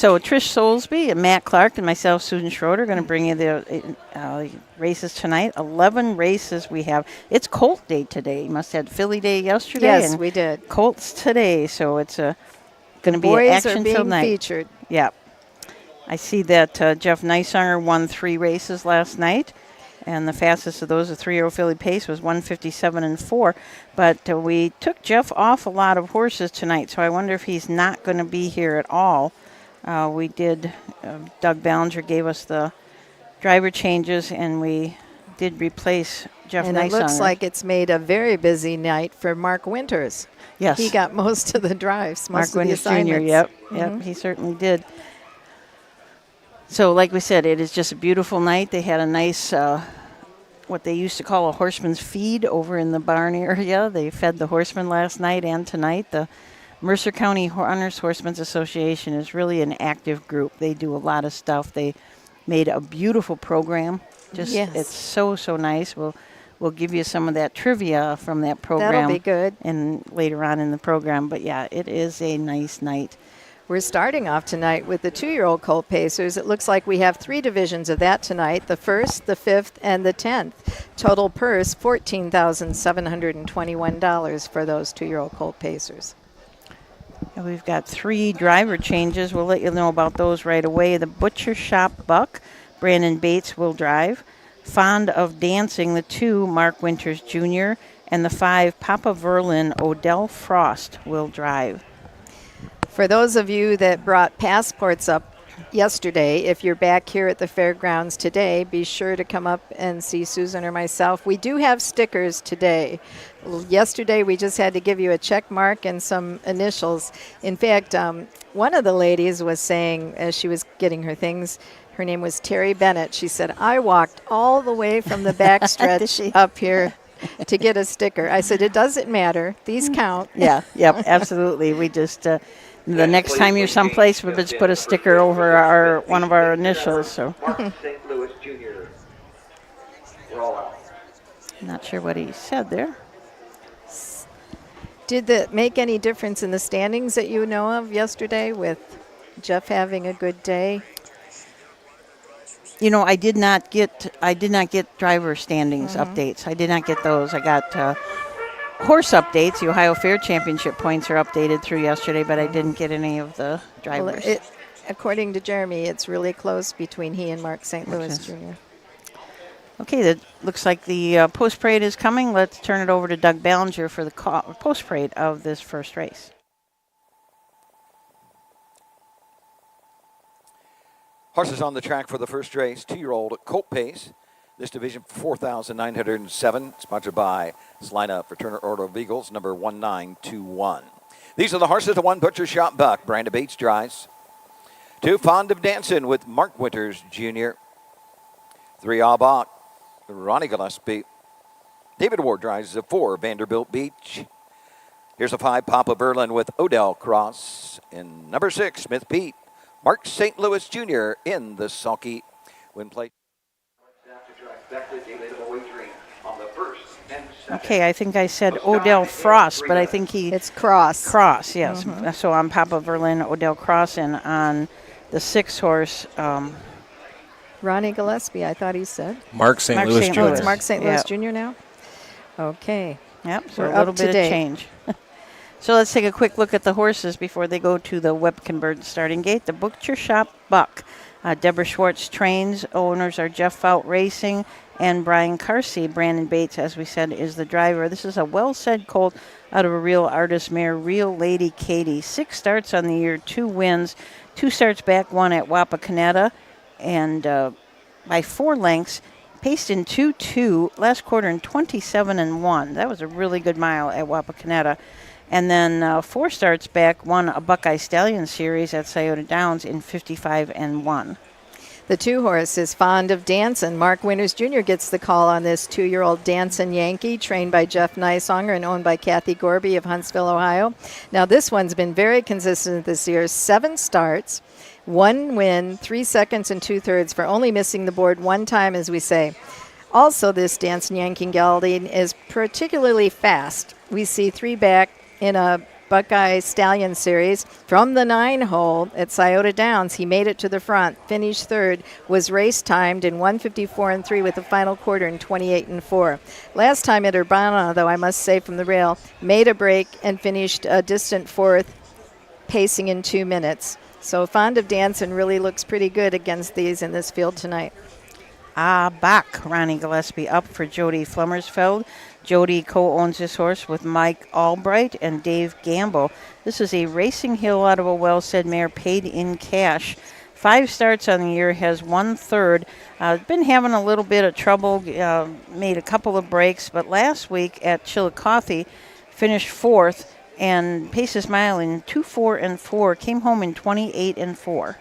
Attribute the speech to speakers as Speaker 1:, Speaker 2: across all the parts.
Speaker 1: So Trish Soulsby and Matt Clark and myself, Susan Schroeder, are going to bring you the races tonight. 11 races we have. It's Colt Day today. You must have had Philly Day yesterday.
Speaker 2: Yes,
Speaker 1: and
Speaker 2: we did.
Speaker 1: Colts today, so it's going to be an action-filled night.
Speaker 2: Featured.
Speaker 1: Yeah. I see that Jeff Neisanger won 3 races last night, and the fastest of those, the 3-year-old Philly Pace, was 1:57.4. But we took Jeff off a lot of horses tonight, so I wonder if he's not going to be here at all. We did, Doug Ballinger gave us the driver changes, and we did replace Jeff Neisanger.
Speaker 2: And it looks like it's made a very busy night for Mark Winters.
Speaker 1: Yes.
Speaker 2: He got most of the drives,
Speaker 1: Mark
Speaker 2: most of
Speaker 1: Winters
Speaker 2: the assignments.
Speaker 1: Jr., yep, he certainly did. So like we said, it is just a beautiful night. They had a nice, what they used to call a horseman's feed over in the barn area. They fed the horsemen last night and tonight. The Mercer County Honors Horsemen's Association is really an active group. They do a lot of stuff. They made a beautiful program. It's so nice. We'll give you some of that trivia from that program.
Speaker 2: That'll be good.
Speaker 1: And later on in the program. But yeah, it is a nice night.
Speaker 2: We're starting off tonight with the 2-year-old Colt Pacers. It looks like we have 3 divisions of that tonight, the 1st, the 5th, and the 10th. Total purse, $14,721 for those 2-year-old Colt Pacers.
Speaker 1: And we've got 3 driver changes. We'll let you know about those right away. The Butcher Shop Buck, Brandon Bates will drive. Fond of Dancing, the 2, Mark Winters Jr., and the 5, Papa Verlin, Odell Frost will drive.
Speaker 2: For those of you that brought passports up yesterday, if you're back here at the fairgrounds today, be sure to come up and see Susan or myself. We do have stickers today. Yesterday, we just had to give you a check mark and some initials. In fact, one of the ladies was saying, as she was getting her things, her name was Terry Bennett. She said, I walked all the way from the back stretch up here to get a sticker. I said, it doesn't matter. These count.
Speaker 1: Yeah, yep, absolutely. We just... the next time you're someplace, we'll just put a sticker over one of our initials. So,
Speaker 3: St. Louis Jr. We're all out.
Speaker 1: Not sure what he said there.
Speaker 2: Did that make any difference in the standings that you know of yesterday with Jeff having a good day?
Speaker 1: You know, I did not get driver standings updates. I did not get those. I got horse updates. The Ohio Fair Championship points are updated through yesterday, but I didn't get any of the drivers.
Speaker 2: Well, according to Jeremy, it's really close between he and Mark St. Louis Jr.
Speaker 1: Okay, that looks like the post parade is coming. Let's turn it over to Doug Ballinger for the post parade of this first race.
Speaker 4: Horses on the track for the first race, 2-year-old Colt Pace. This division, 4,907, sponsored by Celina Fraternal Order of Eagles, number 1921. These are the horses. The 1, Butcher Shop Buck, Brandon Bates drives. 2, Fond of Dancing with Mark Winters Jr. 3, Bach, Ronnie Gillespie. David Ward drives. 4, Vanderbilt Beach. Here's a 5, Papa Verlin with Odell Cross. And number 6, Smith Pete, Mark St. Louis Jr. in the sulky win plate.
Speaker 1: Okay, I think I said Odell Frost, but I think
Speaker 2: it's Cross.
Speaker 1: Cross, yes. So on Papa Verlin, Odell Cross, and on the 6 horse.
Speaker 2: Ronnie Gillespie, I thought he said.
Speaker 5: Mark St. Louis Jr.
Speaker 2: Oh, it's Mark St. Louis Jr. now? Okay.
Speaker 1: Yep, so
Speaker 2: we're
Speaker 1: a little
Speaker 2: up
Speaker 1: bit
Speaker 2: to date.
Speaker 1: of change. So let's take a quick look at the horses before they go to the Web Converted starting gate. The Butcher Shop Buck. Deborah Schwartz trains. Owners are Jeff Fout Racing and Brian Carsey. Brandon Bates, as we said, is the driver. This is a well-said colt out of a Real Artist mare, Real Lady Katie. 6 starts on the year, 2 wins, 2 starts back, 1 at Wapakoneta, and by 4 lengths, paced in 2-2, last quarter in 27-1. That was a really good mile at Wapakoneta. And then 4 starts back, won a Buckeye Stallion Series at Scioto Downs in 55-1.
Speaker 2: The 2 horse is Fond of Dancing. Mark Winters Jr. gets the call on this 2-year-old Dancing Yankee, trained by Jeff Neisanger and owned by Kathy Gorby of Huntsville, Ohio. Now, this one's been very consistent this year. 7 starts, 1 win, 3 seconds and 2/3 for only missing the board 1 time, as we say. Also, this Dancing Yankee gelding is particularly fast. We see 3 back in a Buckeye Stallion Series. From the 9 hole at Scioto Downs, he made it to the front, finished third, was race timed in 1:54.3 with the final quarter in 28.4. Last time at Urbana, though, I must say from the rail, made a break and finished a distant fourth, pacing in 2 minutes. So Fond of Dancing really looks pretty good against these in this field tonight.
Speaker 1: Bach, Ronnie Gillespie up for Jody Flummersfeld. Jody co-owns this horse with Mike Albright and Dave Gamble. This is a Racing Hill out of a well-said mare, paid in cash. 5 starts on the year, has 1/3. Been having a little bit of trouble, made a couple of breaks, but last week at Chillicothe finished 4th and paces mile in 2-4-4, came home in 28-4.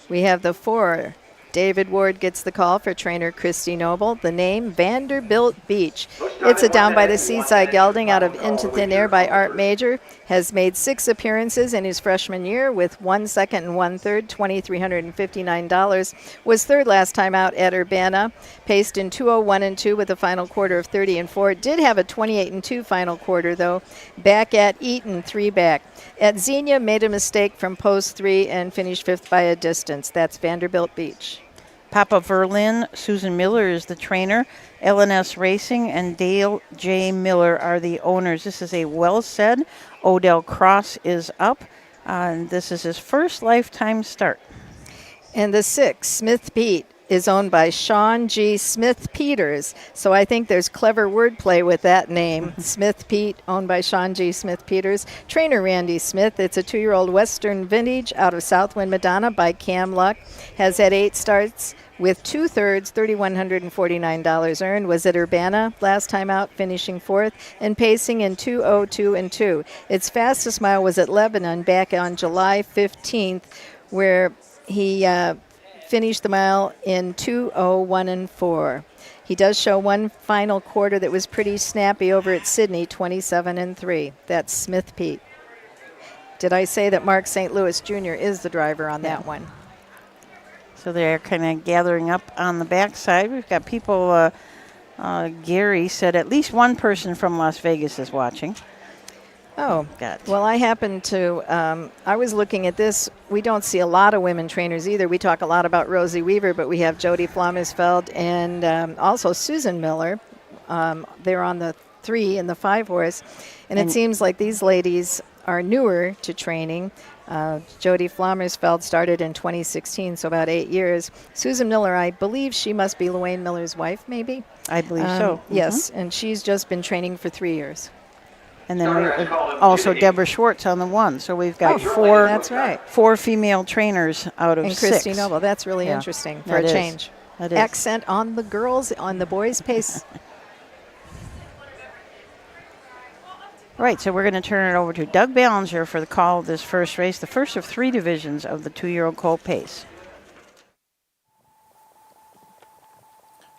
Speaker 2: We have the 4. David Ward gets the call for trainer Christy Noble. The name, Vanderbilt Beach. It's a down by the seaside gelding out of Into Thin Air by Art Major. Has made 6 appearances in his freshman year with 1 second and 1/3, $2,359. Was third last time out at Urbana. Paced in 2:01-2 with a final quarter of 30-4. Did have a 28-2 final quarter, though. Back at Eaton, 3 back. At Xenia, made a mistake from post 3 and finished 5th by a distance. That's Vanderbilt Beach.
Speaker 1: Papa Verlin, Susan Miller is the trainer. LNS Racing and Dale J. Miller are the owners. This is a well-said. Odell Cross is up. And this is his first lifetime start.
Speaker 2: And the 6, Smith Pete, is owned by Sean G. Smith Peters. So I think there's clever wordplay with that name. Smith Pete, owned by Sean G. Smith Peters. Trainer Randy Smith. It's a 2-year-old Western Vintage out of Southwind Madonna by Cam Luck. Has had 8 starts with 2/3, $3,149 earned. Was at Urbana last time out, finishing 4th and pacing in 2:02-2. Its fastest mile was at Lebanon back on July 15th, where he finished the mile in 2:01-4. He does show one final quarter that was pretty snappy over at Sydney, 27-3. That's Smith Pete. Did I say that Mark St. Louis Jr. is the driver on that one?
Speaker 1: So they're kind of gathering up on the backside. We've got people, Gary said at least one person from Las Vegas is watching.
Speaker 2: Oh,
Speaker 1: God.
Speaker 2: Well, I happen to, I was looking at this. We don't see a lot of women trainers either. We talk a lot about Rosie Weaver, but we have Jody Flommersfeld and also Susan Miller. They're on the 3 and the 5 horse. And it seems like these ladies are newer to training. Jody Flommersfeld started in 2016, so about 8 years. Susan Miller, I believe she must be Luann Miller's wife, maybe?
Speaker 1: I believe so.
Speaker 2: Yes, and she's just been training for 3 years.
Speaker 1: And then we also Deborah Schwartz on the 1. So we've got 4.
Speaker 2: That's right.
Speaker 1: 4 female trainers out of
Speaker 2: and
Speaker 1: 6.
Speaker 2: And Christy Noble. That's really interesting for a change.
Speaker 1: That is.
Speaker 2: Accent on the girls, on the boys' pace.
Speaker 1: Right, so we're going to turn it over to Doug Ballinger for the call of this first race, the first of 3 divisions of the 2-year-old colt pace.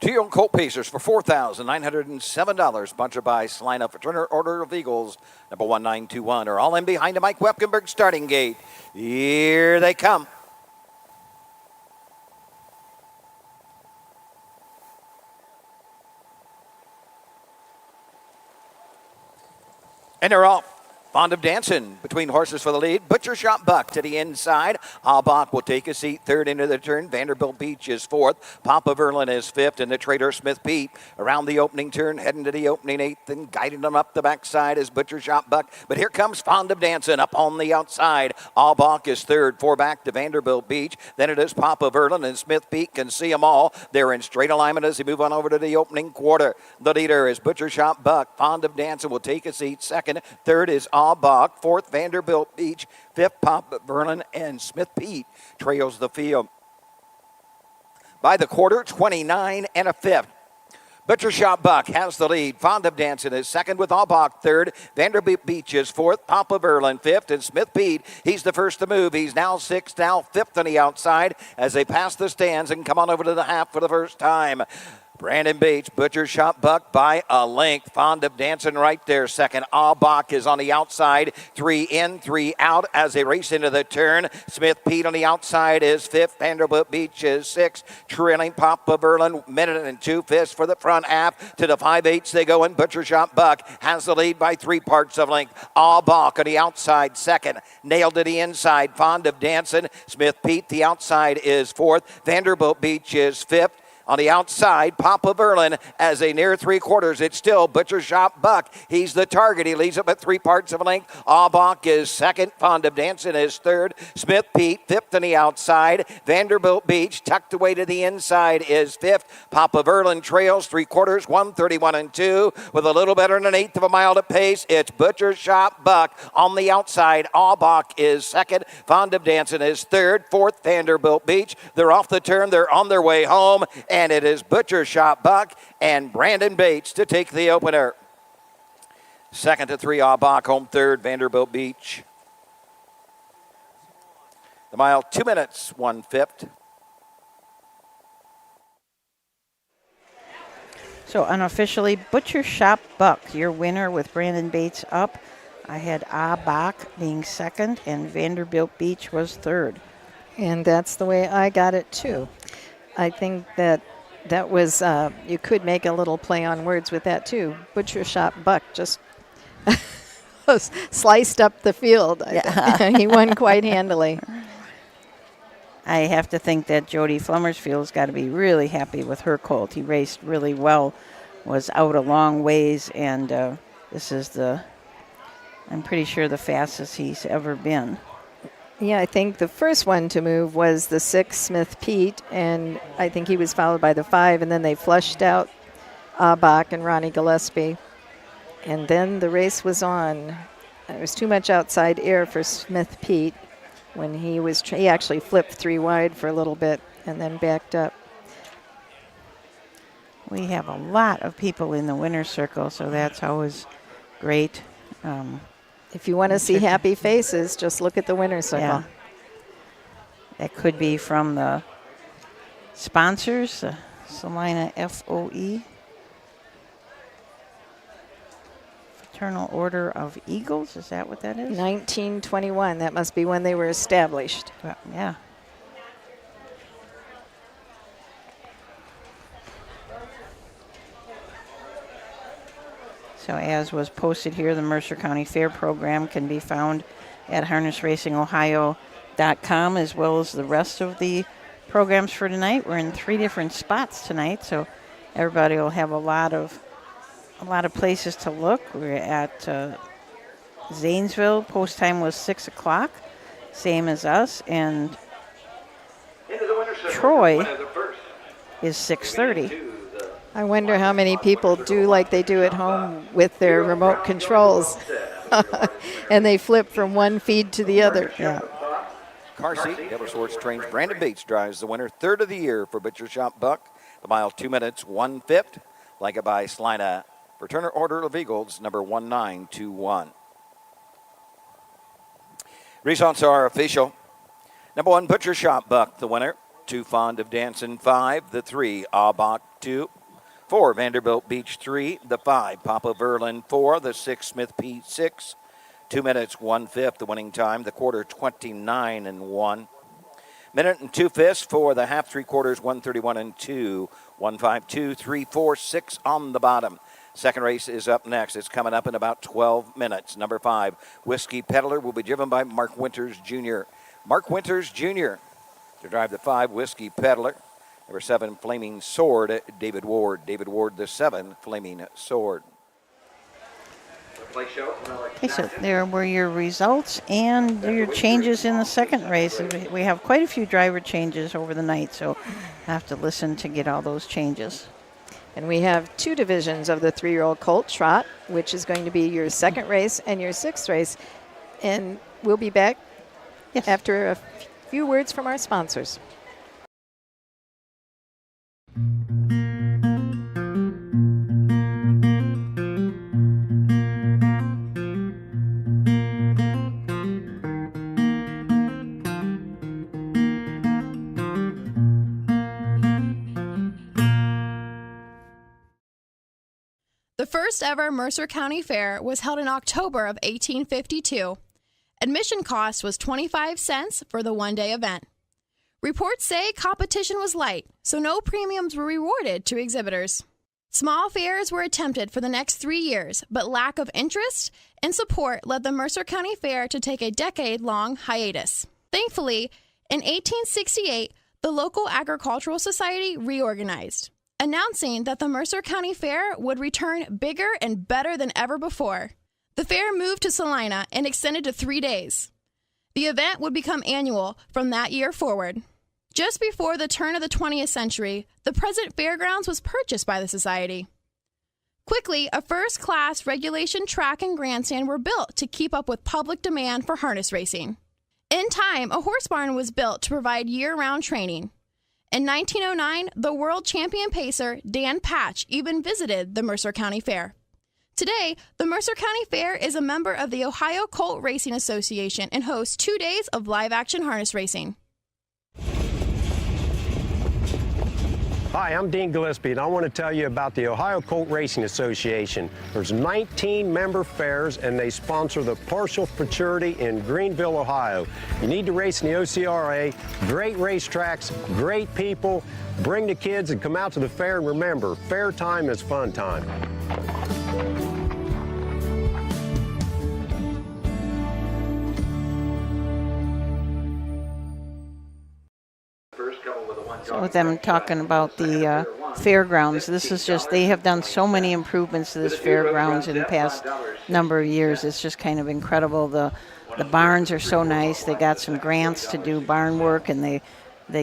Speaker 4: 2-year-old colt pacers for $4,907, sponsored by Celina for Turner Order of Eagles, number 1921, are all in behind the Mike Wepkenberg starting gate. Here they come. And they're off. Fond of Dancing between horses for the lead. Butcher Shot Buck to the inside. Albach will take a seat third into the turn. Vanderbilt Beach is 4th. Papa Verlin is 5th. And the Trader Smith Pete around the opening turn, heading to the opening 8th and guiding them up the backside is Butcher Shot Buck. But here comes Fond of Dancing up on the outside. Albach is 3rd. 4 back to Vanderbilt Beach. Then it is Papa Verlin and Smith Pete can see them all. They're in straight alignment as they move on over to the opening quarter. The leader is Butcher Shot Buck. Fond of Dancing will take a seat 2nd. 3rd is Albach, 4th Vanderbilt Beach, 5th Papa Verlin, and Smith Pete trails the field. By the quarter, 29 1/5. Butcher Shot Buck has the lead. Fond of Dancing is 2nd with Albach 3rd. Vanderbilt Beach is 4th. Papa Verlin 5th. And Smith Pete, he's the first to move. He's now 6th, now 5th on the outside as they pass the stands and come on over to the half for the first time. Brandon Bates, Butcher Shop Buck by a length. Fond of Dancing right there. Second, Aubach is on the outside. 3 in, 3 out as they race into the turn. Smith Pete on the outside is 5th. Vanderbilt Beach is 6th. Trailing Papa Berlin, minute and 2/5 for the front half. To the 5/8 they go, and Butcher Shop Buck has the lead by 3 parts of length. Aubach on the outside, second. Nailed to the inside. Fond of Dancing. Smith Pete, the outside, is 4th. Vanderbilt Beach is 5th. On the outside, Papa Verlin as they near 3/4. It's still Butcher Shop Buck. He's the target. He leads up at 3 parts of a length. Aubach is second. Fond of Dancing is third. Smith Pete, 5th on the outside. Vanderbilt Beach, tucked away to the inside, is 5th. Papa Verlin trails 3/4, 1:31 and 2. With a little better than an eighth of a mile to pace, it's Butcher Shop Buck. On the outside, Aubach is second. Fond of Dancing is third. 4th, Vanderbilt Beach. They're off the turn. They're on their way home. And it is Butcher Shop Buck and Brandon Bates to take the opener. Second to 3, Aubach. Home third, Vanderbilt Beach. The mile, 2 minutes, 1/5.
Speaker 1: So unofficially, Butcher Shop Buck, your winner with Brandon Bates up. I had Aubach being second, and Vanderbilt Beach was third.
Speaker 2: And that's the way I got it too. I think that was, you could make a little play on words with that too. Butcher Shop Buck just sliced up the field.
Speaker 1: Yeah.
Speaker 2: He won quite handily.
Speaker 1: I have to think that Jody Flummersfield's got to be really happy with her colt. He raced really well, was out a long ways, and this is I'm pretty sure the fastest he's ever been.
Speaker 2: Yeah, I think the first one to move was the 6, Smith Pete, and I think he was followed by the 5, and then they flushed out Aubach and Ronnie Gillespie. And then the race was on. There was too much outside air for Smith Pete when he actually flipped 3 wide for a little bit and then backed up.
Speaker 1: We have a lot of people in the winner's circle, so that's always great.
Speaker 2: If you want to see happy faces, just look at the winner's circle.
Speaker 1: Yeah. That could be from the sponsors, Celina FOE, Fraternal Order of Eagles. Is that what that is?
Speaker 2: 1921. That must be when they were established.
Speaker 1: Well, yeah. So as was posted here, the Mercer County Fair program can be found at harnessracingohio.com, as well as the rest of the programs for tonight. We're in 3 different spots tonight, so everybody will have a lot of places to look. We're at Zanesville. Post time was 6 o'clock, same as us, and Troy is 6:30.
Speaker 2: I wonder how many people do like they do at home with their remote controls. And they flip from one feed to the other.
Speaker 1: Yeah.
Speaker 4: Car seat, Deborah Swartz trains. Brandon Bates drives the winner. Third of the year for Butcher Shop Buck. The mile, 2 minutes, 1/5. Like it by Celina. Fraternal Order of Eagles, number 1921. Results are official. Number 1, Butcher Shop Buck, the winner. 2, Fond of Dancing, 5. The 3, Aubach, 2. 4, Vanderbilt Beach, 3. The 5, Papa Verlin, 4. The 6, Smith Pete, 6. 2 minutes, 1/5, the winning time. The quarter, 29 and 1. Minute and 2/5 for the half, 3/4, 1:31 and 2. 1:52, 3, 4, 6 on the bottom. Second race is up next. It's coming up in about 12 minutes. Number 5, Whiskey Peddler, will be driven by Mark Winters Jr. Mark Winters Jr. to drive the 5, Whiskey Peddler. Number 7, Flaming Sword, David Ward. David Ward, the 7, Flaming Sword.
Speaker 1: Okay, so there were your results and your changes in the second race. We have quite a few driver changes over the night, so I have to listen to get all those changes.
Speaker 2: And we have 2 divisions of the 3-year-old colt trot, which is going to be your second race and your 6th race. And we'll be back after a few words from our sponsors.
Speaker 5: first ever Mercer County Fair was held in October of 1852. Admission cost was 25 cents for the one-day event. Reports say competition was light, so no premiums were rewarded to exhibitors. Small fairs were attempted for the next 3 years, but lack of interest and support led the Mercer County Fair to take a decade-long hiatus. Thankfully, in 1868, the local agricultural society reorganized, announcing that the Mercer County Fair would return bigger and better than ever before. The fair moved to Celina and extended to 3 days. The event would become annual from that year forward. Just before the turn of the 20th century, the present fairgrounds was purchased by the society. Quickly, a first-class regulation track and grandstand were built to keep up with public demand for harness racing. In time, a horse barn was built to provide year-round training. In 1909, the world champion pacer Dan Patch even visited the Mercer County Fair. Today, the Mercer County Fair is a member of the Ohio Colt Racing Association and hosts 2 days of live-action harness racing.
Speaker 6: Hi, I'm Dean Gillespie, and I want to tell you about the Ohio Colt Racing Association. There's 19 member fairs, and they sponsor the Partial Futurity in Greenville, Ohio. You need to race in the OCRA. Great racetracks, great people. Bring the kids and come out to the fair, and remember, fair time is fun time.
Speaker 1: So with them talking about the fairgrounds, this is just, they have done so many improvements to this fairgrounds in the past number of years. It's just kind of incredible. The barns are so nice. They got some grants to do barn work, and they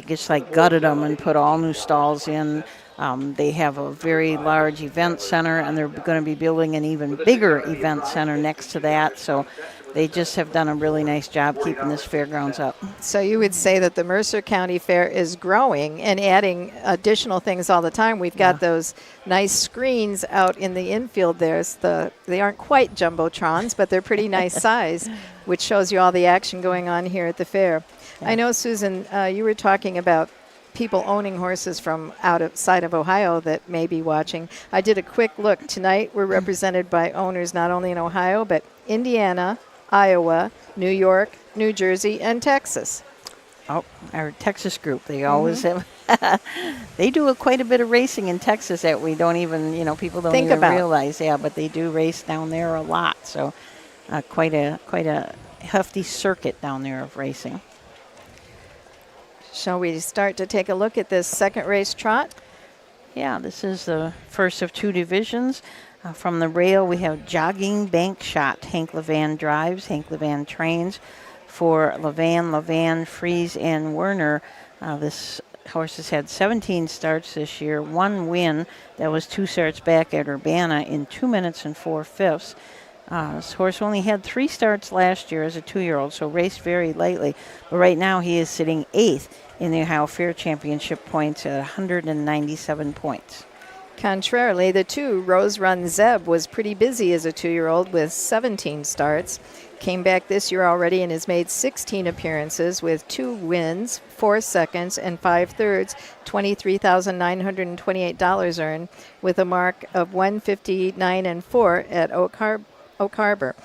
Speaker 1: just like gutted them and put all new stalls in. They have a very large event center, and they're going to be building an even bigger event center next to that. So they just have done a really nice job keeping this fairgrounds up.
Speaker 2: So you would say that the Mercer County Fair is growing and adding additional things all the time. We've got those nice screens out in the infield there. They aren't quite jumbotrons, but they're pretty nice size, which shows you all the action going on here at the fair. Yeah. I know, Susan, you were talking about people owning horses from outside of Ohio that may be watching. I did a quick look. Tonight we're represented by owners not only in Ohio, but Indiana, Iowa, New York, New Jersey, and Texas.
Speaker 1: Oh, our Texas group. They always have, they do quite a bit of racing in Texas that we don't even, people don't even realize. Yeah, but they do race down there a lot. So quite a hefty circuit down there of racing.
Speaker 2: Shall we start to take a look at this second race trot?
Speaker 1: Yeah, this is the first of 2 divisions. From the rail, we have Jogging Bank Shot. Hank Levan drives, Hank Levan trains. For Levan, Fries, and Werner, this horse has had 17 starts this year, 1 win. That was 2 starts back at Urbana in 2 minutes and 4/5. This horse only had 3 starts last year as a 2-year-old, so raced very lightly. But right now he is sitting 8th in the Ohio Fair Championship points at 197 points.
Speaker 2: Contrarily, the 2, Rose Run Zeb, was pretty busy as a 2-year-old with 17 starts. Came back this year already and has made 16 appearances with 2 wins, 4 seconds, and 5 thirds, $23,928 earned, with a mark of 159 and 4 at Oak Harbor.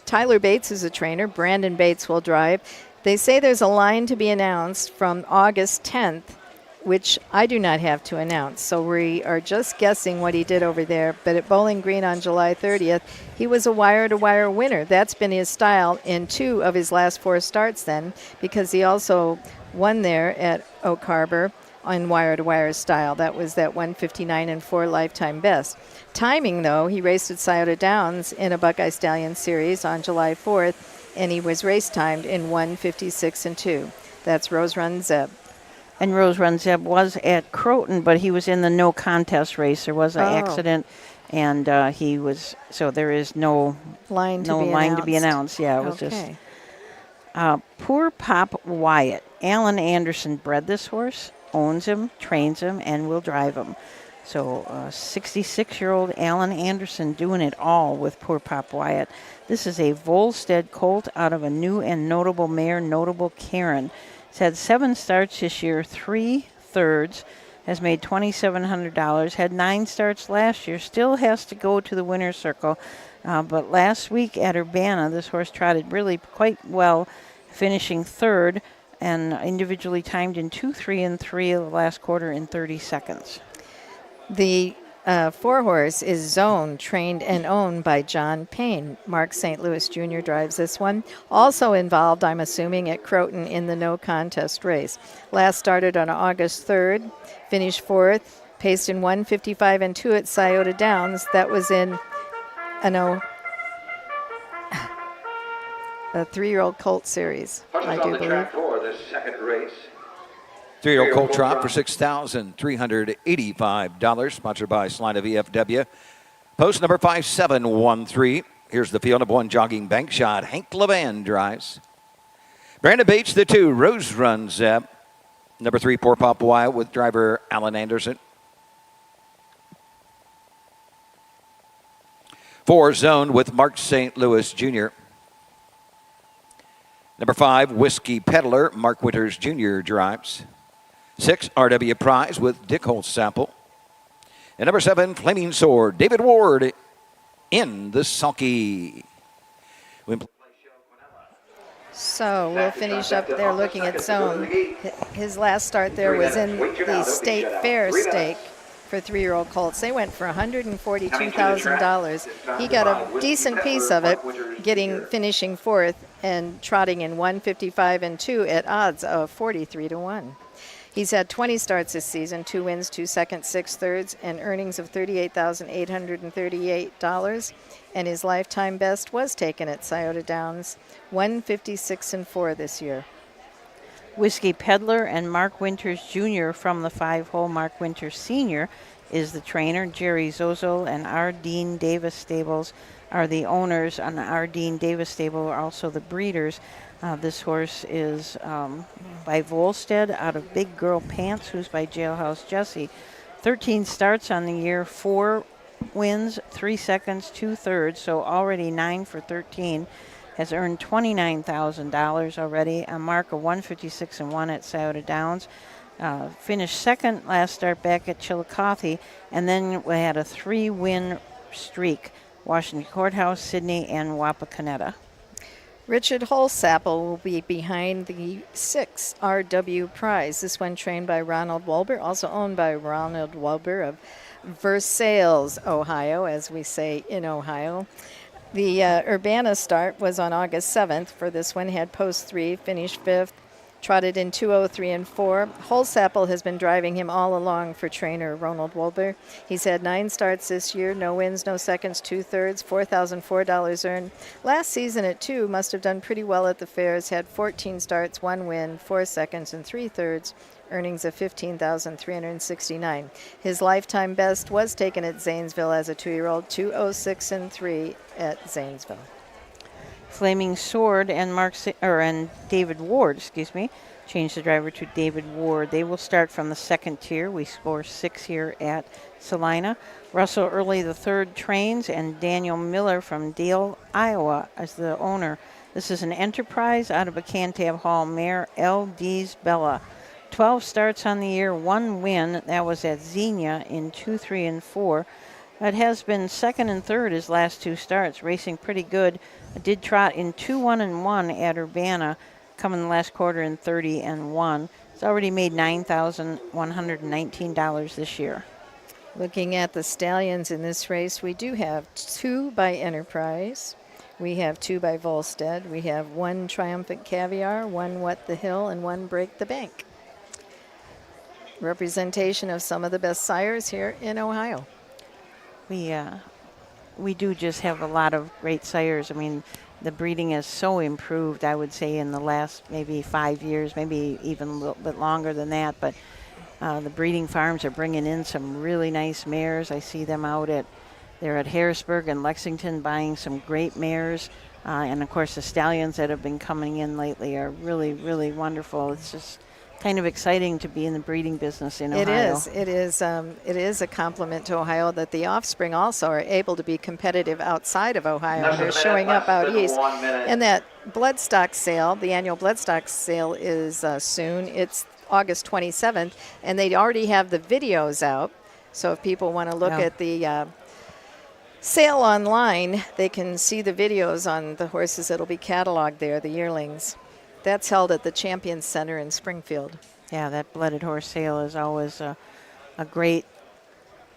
Speaker 2: Tyler Bates is a trainer. Brandon Bates will drive. They say there's a line to be announced from August 10th, which I do not have to announce. So we are just guessing what he did over there. But at Bowling Green on July 30th, he was a wire-to-wire winner. That's been his style in 2 of his last 4 starts then, because he also won there at Oak Harbor on wire-to-wire style. That was that 159 and 4 lifetime best. Timing, though, he raced at Scioto Downs in a Buckeye Stallion series on July 4th, and he was race-timed in 156 and 2. That's Rose Run Zeb.
Speaker 1: And Rose Run Zeb was at Croton, but he was in the no contest race. There was an accident, and he was, so there is no line to be announced. Yeah, it was just Poor Pop Wyatt. Alan Anderson bred this horse, owns him, trains him, and will drive him. So 66-year-old Alan Anderson doing it all with Poor Pop Wyatt. This is a Volstead colt out of a new and notable mare, Notable Karen. It's had 7 starts this year, 3 thirds, has made $2,700, had 9 starts last year, still has to go to the winner's circle. But last week at Urbana, this horse trotted really quite well, finishing third and individually timed in 2, 3, and 3 of the last quarter in 30 seconds.
Speaker 2: The 4-horse is Zone, trained and owned by John Payne. Mark St. Louis Jr. drives this one. Also involved, I'm assuming, at Croton in the no contest race. Last started on August 3rd, finished 4th, paced in 1:55 and 2 at Scioto Downs. That was in a 3-year-old colt series, I do believe.
Speaker 3: For the second race.
Speaker 4: 3-year-old colt trot for $6,385, sponsored by Celina VFW. Post number 5713. Here's the field of 1 jogging bank shot. Hank Levan drives. Brandon Bates, the 2. Rose runs up. Number 3, Poor Pop Wild with driver Alan Anderson. 4, Zone with Mark St. Louis Jr. Number 5, Whiskey Peddler, Mark Winters Jr. drives. 6, RW Prize with Dick Holtz-Sample. And number 7, Flaming Sword, David Ward in the sulky.
Speaker 2: So we'll finish up there looking at Zone. His last start there was in the State Fair stake for 3-year-old colts. They went for $142,000. He got a decent piece of it, finishing 4th and trotting in 1:55 and 2 at odds of 43-1. He's had 20 starts this season, 2 wins, 2 seconds, 6 thirds, and earnings of $38,838. And his lifetime best was taken at Scioto Downs, 156 and 4 this year.
Speaker 1: Whiskey Peddler and Mark Winters Jr. from the 5-hole. Mark Winters Sr. is the trainer. Jerry Zozo and R. Dean Davis Stables are the owners, and R. Dean Davis Stable are also the breeders. This horse is by Volstead out of Big Girl Pants, who's by Jailhouse Jesse. 13 starts on the year, 4 wins, 3 seconds, 2 thirds, so already 9 for 13. Has earned $29,000 already, a mark of 156 and 1 at Scioto Downs. Finished second last start back at Chillicothe, and then we had a 3-win streak. Washington Courthouse, Sydney, and Wapakoneta.
Speaker 2: Richard Holsapple will be behind the 6 RW Prize. This one trained by Ronald Walber, also owned by Ronald Walber of Versailles, Ohio, as we say in Ohio. The Urbana start was on August 7th. For this one, had post 3, finished 5th, trotted in 2:03 and 4. Holsapple has been driving him all along for trainer Ronald Wolber. He's had 9 starts this year, no wins, no seconds, 2 thirds, $4,004 earned. Last season at 2, must have done pretty well at the fairs, had 14 starts, 1 win, 4 seconds, and 3 thirds. Earnings of $15,369. His lifetime best was taken at Zanesville as a 2-year-old, 2:06 and 3 at Zanesville.
Speaker 1: Flaming Sword and David Ward, changed the driver to David Ward. They will start from the 2nd tier. We score 6 here at Celina. Russell Early III trains, and Daniel Miller from Dale, Iowa, as the owner. This is an enterprise out of a Cantab Hall mare, L.D.'s Bella. 12 starts on the year, 1 win. That was at Xenia in 2, 3, and 4. It has been 2nd and 3rd his last 2 starts, racing pretty good. It did trot in 2, 1, and 1 at Urbana, coming the last quarter in 30 and 1. It's already made $9,119 this year.
Speaker 2: Looking at the stallions in this race, we do have 2 by Enterprise. We have 2 by Volstead. We have 1 Triumphant Caviar, 1 What the Hill, and 1 Break the Bank. Representation of some of the best sires here in Ohio.
Speaker 1: We do just have a lot of great sires. I mean, the breeding has so improved, I would say, in the last maybe 5 years, maybe even a little bit longer than that. But the breeding farms are bringing in some really nice mares. I see them they're at Harrisburg and Lexington buying some great mares. And, of course, the stallions that have been coming in lately are really, really wonderful. It's just kind of exciting to be in the breeding business in Ohio.
Speaker 2: It is a compliment to Ohio that the offspring also are able to be competitive outside of Ohio. They're showing up out east. And that bloodstock sale, the annual bloodstock sale is soon. It's August 27th, and they already have the videos out. So if people want to look
Speaker 1: Yeah.
Speaker 2: at the sale online, they can see the videos on the horses that'll be cataloged there, the yearlings. That's held at the Champion Center in Springfield.
Speaker 1: Yeah, that blooded horse sale is always a great,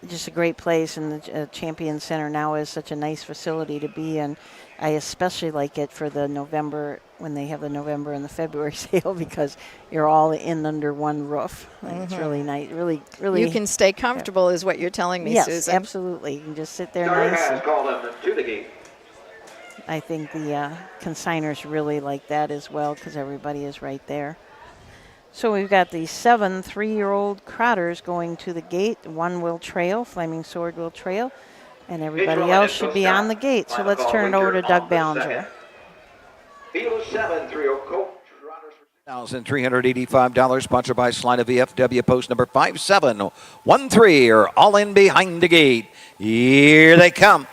Speaker 1: just a great place, and the Champion Center now is such a nice facility to be in. I especially like it for the November, when they have the November and the February sale, because you're all in under one roof. And It's really nice, really.
Speaker 2: You can stay comfortable, is what you're telling me,
Speaker 1: yes,
Speaker 2: Susan.
Speaker 1: absolutely. You can just sit there
Speaker 3: Starter
Speaker 1: nice.
Speaker 3: has
Speaker 1: And
Speaker 3: called him to the gate.
Speaker 1: I think the consigners really like that as well, because everybody is right there. So we've got the 7 3-year-old Crotters going to the gate. One will trail, Flaming Sword will trail, and everybody else should be on the gate. So let's turn it over to Doug Ballinger.
Speaker 3: Field 7 3-0 Colt.
Speaker 4: $1,385, sponsored by Celina VFW, post number 5713 are all in behind the gate. Here they come.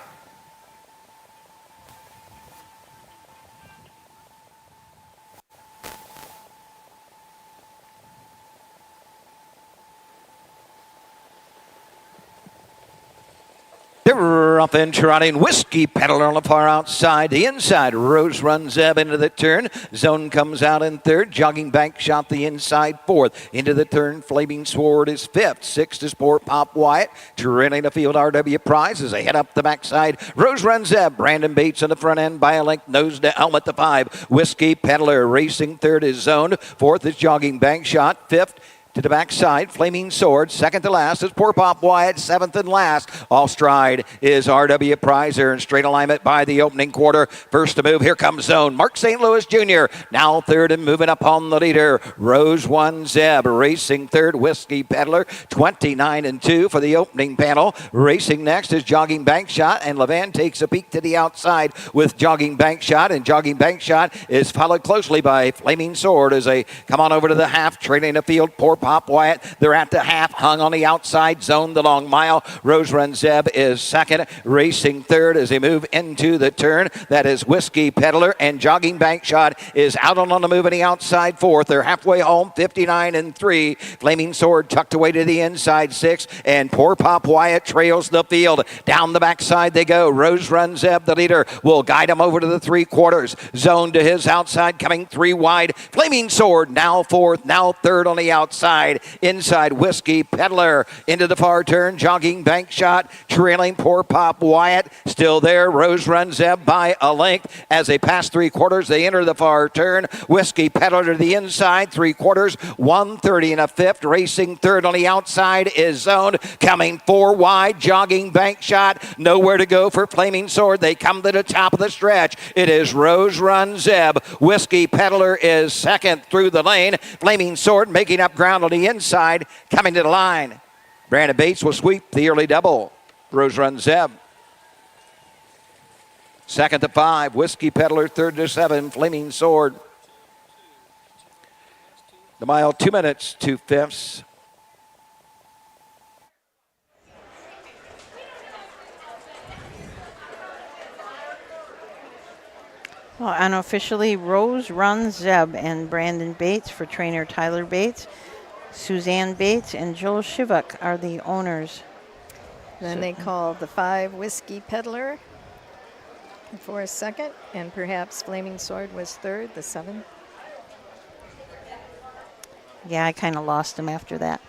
Speaker 4: They're up and trotting. Whiskey Peddler on the far outside. The inside. Rose runs Zeb into the turn. Zone comes out in third. Jogging Bank shot the inside fourth. Into the turn. Flaming Sword is fifth. Sixth is Sport Pop Wyatt. Trailing the field. RW Prize as they head up the backside. Rose runs Zeb. Brandon Bates on the front end by a length. Nose to helmet to 5. Whiskey Peddler racing third is Zone. Fourth is Jogging Bank shot. Fifth to the backside, Flaming Sword. Second to last is Poor Pop Wyatt. Seventh and last, off stride is RW Prizer in straight alignment by the opening quarter. First to move, here comes Zone. Mark St. Louis Jr. now third and moving up on the leader. Rose 1 Zeb racing third. Whiskey Peddler 29-2 for the opening panel. Racing next is Jogging Bank Shot, and Levan takes a peek to the outside with Jogging Bank Shot, and Jogging Bank Shot is followed closely by Flaming Sword as they come on over to the half, trailing the field. Poor Pop Wyatt, they're at the half, hung on the outside, Zone the long mile. Rose Run Zeb is second, racing third as they move into the turn. That is Whiskey Peddler, and Jogging Bank Shot is out on the move on the outside fourth. They're halfway home, 59-3. Flaming Sword tucked away to the inside six, and Poor Pop Wyatt trails the field. Down the backside they go. Rose Run Zeb, the leader, will guide him over to the 3/4. Zone to his outside, coming 3 wide. Flaming Sword now fourth, now third on the outside. Inside Whiskey Peddler into the far turn. Jogging Bank Shot trailing Poor Pop Wyatt. Still there. Rose Run Zeb by a length. As they pass 3/4, they enter the far turn. Whiskey Peddler to the inside. 3/4, 130 and a fifth. Racing third on the outside is Zone. Coming 4 wide. Jogging Bank Shot. Nowhere to go for Flaming Sword. They come to the top of the stretch. It is Rose Run Zeb. Whiskey Peddler is second through the lane. Flaming Sword making up ground on the inside, coming to the line. Brandon Bates will sweep the early double. Rose Run Zeb. Second to 5, Whiskey Peddler. Third to 7, Flaming Sword. The mile, 2 minutes, 2/5.
Speaker 1: Well, unofficially, Rose Run Zeb and Brandon Bates for trainer Tyler Bates. Suzanne Bates and Joel Shivuk are the owners.
Speaker 2: Then they call the 5 Whiskey Peddler for a second, and perhaps Flaming Sword was third, the 7.
Speaker 1: Yeah, I kind of lost him after that.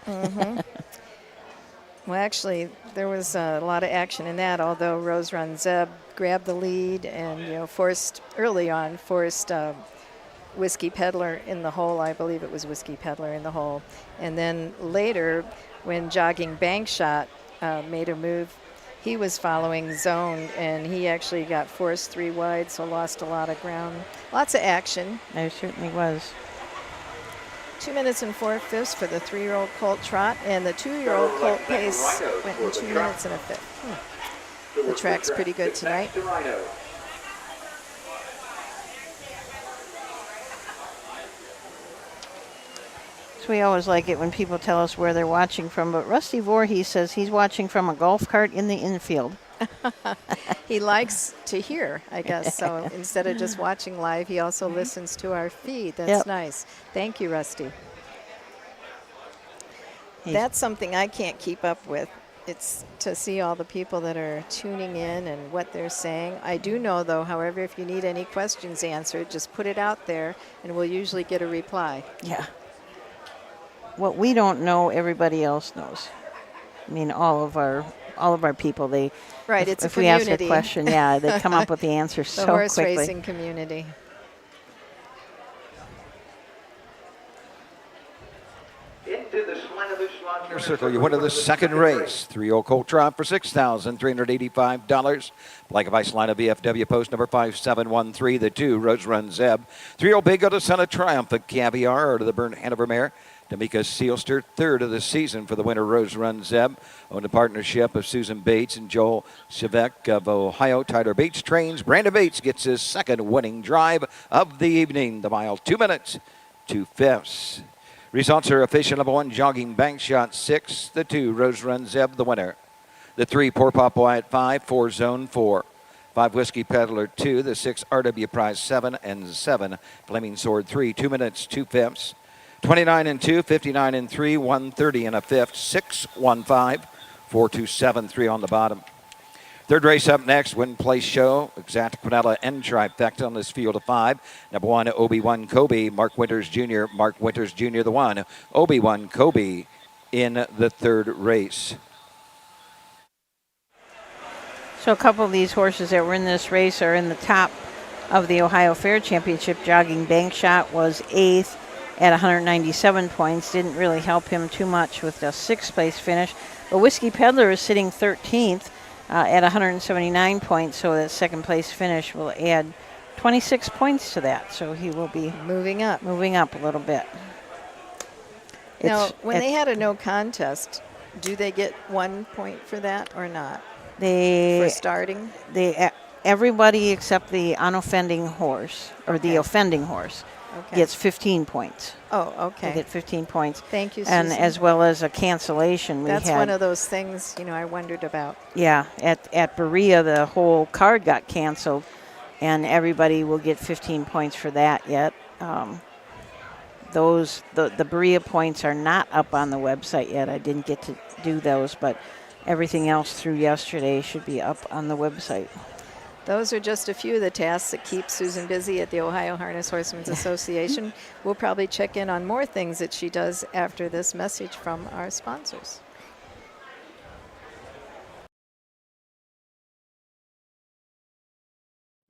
Speaker 2: Well, actually, there was a lot of action in that, although Rose Run Zeb grabbed the lead and, forced Whiskey Peddler in the hole. I believe it was Whiskey Peddler in the hole. And then later, when Jogging Bank Shot made a move, he was following Zone, and he actually got forced 3 wide, so lost a lot of ground. Lots of action.
Speaker 1: There certainly was.
Speaker 2: 2 minutes and 4/5 for the 3-year-old Colt trot, and the 2-year-old Colt pace went in 2 minutes and a fifth. The track's pretty good tonight.
Speaker 1: So we always like it when people tell us where they're watching from, but Rusty Voorhees says he's watching from a golf cart in the infield.
Speaker 2: He likes to hear, I guess. So instead of just watching live, he also listens to our feed. That's
Speaker 1: Yep.
Speaker 2: nice. Thank you, Rusty.
Speaker 1: He's-
Speaker 2: That's something I can't keep up with. It's to see all the people that are tuning in and what they're saying. I do know, though, however, if you need any questions answered, just put it out there, and we'll usually get a reply.
Speaker 1: Yeah. What we don't know, everybody else knows. I mean, all of our people, they
Speaker 2: Right,
Speaker 1: if,
Speaker 2: it's a
Speaker 1: if we ask a
Speaker 2: community.
Speaker 1: question, yeah, they come up with the answer
Speaker 2: The
Speaker 1: so
Speaker 2: horse
Speaker 1: quickly.
Speaker 2: racing community.
Speaker 3: Into the Celina Loose Lawn
Speaker 4: Circle, you win the second race. 3-0 Colt Trot for $6,385. Blanket by Celina VFW post number 5713. The 2 Rose Run Zeb. 3-0 Big Go to Son of Triumphant Caviar to the Burnt Hanover Mare. D'Amica Sealster, third of the season for the winner Rose Run Zeb. Owned a partnership of Susan Bates and Joel Chevek of Ohio. Tyler Bates trains. Brandon Bates gets his second winning drive of the evening. The mile 2 minutes, 2/5. Results are official. Number 1, Jogging Bank Shot 6. The 2, Rose Run Zeb, the winner. The 3, Poor Pop Wyatt 5. 4, Zone 4. 5, Whiskey Peddler 2. The 6, RW Prize 7. And 7, Flaming Sword 3. 2 minutes, 2/5. 29 and 2, 59 and 3, 130 and a fifth, 6-1-5, 4-2-7-3 on the bottom. Third race up next, Win Place Show, Exacta Quinella and Trifecta on this field of 5. Number 1, Obi-Wan Kobe, Mark Winters Jr., the 1. Obi-Wan Kobe in the third race.
Speaker 1: So a couple of these horses that were in this race are in the top of the Ohio Fair Championship. Jogging Bank Shot was 8th at 197 points. Didn't really help him too much with a 6th place finish. But Whiskey Peddler is sitting 13th at 179 points, so that 2nd place finish will add 26 points to that. So he will be
Speaker 2: Moving up.
Speaker 1: moving up a little bit.
Speaker 2: Now,
Speaker 1: It's-
Speaker 2: when they had a no contest, do they get 1 point for that or not?
Speaker 1: they
Speaker 2: For starting?
Speaker 1: everybody except the unoffending horse or the
Speaker 2: Okay.
Speaker 1: offending horse
Speaker 2: Okay.
Speaker 1: gets 15 points.
Speaker 2: Oh,
Speaker 1: They
Speaker 2: okay.
Speaker 1: get 15 points.
Speaker 2: Thank you,
Speaker 1: And
Speaker 2: Susan.
Speaker 1: as well as a cancellation, we
Speaker 2: That's
Speaker 1: had.
Speaker 2: one of those things, I wondered about.
Speaker 1: Yeah, at Berea, the whole card got canceled, and everybody will get 15 points for that yet. The Berea points are not up on the website yet. I didn't get to do those, but everything else through yesterday should be up on the website.
Speaker 2: Those are just a few of the tasks that keep Susan busy at the Ohio Harness Horsemen's Association. We'll probably check in on more things that she does after this message from our sponsors.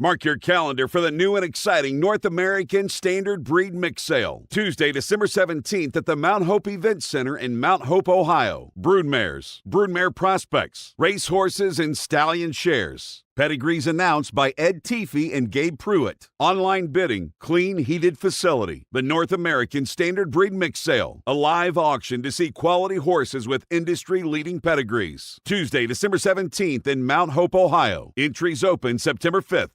Speaker 7: Mark your calendar for the new and exciting North American Standard Breed Mix Sale. Tuesday, December 17th at the Mount Hope Event Center in Mount Hope, Ohio. Broodmares, broodmare prospects, racehorses, and stallion shares. Pedigrees announced by Ed Teefee and Gabe Pruitt. Online bidding, clean, heated facility. The North American Standard Breed Mix Sale. A live auction to see quality horses with industry-leading pedigrees. Tuesday, December 17th in Mount Hope, Ohio. Entries open September 5th.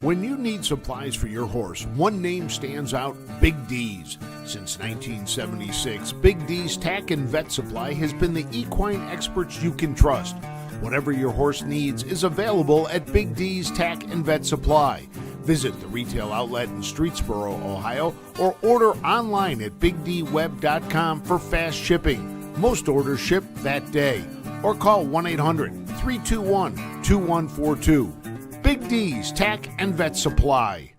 Speaker 8: When you need supplies for your horse, one name stands out: Big D's. Since 1976, Big D's Tack and Vet Supply has been the equine experts you can trust. Whatever your horse needs is available at Big D's Tack and Vet Supply. Visit the retail outlet in Streetsboro, Ohio, or order online at bigdweb.com for fast shipping. Most orders ship that day. Or call 1-800-321-2142. Big D's Tack and Vet Supply.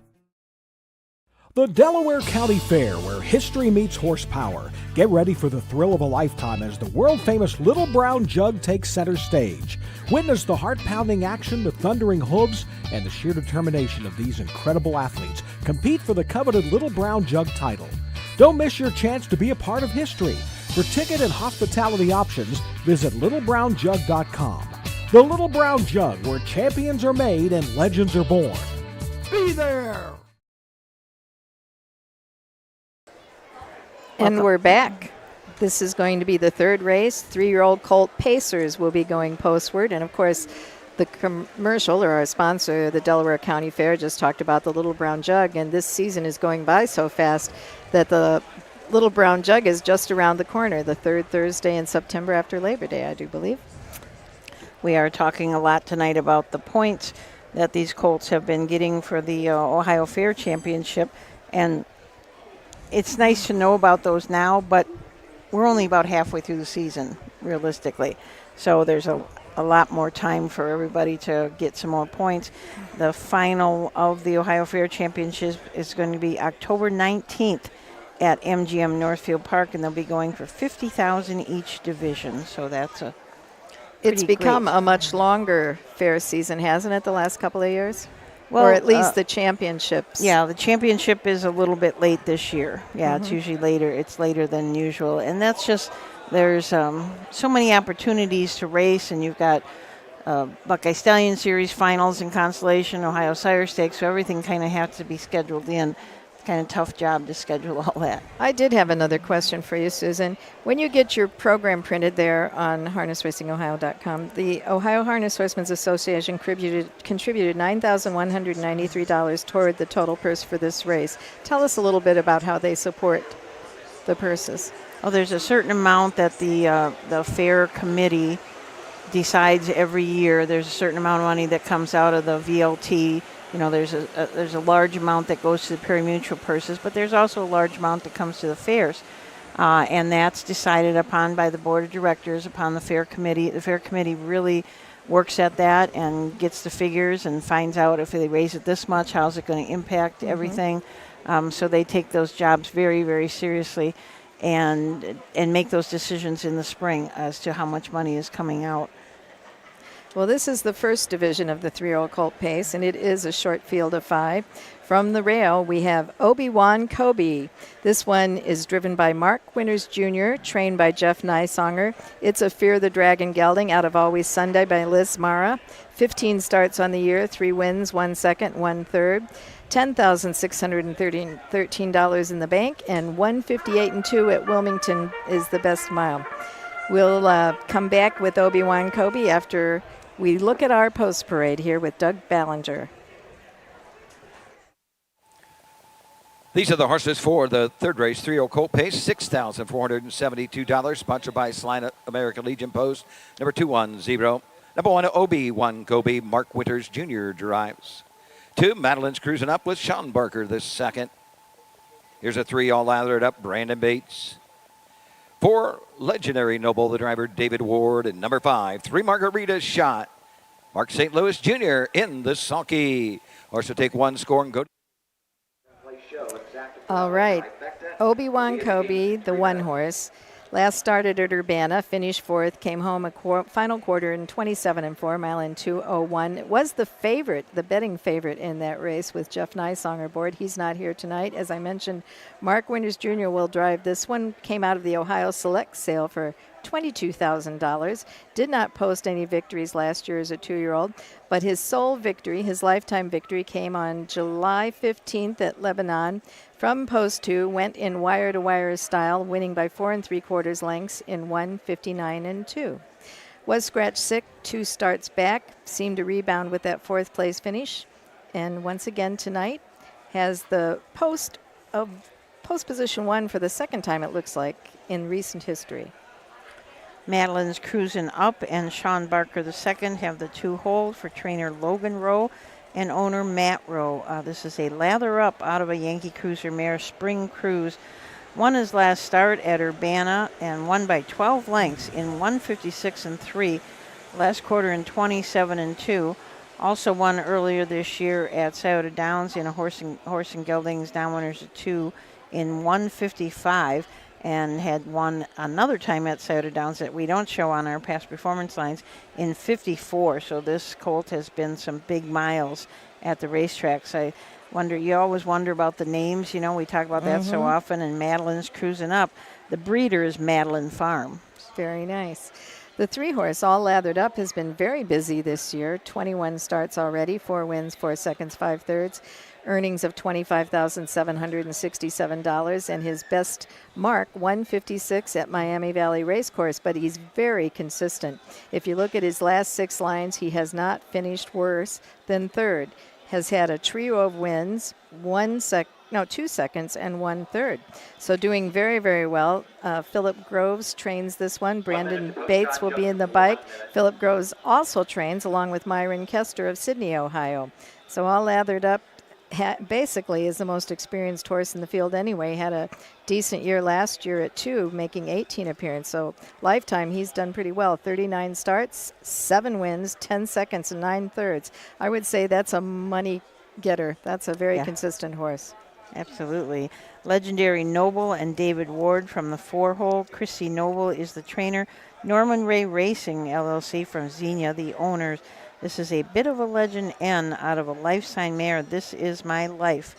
Speaker 9: The Delaware County Fair, where history meets horsepower. Get ready for the thrill of a lifetime as the world-famous Little Brown Jug takes center stage. Witness the heart-pounding action, the thundering hooves, and the sheer determination of these incredible athletes compete for the coveted Little Brown Jug title. Don't miss your chance to be a part of history. For ticket and hospitality options, visit littlebrownjug.com. The Little Brown Jug, where champions are made and legends are born. Be there!
Speaker 2: And we're back. This is going to be the third race. 3-year-old Colt Pacers will be going postward. And, of course, the commercial, or our sponsor, the Delaware County Fair, just talked about the Little Brown Jug. And this season is going by so fast that the Little Brown Jug is just around the corner, the third Thursday in September after Labor Day, I do believe.
Speaker 1: We are talking a lot tonight about the points that these colts have been getting for the Ohio Fair Championship, and it's nice to know about those now, but we're only about halfway through the season, realistically. So there's a lot more time for everybody to get some more points. The final of the Ohio Fair Championship is going to be October 19th at MGM Northfield Park, and they'll be going for $50,000 each division. So that's a
Speaker 2: It's become
Speaker 1: great.
Speaker 2: a much longer fair season, hasn't it, the last couple of years?
Speaker 1: Well,
Speaker 2: or at least the championships.
Speaker 1: Yeah, the championship is a little bit late this year. Yeah, it's usually later. It's later than usual. And that's just, there's so many opportunities to race, and you've got Buckeye Stallion Series finals and Constellation, Ohio Sire Stakes, so everything kind of has to be scheduled in. It's kind of a tough job to schedule all that.
Speaker 2: I did have another question for you, Susan. When you get your program printed there on harnessracingohio.com, the Ohio Harness Horsemen's Association contributed $9,193 toward the total purse for this race. Tell us a little bit about how they support the purses.
Speaker 1: Well, there's a certain amount that the fair committee decides every year. There's a certain amount of money that comes out of the VLT. You know, there's a large amount that goes to the pari-mutuel purses, but there's also a large amount that comes to the fairs. And that's decided upon by the board of directors, upon the fair committee. The fair committee really works at that and gets the figures and finds out if they raise it this much, how's it going to impact everything. So they take those jobs very, very seriously and make those decisions in the spring as to how much money is coming out.
Speaker 2: Well, this is the first division of the 3-year-old colt pace, and it is a short field of 5. From the rail, we have Obi-Wan Kobe. This one is driven by Mark Winters Jr., trained by Jeff Nysonger. It's a Fear the Dragon gelding out of Always Sunday by Liz Mara. 15 starts on the year, 3 wins, 1 second, 1 third. $10,613 in the bank, and 158-2 at Wilmington is the best mile. We'll come back with Obi-Wan Kobe after we look at our post parade here with Doug Ballinger.
Speaker 4: These are the horses for the third race, 3-year-old colt pace, $6,472, sponsored by Celina American Legion Post, number 210. Number 1, Obi-Wan Kobe, Mark Winters Jr. drives. 2, Madeline's cruising up with Sean Barker this second. Here's a 3 all lathered up, Brandon Bates. 4, Legendary Noble, the driver, David Ward. And number 5, 3 Margarita Shot, Mark St. Louis Jr. in the sulky. Horse will take 1 score and go.
Speaker 2: All right. Obi-Wan Kobe, the 1 horse. Last started at Urbana, finished 4th, came home a final quarter in 27-4, mile in 2:01. It was the favorite, the betting favorite in that race with Jeff Nysonger aboard. He's not here tonight. As I mentioned, Mark Winters Jr. will drive this one. Came out of the Ohio Select sale for $22,000. Did not post any victories last year as a 2-year-old, but his sole victory, his lifetime victory, came on July 15th at Lebanon. From post 2, went in wire-to-wire style, winning by 4 3/4 lengths in 1:59-2. Was scratch sick, 2 starts back, seemed to rebound with that 4th place finish, and once again tonight has the post position 1 for the second time, it looks like, in recent history.
Speaker 1: Madeline's cruising up, and Sean Barker II have the 2 hold for trainer Logan Rowe and owner Matt Rowe. This is a lather up out of a Yankee Cruiser mare, Spring Cruise. Won his last start at Urbana and won by 12 lengths in 156-3. Last quarter in 27-2. Also won earlier this year at Scioto Downs in a horse and geldings downwinners of 2 in 155. And had won another time at Scioto Downs that we don't show on our past performance lines in 54. So this colt has been some big miles at the racetracks. I wonder, you always wonder about the names, you know, we talk about that so often, and Madeline's cruising up. The breeder is Madeline Farm.
Speaker 2: Very nice. The 3 horse, all lathered up, has been very busy this year. 21 starts already, 4 wins, 4 seconds, 5 thirds. Earnings of $25,767, and his best mark, 156 at Miami Valley Racecourse, but he's very consistent. If you look at his last 6 lines, he has not finished worse than 3rd. has had a trio of wins, 2 seconds and 1/3. So doing very, very well. Philip Groves trains this one. Brandon Bates will be in the bike. Philip Groves also trains along with Myron Kester of Sydney, Ohio. So all lathered up. Basically is the most experienced horse in the field anyway. Had a decent year last year at 2, making 18 appearances. So lifetime, he's done pretty well. 39 starts, 7 wins, 10 seconds, and 9/3. I would say that's a money getter. That's a very consistent horse.
Speaker 1: Absolutely. Legendary Noble and David Ward from the 4-hole. Chrissy Noble is the trainer. Norman Ray Racing, LLC from Xenia, the owners. This is a bit of a legend N out of a life sign mare. This is my life.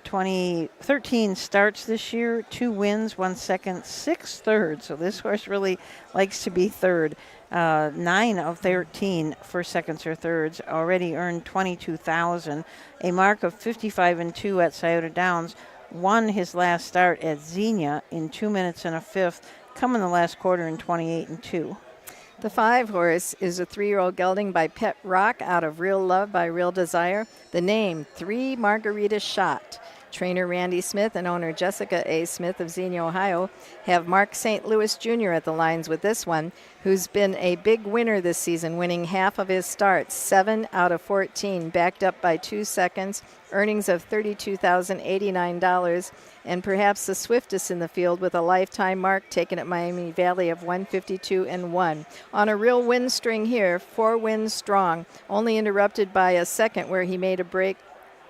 Speaker 1: 13 starts this year, 2 wins, 1 second, 6 thirds. So this horse really likes to be third. 9 of 13 first, seconds, or thirds. Already earned $22,000. A mark of 55-2 at Scioto Downs. Won his last start at Xenia in 2 minutes and a fifth. Come in the last quarter in 28-2.
Speaker 2: The 5 horse is a 3-year-old gelding by Pet Rock out of Real Love by Real Desire. The name, 3 Margarita Shot. Trainer Randy Smith and owner Jessica A. Smith of Xenia, Ohio, have Mark St. Louis Jr. at the lines with this one, who's been a big winner this season, winning half of his starts, 7 out of 14, backed up by 2 seconds, earnings of $32,089, and perhaps the swiftest in the field with a lifetime mark taken at Miami Valley of 152-1. On a real win string here, 4 wins strong, only interrupted by a second where he made a break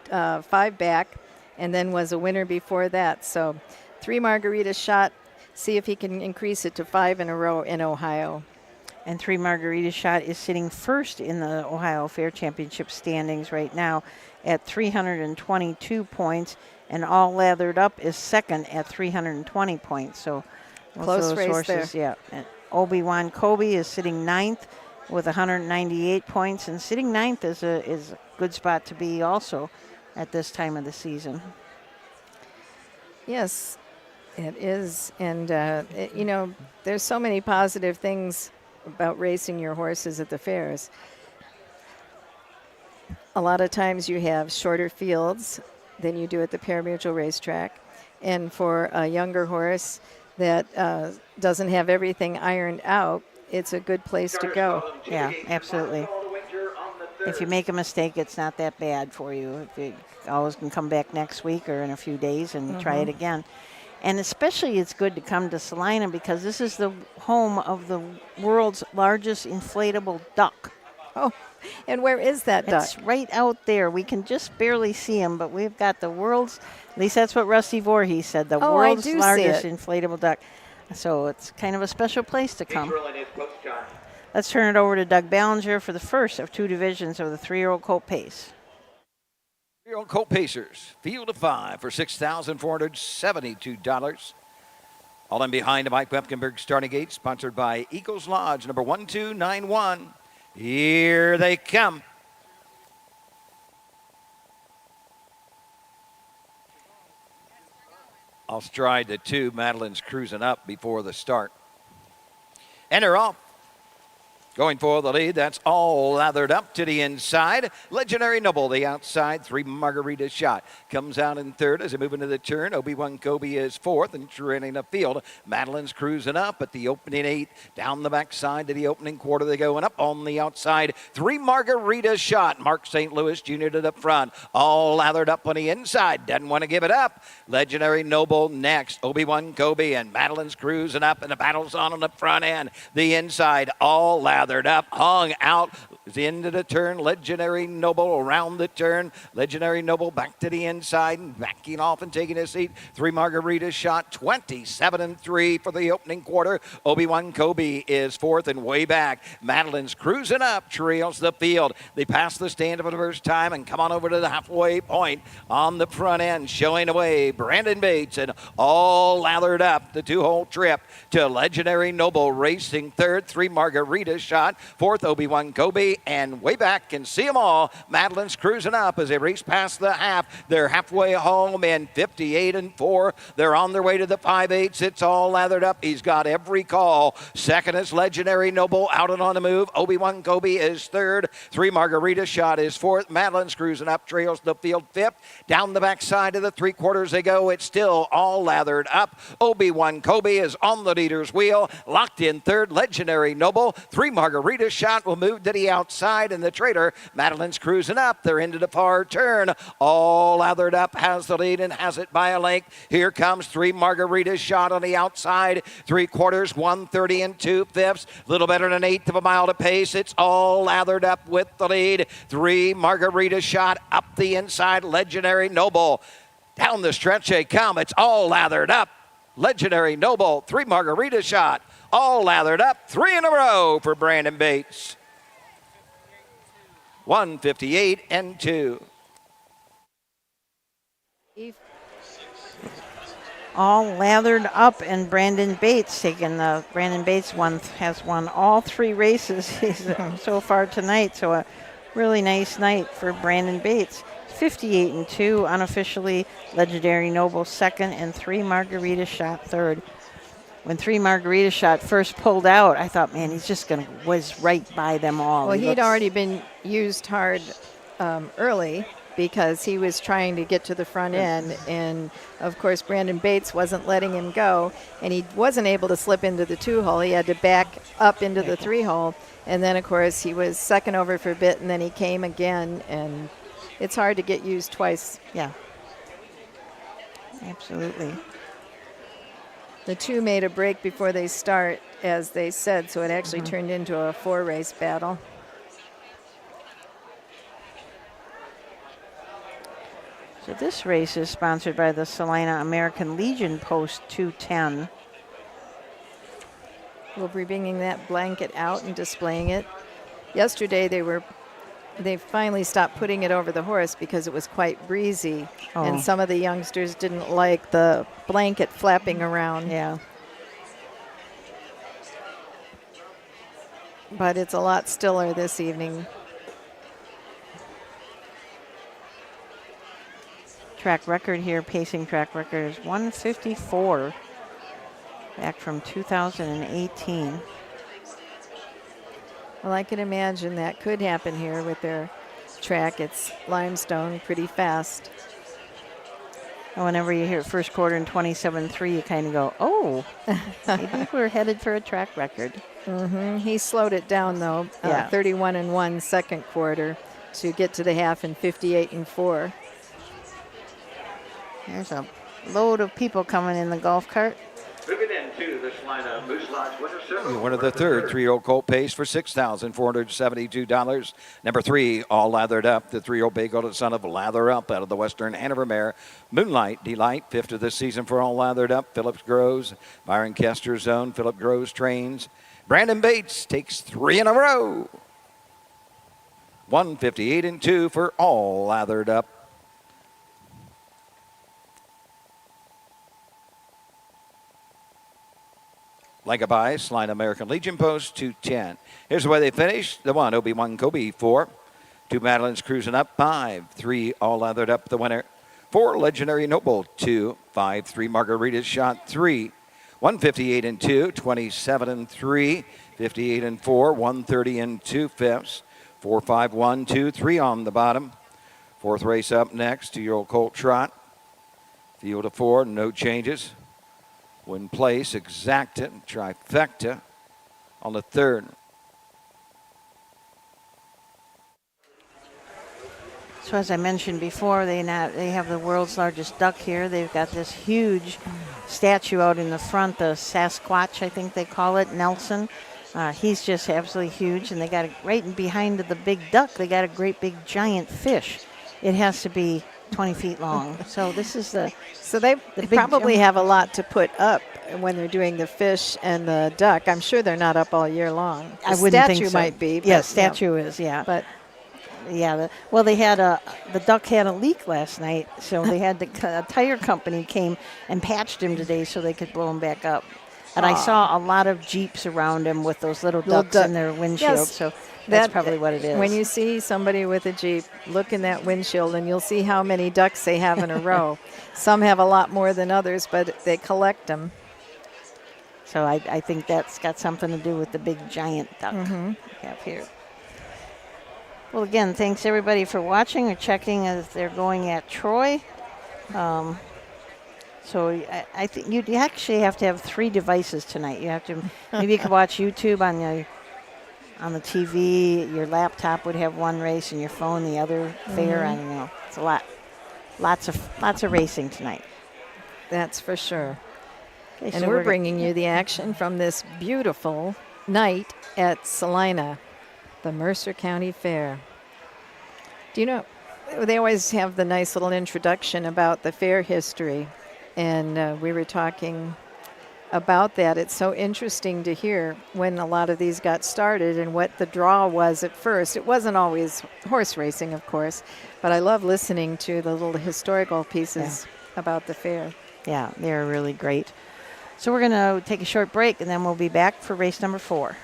Speaker 2: 5 back, and then was a winner before that. So 3 Margarita Shot, see if he can increase it to 5 in a row in Ohio.
Speaker 1: And 3 Margarita Shot is sitting first in the Ohio Fair Championship standings right now at 322 points, and All Lathered Up is second at 320 points. So
Speaker 2: close race
Speaker 1: horses,
Speaker 2: there.
Speaker 1: Yeah. And Obi-Wan Kobe is sitting 9th with 198 points, and sitting 9th is a good spot to be also at this time of the season.
Speaker 2: Yes, it is. And, there's so many positive things about racing your horses at the fairs. A lot of times you have shorter fields than you do at the pari-mutuel racetrack. And for a younger horse that doesn't have everything ironed out, it's a good place to go.
Speaker 1: Yeah, absolutely. If you make a mistake, it's not that bad for you. You always can come back next week or in a few days and try it again. And especially it's good to come to Celina because this is the home of the world's largest inflatable duck.
Speaker 2: Oh, and where is that duck?
Speaker 1: It's right out there. We can just barely see him, but we've got the world's, at least that's what Rusty Voorhees said, the world's largest inflatable duck. So it's kind of a special place to come. Let's turn it over to Doug Ballinger for the first of 2 divisions of the 3-year-old colt pace.
Speaker 4: 3-year-old colt pacers, field of 5 for $6,472. All in behind the Mike Wepkenberg starting gate, sponsored by Eagles Lodge, number 1291. Here they come. I'll stride the 2. Madeline's cruising up before the start. And they're off. Going for the lead, that's All Lathered Up to the inside. Legendary Noble, the outside. 3 Margarita Shot. Comes out in third as they move into the turn. Obi-Wan Kobe is fourth and trailing the field. Madeline's cruising up at the opening 8. Down the backside to the opening quarter. They going up on the outside. 3 Margarita Shot. Mark St. Louis Jr. to the front. All Lathered Up on the inside. Doesn't want to give it up. Legendary Noble next. Obi-Wan Kobe and Madeline's cruising up, and the battle's on the front end. The inside, All Lathered Up, hung out into the turn. Legendary Noble around the turn. Legendary Noble back to the inside and backing off and taking a seat. 3 Margarita Shot, 27-3 for the opening quarter. Obi-Wan Kobe is fourth and way back. Madeline's cruising up, trails the field. They pass the stand for the first time and come on over to the halfway point on the front end, showing away Brandon Bates and All Lathered Up. The 2-hole trip to Legendary Noble racing third. 3 Margarita Shot, fourth Obi-Wan Kobe, 3, and way back. Can see them all. Madeline's cruising up as they race past the half. They're halfway home in 58 and 4. They're on their way to the 5/8. It's all lathered up. He's got every call. Second is Legendary Noble out and on the move. Obi-Wan Kobe is third. 3 Margarita Shot is fourth. Madeline's cruising up, trails the field fifth. Down the backside of the 3/4 they go. It's still all lathered up. Obi-Wan Kobe is on the leader's wheel. Locked in third, Legendary Noble. 3 Margarita Shot will move to the outside, and the traitor, Madeline's cruising up. They're into the far turn. All lathered up, has the lead and has it by a length. Here comes 3 Margarita Shot on the outside. 3/4, 1:30 and 2/5. Little better than 1/8 of a mile to pace. It's all lathered up with the lead. 3 Margarita Shot up the inside. Legendary Noble. Down the stretch they come. It's all lathered up. Legendary Noble, 3 Margarita Shot. All lathered up. 3 in a row for Brandon Bates. 1:58 and 2.
Speaker 1: All lathered up, and Brandon Bates has won all 3 races so far tonight. So a really nice night for Brandon Bates. 58 and 2 unofficially. Legendary Noble second, and 3 Margarita Shot third. When 3 Margarita Shot first pulled out, I thought, man, he's just going to whiz right by them all.
Speaker 2: Well, he'd already been used hard early because he was trying to get to the front end. And, of course, Brandon Bates wasn't letting him go. And he wasn't able to slip into the 2-hole. He had to back up into the 3-hole. And then, of course, he was second over for a bit, and then he came again. And it's hard to get used twice.
Speaker 1: Yeah. Absolutely.
Speaker 2: The 2 made a break before they start, as they said, so it actually turned into a 4-race battle.
Speaker 1: So this race is sponsored by the Celina American Legion Post 210.
Speaker 2: We'll be bringing that blanket out and displaying it. Yesterday they finally stopped putting it over the horse because it was quite breezy, and some of the youngsters didn't like the blanket flapping around.
Speaker 1: Yeah.
Speaker 2: But it's a lot stiller this evening.
Speaker 1: Track record here, pacing track record is 154, back from 2018.
Speaker 2: Well, I can imagine that could happen here with their track. It's limestone, pretty fast.
Speaker 1: And whenever you hear first quarter in 27.3, you kind of go, oh, maybe we're headed for a track record.
Speaker 2: He slowed it down, though, 31 and 1 second quarter to get to the half in 58 and 4.
Speaker 1: There's a load of people coming in the golf cart.
Speaker 3: Moving into this lineup, Moose Lodge winner circle.
Speaker 4: Winner the third, 3-year-old Colt Pace for $6,472. Number 3, all lathered up. The 3-year-old Bay-Golded son of Lather Up out of the Western Hanover mare. Moonlight Delight, 5th of this season for all lathered up. Phillips Groves, Byron Kester's own. Philip Groves trains. Brandon Bates takes 3 in a row. 1:58 and 2 for all lathered up. Like a bias, Celina American Legion Post 210. Here's the way they finished. The 1, Obi-Wan Kobe, 4. 2, Madeline's cruising up, 5. 3, all lathered up, the winner. 4, Legendary Noble, 2. 5, 3, Margarita's Shot, 3. 1:58 and 2, 27 and 3, 58 and 4, 1:30 and 2/5. 4, 5, 1, 2, 3 on the bottom. 4th race up next, 2-year-old Colt Trot. Field of 4, no changes. Win place, exacta, trifecta on the 3rd.
Speaker 1: So as I mentioned before, they have the world's largest duck here. They've got this huge statue out in the front, the Sasquatch, I think they call it, Nelson. He's just absolutely huge, and they got right in behind the big duck, they got a great big giant fish. It has to be 20 feet long. So this is
Speaker 2: So they probably have a lot to put up when they're doing the fish and the duck. I'm sure they're not up all year long. The
Speaker 1: I wouldn't think so.
Speaker 2: Statue might be.
Speaker 1: Yes, statue is, yeah.
Speaker 2: But
Speaker 1: yeah, they had the duck had a leak last night, so they had a tire company came and patched him today so they could blow him back up. And I saw a lot of Jeeps around him with those little ducks in their windshield.
Speaker 2: Yes,
Speaker 1: So that's probably what it is.
Speaker 2: When you see somebody with a Jeep, look in that windshield and you'll see how many ducks they have in a row. Some have a lot more than others, but they collect them.
Speaker 1: So I think that's got something to do with the big giant duck we have here. Well, again, thanks everybody for watching or checking as they're going at Troy. So I think you actually have to have 3 devices tonight. You have to maybe you could watch YouTube on the TV. Your laptop would have one race, and your phone the other fair. I don't know. It's a lot. Lots of racing tonight.
Speaker 2: That's for sure.
Speaker 1: Okay,
Speaker 2: And
Speaker 1: so
Speaker 2: we're bringing you the action from this beautiful night at Celina, the Mercer County Fair. Do you know, they always have the nice little introduction about the fair history. And we were talking about that. It's so interesting to hear when a lot of these got started and what the draw was at first. It wasn't always horse racing, of course, but I love listening to the little historical pieces about the fair.
Speaker 1: Yeah, they're really great. So we're going to take a short break, and then we'll be back for race number 4.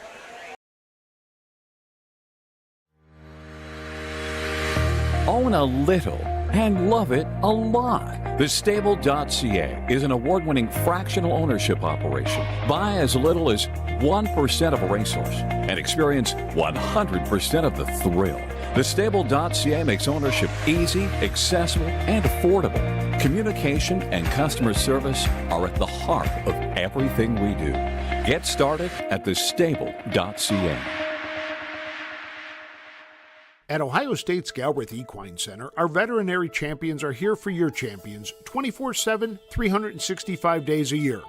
Speaker 10: Own a little and love it a lot. TheStable.ca is an award-winning fractional ownership operation. Buy as little as 1% of a racehorse and experience 100% of the thrill. TheStable.ca makes ownership easy, accessible, and affordable. Communication and customer service are at the heart of everything we do. Get started at TheStable.ca.
Speaker 8: At Ohio State's Galbraith Equine Center, our veterinary champions are here for your champions 24/7, 365 days a year.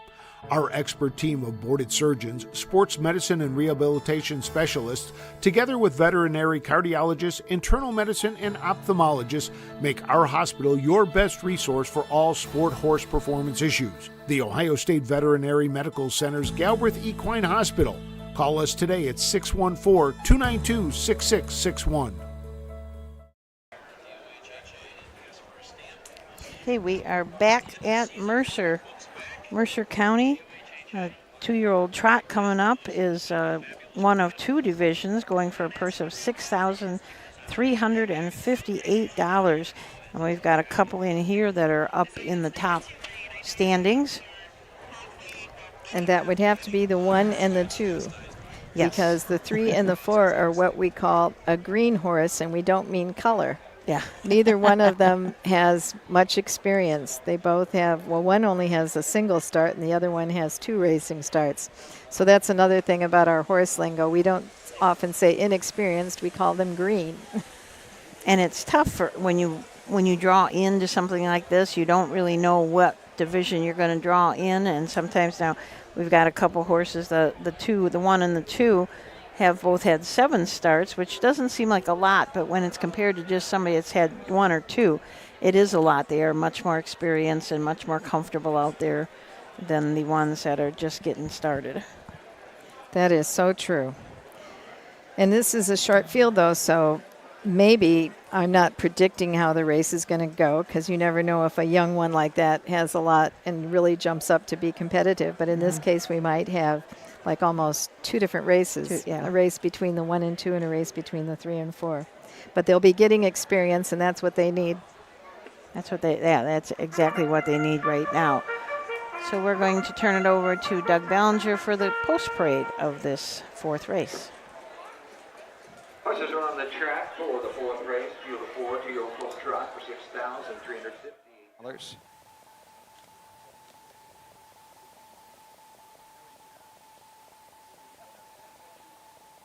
Speaker 8: Our expert team of boarded surgeons, sports medicine and rehabilitation specialists, together with veterinary cardiologists, internal medicine, and ophthalmologists, make our hospital your best resource for all sport horse performance issues. The Ohio State Veterinary Medical Center's Galbraith Equine Hospital. Call us today at 614-292-6661.
Speaker 1: Okay, we are back at Mercer County. A 2-year-old trot coming up is one of 2 divisions, going for a purse of $6,358. And we've got a couple in here that are up in the top standings.
Speaker 2: And that would have to be the 1 and the 2.
Speaker 1: Yes.
Speaker 2: Because the 3 and the 4 are what we call a green horse, and we don't mean color.
Speaker 1: Yeah.
Speaker 2: Neither one of them has much experience. They both have, well, one only has a single start and the other one has 2 racing starts. So that's another thing about our horse lingo. We don't often say inexperienced, we call them green.
Speaker 1: And it's tough for when you draw into something like this, you don't really know what division you're going to draw in, and sometimes now we've got a couple horses, the 1 and the 2 have both had 7 starts, which doesn't seem like a lot, but when it's compared to just somebody that's had 1 or 2, it is a lot. They are much more experienced and much more comfortable out there than the ones that are just getting started.
Speaker 2: That is so true. And this is a short field, though, so maybe I'm not predicting how the race is going to go, because you never know if a young one like that has a lot and really jumps up to be competitive. But in this case, we might have like almost 2 different races, a race between the 1 and 2 and a race between the 3 and 4. But they'll be getting experience, and that's what they need.
Speaker 1: That's exactly what they need right now. So we're going to turn it over to Doug Ballinger for the post-parade of this 4th race.
Speaker 3: Horses are on the track for the 4th race. Field of 4, 2-year-old full trot for $6,350.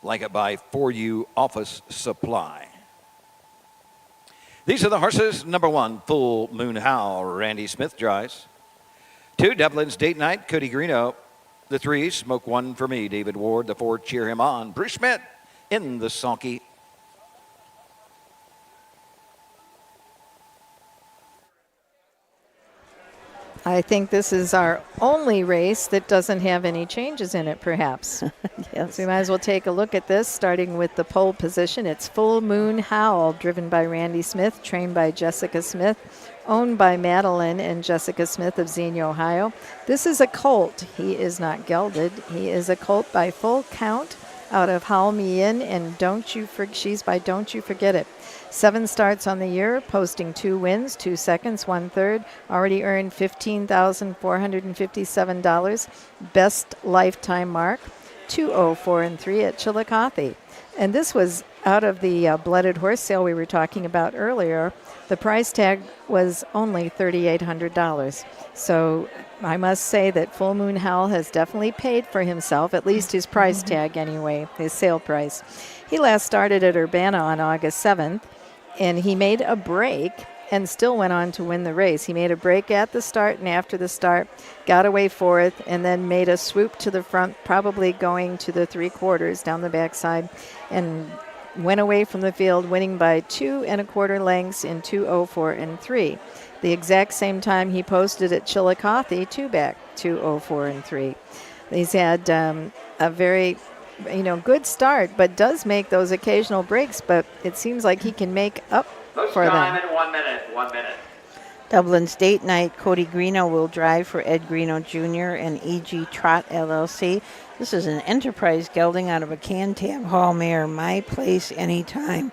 Speaker 4: Blanket by For You Office Supply. These are the horses. Number 1, Full Moon Howl, Randy Smith drives. 2, Dublin's Date Night, Cody Greeno. The 3, Smoke One for Me, David Ward. The 4, Cheer Him On, Bruce Schmidt in the sulky.
Speaker 2: I think this is our only race that doesn't have any changes in it, perhaps.
Speaker 1: Yes.
Speaker 2: So we might as well take a look at this, starting with the pole position. It's Full Moon Howl, driven by Randy Smith, trained by Jessica Smith. owned by Madeline and Jessica Smith of Xenia, Ohio. This is a colt. He is not gelded. He is a colt by Full Count out of Howl Me In, and she's by Don't You Forget It. 7 starts on the year, posting 2 wins, 2 seconds, 1 third. Already earned $15,457. Best lifetime mark, 204-3 at Chillicothe. And this was out of the blooded horse sale we were talking about earlier. The price tag was only $3,800. So I must say that Full Moon Howl has definitely paid for himself, at least his price tag anyway, his sale price. He last started at Urbana on August 7th, and he made a break and still went on to win the race. He made a break at the start and after the start, got away fourth, and then made a swoop to the front, probably going to the 3/4 down the backside, and went away from the field, winning by 2 1/4 lengths in 2:04-3. The exact same time he posted at Chillicothe, 2 back, 2:04-3. He's had a very good start, but does make those occasional breaks, but it seems like he can make up for
Speaker 3: time
Speaker 2: them.
Speaker 3: in 1 minute. 1 minute.
Speaker 1: Dublin's date night, Cody Greeno will drive for Ed Greeno Jr. and E.G. Trot LLC. This is an enterprise gelding out of a Cantab Hall mare, My Place Anytime.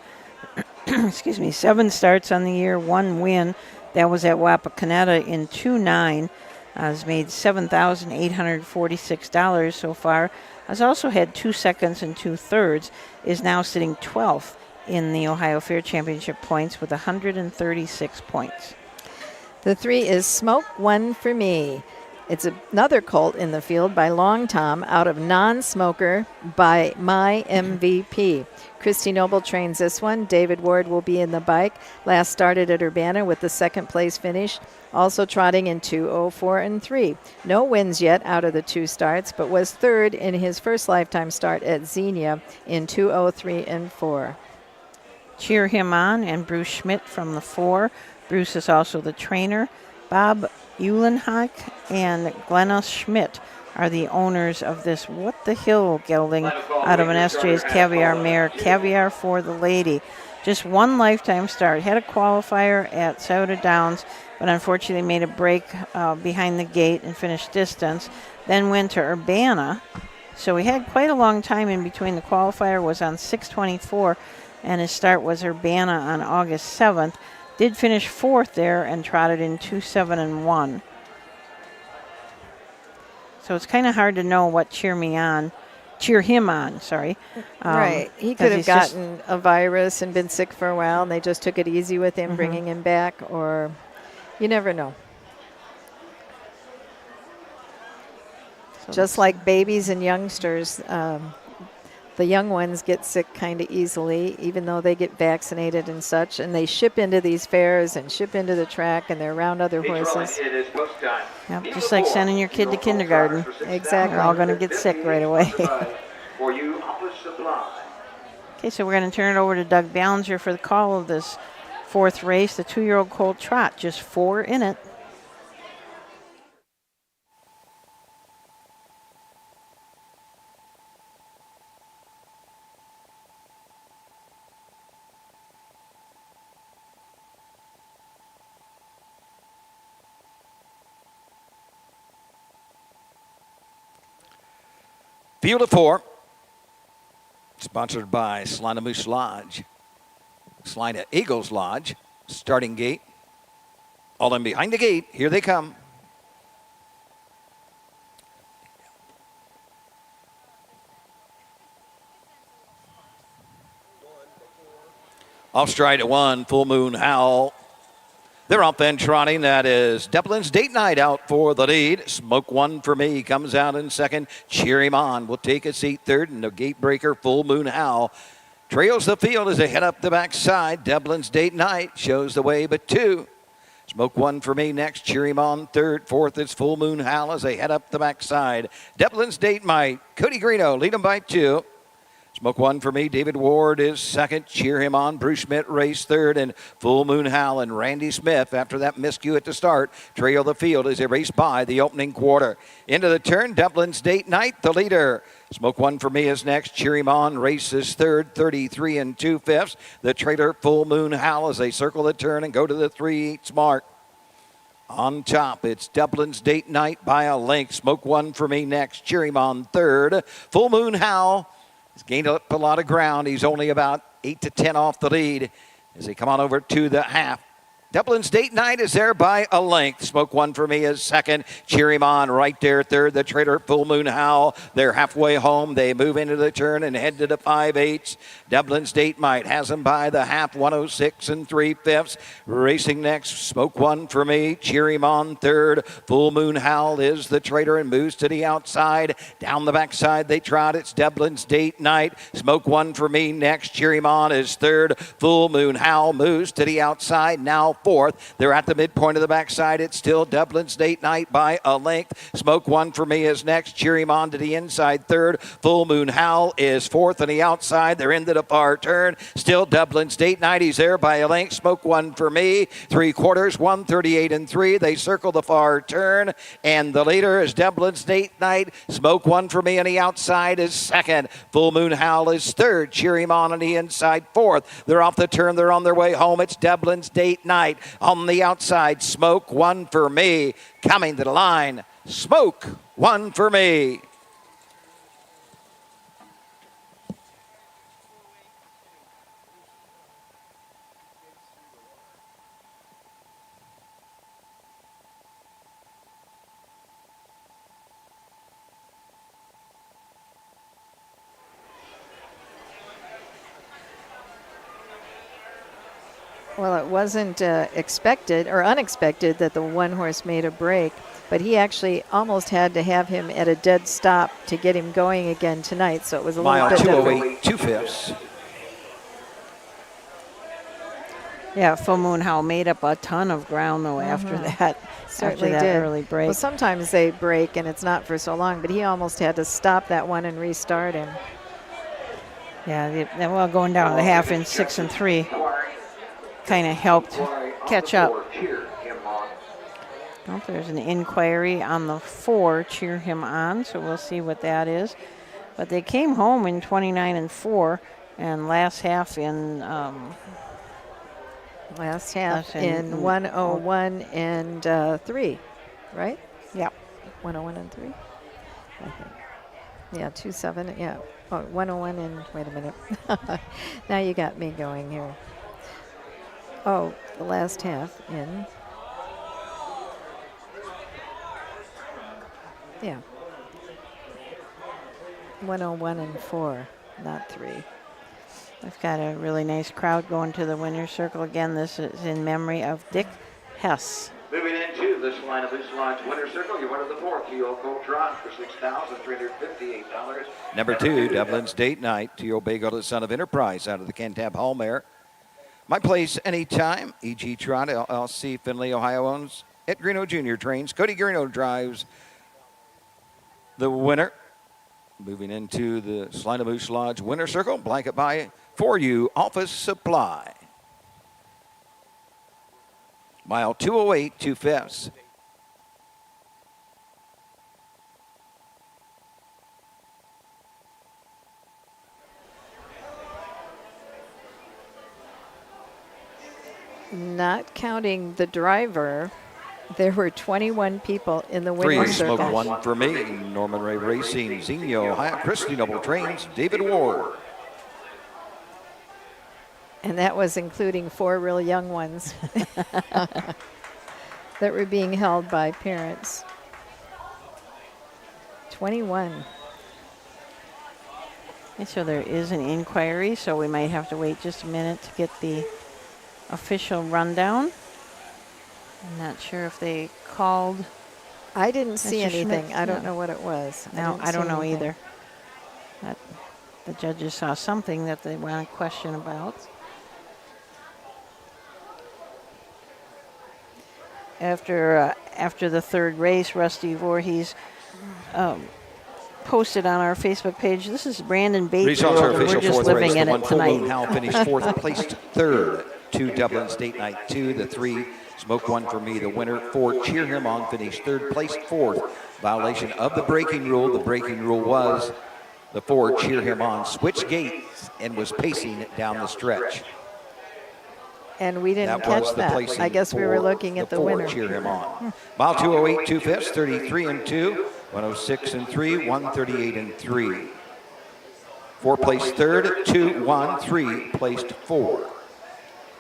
Speaker 1: Excuse me, 7 starts on the year, 1 win. That was at Wapakoneta in 2-9. Has made $7,846 so far. Has also had 2 seconds and 2 thirds. Is now sitting 12th in the Ohio Fair Championship points with 136 points.
Speaker 2: The 3 is Smoke One for Me. It's another colt in the field by Long Tom out of Non-Smoker by My MVP. Christy Noble trains this one. David Ward will be in the bike. Last started at Urbana with the 2nd place finish. Also trotting in 2:04-3. No wins yet out of the 2 starts, but was 3rd in his first lifetime start at Xenia in 2:03-4.
Speaker 1: Cheer Him On and Bruce Schmidt from the 4. Bruce is also the trainer. Bob Eulenhoek and Glenna Schmidt are the owners of this What the Hill gelding out of an SJ's Caviar mare, Caviar for the Lady. Just 1 lifetime start. Had a qualifier at Scioto Downs, but unfortunately made a break behind the gate and finished distance. Then went to Urbana. So we had quite a long time in between. The qualifier was on 6/24, and his start was Urbana on August 7th. Did finish 4th there and trotted in 2-7-1. So it's kind of hard to know what Cheer Him On,
Speaker 2: Right. He could have gotten a virus and been sick for a while, and they just took it easy with him, bringing him back, or you never know.
Speaker 1: So
Speaker 2: just like babies and youngsters, the young ones get sick kind of easily, even though they get vaccinated and such, and they ship into these fairs and ship into the track, and they're around other horses.
Speaker 3: It is post time.
Speaker 1: Yep, just like sending your kid to kindergarten.
Speaker 2: Exactly.
Speaker 1: They're all going to get sick right away.
Speaker 3: For you, Office Supply.
Speaker 1: Okay, so we're going to turn it over to Doug Ballinger for the call of this 4th race, the 2-year-old colt trot, just 4 in it.
Speaker 4: Field of 4, sponsored by Celina Moose Lodge, Celina Eagles Lodge, starting gate. All in behind the gate, here they come. Off stride at 1, Full Moon Howl. They're up and trotting. That is Dublin's date night out for the lead. Smoke One for Me comes out in 2nd. Cheer Him On will take a seat 3rd. And the gate breaker, Full Moon Howl, trails the field as they head up the backside. Dublin's date night shows the way, but 2. Smoke One for Me next. Cheer Him On 3rd. 4th is Full Moon Howl as they head up the backside. Dublin's date night. Cody Greeno lead them by 2. Smoke One for Me, David Ward is 2nd. Cheer Him On, Bruce Schmidt race 3rd. And Full Moon Howl and Randy Smith, after that miscue at the start, trail the field as they race by the opening quarter. Into the turn, Dublin's date night, the leader. Smoke One for Me is next. Cheer Him On races 3rd, 33 2/5. The trailer, Full Moon Howl, as they circle the turn and go to the 3/8 mark. On top, it's Dublin's Date Night by a length. Smoke One for Me next. Cheer Him On third. Full Moon Howl has gained up a lot of ground. He's only about 8 to 10 off the lead as they come on over to the half. Dublin's Date Night is there by a length. Smoke One for Me is second. Cheer Him On right there third. The Trader, Full Moon Howl. They're halfway home. They move into the turn and head to the 5/8. Dublin's Date Night has them by the half, 106 and 3/5. Racing next, Smoke One for Me. Cheer Him On third. Full Moon Howl is the Trader and moves to the outside. Down the backside they trot. It's Dublin's Date Night. Smoke One for Me next. Cheer Him On is third. Full Moon Howl moves to the outside. Now fourth. They're at the midpoint of the backside. It's still Dublin's Date Night by a length. Smoke One for Me is next. Cheer Him On to the inside third. Full Moon Howl is fourth on the outside. They're into the far turn. Still Dublin's Date Night. He's there by a length. Smoke One for Me. 3/4, 138 and 3. They circle the far turn. And the leader is Dublin's Date Night. Smoke One for Me on the outside is second. Full Moon Howl is third. Cheer Him On the inside fourth. They're off the turn. They're on their way home. It's Dublin's Date Night. On the outside, Smoke One for Me. Coming to the line, Smoke One for Me.
Speaker 2: Well, it wasn't expected or unexpected that the one horse made a break, but he actually almost had to have him at a dead stop to get him going again tonight, so it was a little
Speaker 4: Mile
Speaker 2: bit different.
Speaker 4: 208, 2/5.
Speaker 1: Yeah, Full Moon Howl made up a ton of ground, though, after that.
Speaker 2: Certainly
Speaker 1: after that
Speaker 2: did.
Speaker 1: early break.
Speaker 2: Well, sometimes they break and it's not for so long, but he almost had to stop that one and restart him.
Speaker 1: Yeah, well, going down to the half in 6 and 3 kind of helped catch up. Well, there's an inquiry on the 4, Cheer Him On, so we'll see what that is. But they came home in 29 and 4, and last half in
Speaker 2: Last half in 101 and 3, right?
Speaker 1: Yeah.
Speaker 2: 101 and 3, I think. Yeah, 27, yeah. Oh, 101 and, wait a minute. Now you got me going here. Oh, the last half in, yeah. 101 and 4, not 3.
Speaker 1: We've got a really nice crowd going to the winner's circle. Again, this is in memory of Dick Hess.
Speaker 3: Moving into this line of this line's winner's circle, your winner of the 4th, Keo Colt Trot for $6,358.
Speaker 4: Number 2, Dublin's Date Night. Tio Bagel, the son of Enterprise, out of the Cantab Hall mare. My place anytime. E.G. Trot, LLC, Findlay, Ohio owns. Ed Greeno Jr. trains. Cody Greeno drives the winner. Moving into the Celina Moose Lodge winner circle. Blanket by For You Office Supply. Mile 208, 2/5.
Speaker 2: Not counting the driver, there were 21 people in the winner's
Speaker 4: 3,
Speaker 2: circle.
Speaker 4: Smoke One for Me. Norman Ray Racing, Zinio, Ohio. Christy Noble trains. David Ward.
Speaker 2: And that was including 4 real young ones that were being held by parents. 21.
Speaker 1: And so there is an inquiry, so we might have to wait just a minute to get the official rundown. I'm not sure if they called.
Speaker 2: I didn't see
Speaker 1: Mr.
Speaker 2: anything.
Speaker 1: Schmidt?
Speaker 2: I don't
Speaker 1: No.
Speaker 2: know what it was.
Speaker 1: No, I
Speaker 2: didn't
Speaker 1: don't
Speaker 2: see
Speaker 1: know
Speaker 2: anything.
Speaker 1: either. That the judges saw something that they want to question about. After the third race, Rusty Voorhees posted on our Facebook page, this is Brandon Bates.
Speaker 4: Results are
Speaker 1: World, and
Speaker 4: official
Speaker 1: we're just
Speaker 4: 4th
Speaker 1: living
Speaker 4: race.
Speaker 1: in
Speaker 4: The
Speaker 1: it
Speaker 4: 1 Full Moon
Speaker 1: tonight.
Speaker 4: Howl finished 4th, placed 3rd. 2 Dublin's Date Night 2. The 3 Smoke One for Me. The winner 4 Cheer Him On finished 3rd, placed 4th. Violation of the braking rule. The braking rule was the 4 Cheer Him On switched gates and was pacing down the stretch.
Speaker 2: And we didn't
Speaker 4: That
Speaker 2: catch
Speaker 4: was the
Speaker 2: that.
Speaker 4: placing
Speaker 2: I guess we were
Speaker 4: for
Speaker 2: looking at the
Speaker 4: four.
Speaker 2: winner.
Speaker 4: Cheer him on. Mile 208, 2 fifths, 33 and 2, 106 and 3, 138 and 3. 4 placed third, 2, 1, 3 placed 4.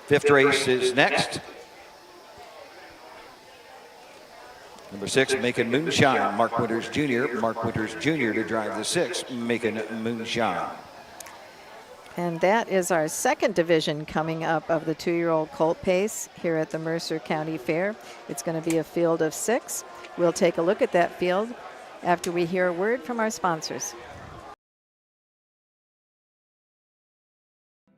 Speaker 4: Fifth race is next. Number 6, Making Moonshine, Mark Winters Jr. Mark Winters Jr. to drive the 6, Making Moonshine.
Speaker 2: And that is our second division coming up of the 2-year-old colt pace here at the Mercer County Fair. It's going to be a field of 6. We'll take a look at that field after we hear a word from our sponsors.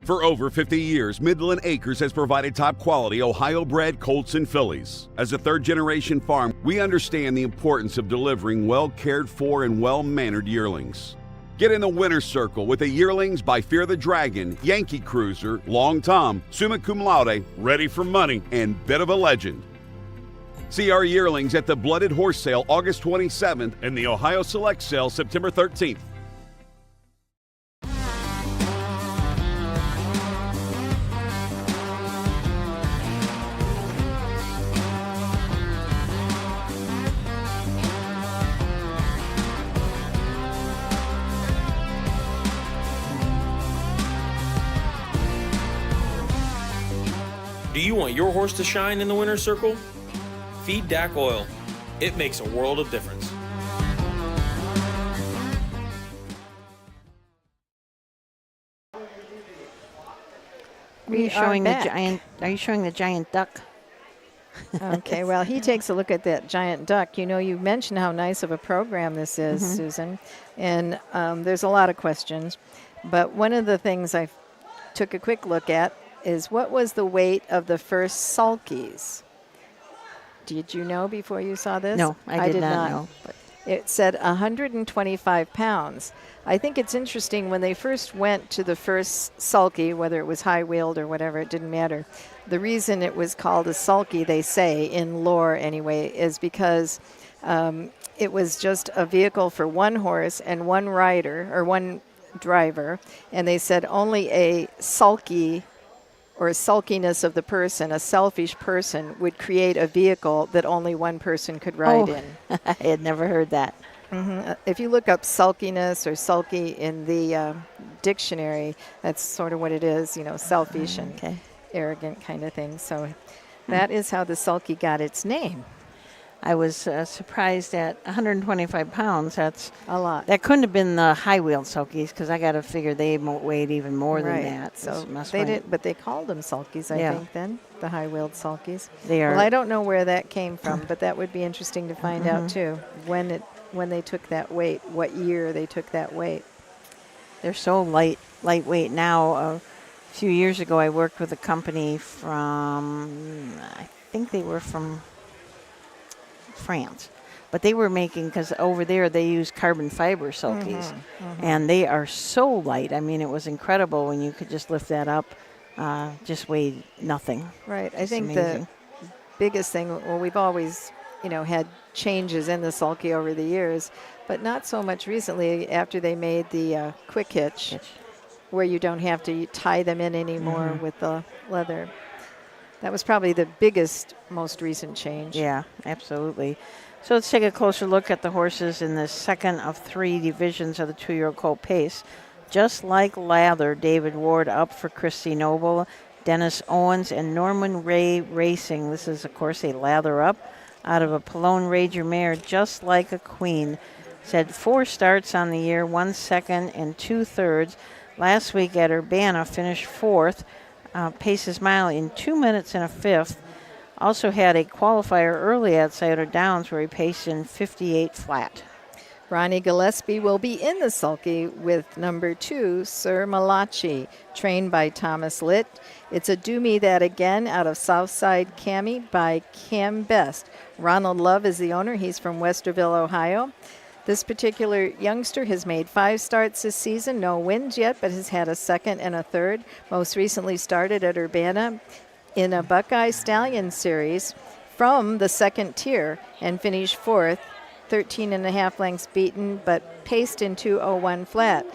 Speaker 7: For over 50 years, Midland Acres has provided top-quality Ohio-bred colts and fillies. As a third-generation farm, we understand the importance of delivering well-cared-for and well-mannered yearlings. Get in the winner's circle with the yearlings by Fear the Dragon, Yankee Cruiser, Long Tom, Summa Cum Laude, Ready for Money, and Bit of a Legend. See our yearlings at the Blooded Horse Sale August 27th and the Ohio Select Sale September 13th.
Speaker 11: Do you want your horse to shine in the winner's circle? Feed DAC Oil. It makes a world of difference.
Speaker 1: Are you showing the giant duck?
Speaker 2: Okay, well, he takes a look at that giant duck. You know, you mentioned how nice of a program this is, Susan, and there's a lot of questions. But one of the things I took a quick look at is what was the weight of the first sulkies? Did you know before you saw this?
Speaker 1: No, I did not know.
Speaker 2: But it said 125 pounds. I think it's interesting when they first went to the first sulky, whether it was high-wheeled or whatever, it didn't matter. The reason it was called a sulky, they say, in lore anyway, is because it was just a vehicle for one horse and one rider, or one driver, and they said only a sulky or a sulkiness of the person, a selfish person, would create a vehicle that only one person could ride in.
Speaker 1: I had never heard that.
Speaker 2: If you look up sulkiness or sulky in the dictionary, that's sort of what it is, you know, selfish and arrogant kind of thing. So that is how the sulky got its name.
Speaker 1: I was surprised at 125 pounds. That's
Speaker 2: a lot.
Speaker 1: That couldn't have been the high-wheeled sulkies because I got to figure they weighed even more than that.
Speaker 2: So they did, but they called them sulkies, I think, then, the high-wheeled sulkies.
Speaker 1: They are.
Speaker 2: Well, I don't know where that came from, but that would be interesting to find out, too, when they took that weight, what year they took that weight.
Speaker 1: They're so lightweight now. A few years ago, I worked with a company from, I think they were from France, but they were making, because over there they use carbon fiber sulkies, and they are so light. I mean, it was incredible when you could just lift that up, just weighed nothing.
Speaker 2: Right.
Speaker 1: Just
Speaker 2: I think
Speaker 1: amazing.
Speaker 2: the biggest thing, well, we've always, you know, had changes in the sulky over the years, but not so much recently after they made the quick hitch, where you don't have to tie them in anymore with the leather. That was probably the biggest, most recent change.
Speaker 1: Yeah, absolutely. So let's take a closer look at the horses in the second of 3 divisions of the 2-year-old colt pace. Just like Lather, David Ward up for Christy Noble, Dennis Owens, and Norman Ray Racing. This is, of course, a Lather up out of a Pallone Rager mare, Just Like a Queen. Said 4 starts on the year, 1 second and 2 thirds. Last week at Urbana, finished 4th. Paces mile in 2 minutes and a fifth. Also had a qualifier early at Scioto Downs where he paced in 58 flat.
Speaker 2: Ronnie Gillespie will be in the sulky with number 2, Sir Malachi, trained by Thomas Litt. It's a Do Me That Again out of Southside Cami by Cam Best. Ronald Love is the owner. He's from Westerville, Ohio. This particular youngster has made 5 starts this season, no wins yet, but has had a second and a third. Most recently started at Urbana in a Buckeye Stallion series from the second tier and finished 4th, 13 and a half lengths beaten, but paced in 2:01 flat.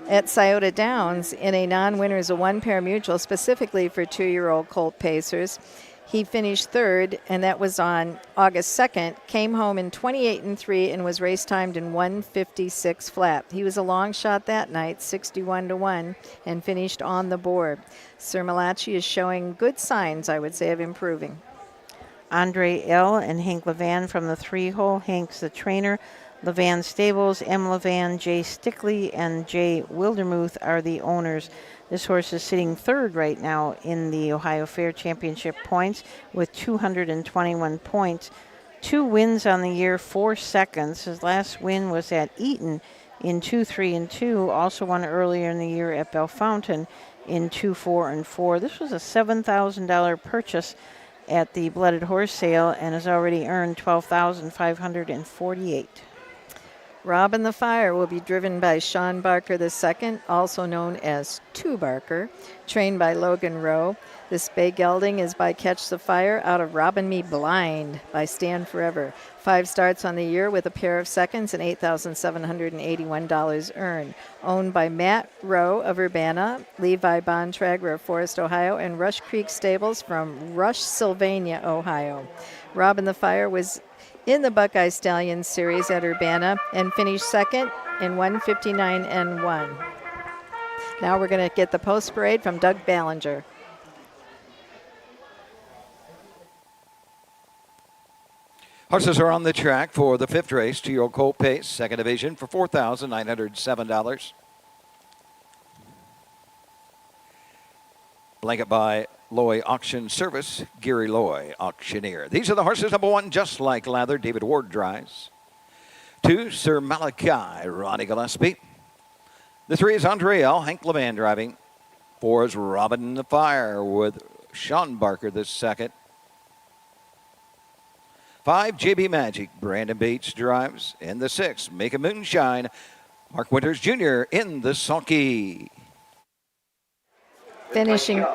Speaker 2: at Scioto Downs in a non-winners a one-pair mutual specifically for 2-year-old colt pacers. He finished third, and that was on August 2nd, came home in 28-3 and was race timed in 1:56 flat. He was a long shot that night, 61-1, and finished on the board. Sir Malachi is showing good signs, I would say, of improving.
Speaker 1: Andre L. and Hank Levan from the 3-hole. Hank's the trainer. Levan Stables, M. Levan, Jay Stickley, and Jay Wildermuth are the owners. This horse is sitting third right now in the Ohio Fair Championship points with 221 points. 2 wins on the year, 4 seconds. His last win was at Eaton in 2-3-2. Also won earlier in the year at Bellefontaine in 2-4-4. This was a $7,000 purchase at the Blooded Horse sale and has already earned $12,548.
Speaker 2: Robin the Fire will be driven by Sean Barker II, also known as Two Barker, trained by Logan Rowe. This bay gelding is by Catch the Fire out of Robin Me Blind by Stand Forever. 5 starts on the year with a pair of seconds and $8,781 earned. Owned by Matt Rowe of Urbana, Levi Bontrager of Forest, Ohio, and Rush Creek Stables from Rush, Sylvania, Ohio. Robin the Fire was in the Buckeye Stallions series at Urbana and finished second in 1:59-1. Now we're going to get the post parade from Doug Ballinger.
Speaker 4: Horses are on the track for the 5th race, 2-year-old colt pace, second division for $4,907. Blanket by Loy Auction Service, Gary Loy, auctioneer. These are the horses. Number 1, Just Like Lather, David Ward drives. 2, Sir Malachi, Ronnie Gillespie. The 3 is Andre L., Hank Levan driving. 4 is Robin the Fire with Sean Barker the second. 5, JB Magic, Brandon Bates drives. And the 6, Make a Moonshine, Mark Winters Jr. in the sulky.
Speaker 2: Finishing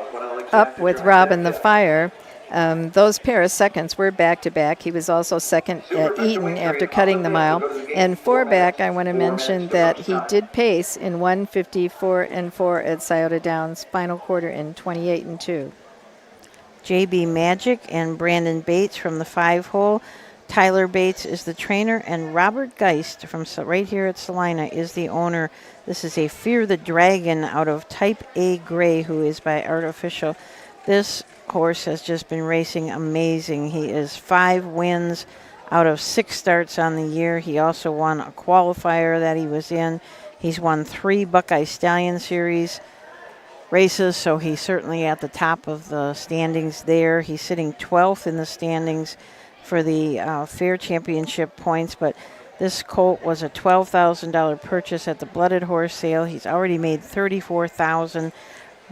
Speaker 2: up with Robin the Fire. Those pair of seconds were back-to-back. He was also second at Eaton after cutting the mile. And 4 back, I want to mention that he did pace in 1:54-4 at Scioto Downs, final quarter in 28-2.
Speaker 1: JB Magic and Brandon Bates from the 5-hole. Tyler Bates is the trainer, and Robert Geist from right here at Celina is the owner. This is a Fear the Dragon out of Type A Gray, who is by Artificial. This horse has just been racing amazing. He is 5 wins out of 6 starts on the year. He also won a qualifier that he was in. He's won 3 Buckeye Stallion Series races, so he's certainly at the top of the standings there. He's sitting 12th in the standings for the Fair Championship points, but this colt was a $12,000 purchase at the Blooded Horse sale. He's already made $34,000.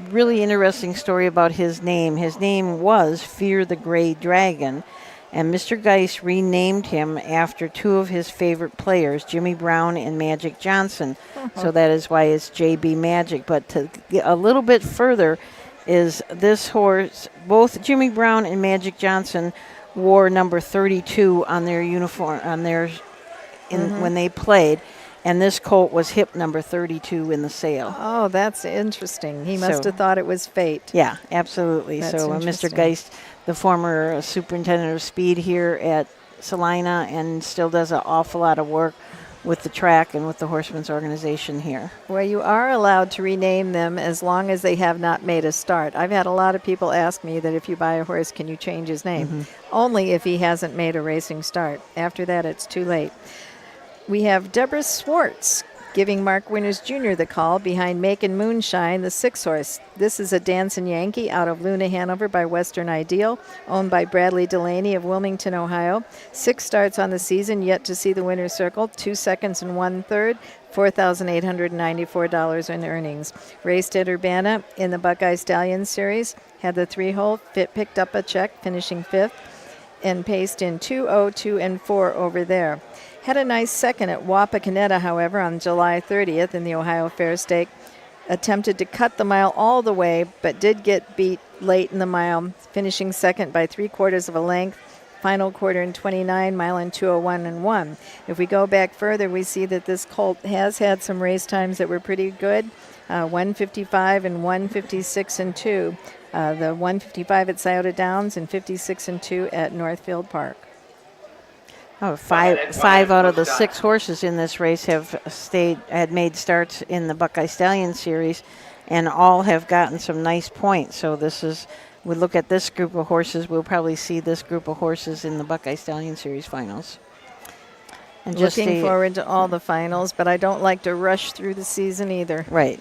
Speaker 1: Really interesting story about his name. His name was Fear the Gray Dragon, and Mr. Geist renamed him after 2 of his favorite players, Jimmy Brown and Magic Johnson. So that is why it's JB Magic. But to get a little bit further is this horse, both Jimmy Brown and Magic Johnson wore number 32 on their uniform, on their when they played, and this colt was hip number 32 in the sale.
Speaker 2: Oh, that's interesting. He must have thought it was fate.
Speaker 1: Yeah, absolutely.
Speaker 2: That's
Speaker 1: so Mr. Geist, the former superintendent of speed here at Celina, and still does an awful lot of work with the track and with the Horsemen's organization here.
Speaker 2: Well, you are allowed to rename them as long as they have not made a start. I've had a lot of people ask me that if you buy a horse, can you change his name? Only if he hasn't made a racing start. After that, it's too late. We have Deborah Swartz giving Mark Winters Jr. the call behind Macon Moonshine, the 6-horse. This is a Dancing Yankee out of Luna, Hanover by Western Ideal, owned by Bradley Delaney of Wilmington, Ohio. 6 starts on the season, yet to see the winner's circle, 2 seconds and 1/3, $4,894 in earnings. Raced at Urbana in the Buckeye Stallion Series, had the 3-hole, picked up a check, finishing 5th, and paced in 2:02-4 over there. Had a nice second at Wapakoneta, however, on July 30th in the Ohio Fair Stake. Attempted to cut the mile all the way, but did get beat late in the mile, finishing second by 3/4 of a length, final quarter in 29, mile in 2:01 and 1. If we go back further, we see that this colt has had some race times that were pretty good. 155 and 156 and 2. The 155 at Scioto Downs and 56 and 2 at Northfield Park.
Speaker 1: Oh, five out of the 6 horses in this race had made starts in the Buckeye Stallion Series, and all have gotten some nice points. So we look at this group of horses, we'll probably see this group of horses in the Buckeye Stallion Series finals. And
Speaker 2: Looking forward to all the finals, but I don't like to rush through the season either.
Speaker 1: Right.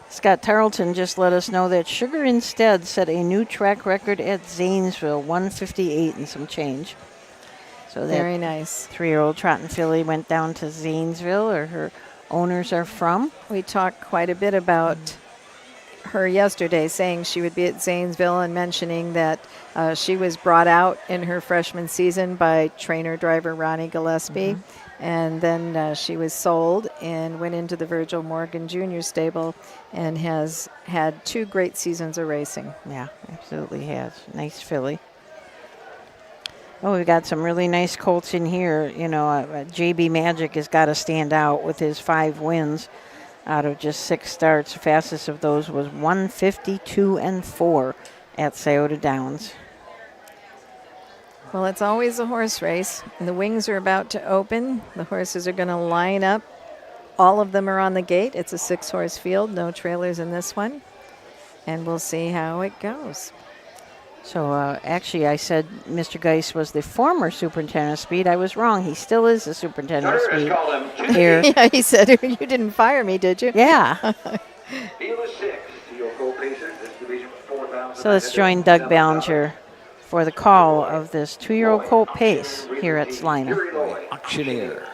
Speaker 1: Scott Tarleton just let us know that Sugar Instead set a new track record at Zanesville, 158 and some change. So
Speaker 2: very nice.
Speaker 1: 3-year-old Trotting Filly went down to Zanesville, where her owners are from.
Speaker 2: We talked quite a bit about her yesterday, saying she would be at Zanesville and mentioning that she was brought out in her freshman season by trainer-driver Ronnie Gillespie. And then she was sold and went into the Virgil Morgan Jr. stable and has had 2 great seasons of racing.
Speaker 1: Yeah, absolutely has. Nice filly. Oh, we've got some really nice colts in here. You know, JB Magic has got to stand out with his 5 wins out of just 6 starts. The fastest of those was 152 and 4 at Scioto Downs.
Speaker 2: Well, it's always a horse race, and the wings are about to open. The horses are going to line up. All of them are on the gate. It's a 6-horse field, no trailers in this one, and we'll see how it goes.
Speaker 1: So actually, I said Mr. Geis was the former superintendent of speed. I was wrong. He still is the superintendent of speed here.
Speaker 2: Yeah, he said, you didn't fire me, did you?
Speaker 1: Yeah.
Speaker 3: Field is 6. Teal Pacers, this division 4,000.
Speaker 1: So let's join Doug Ballinger for the call of this 2-year-old colt Pace here at Celina.
Speaker 4: Auctioneer.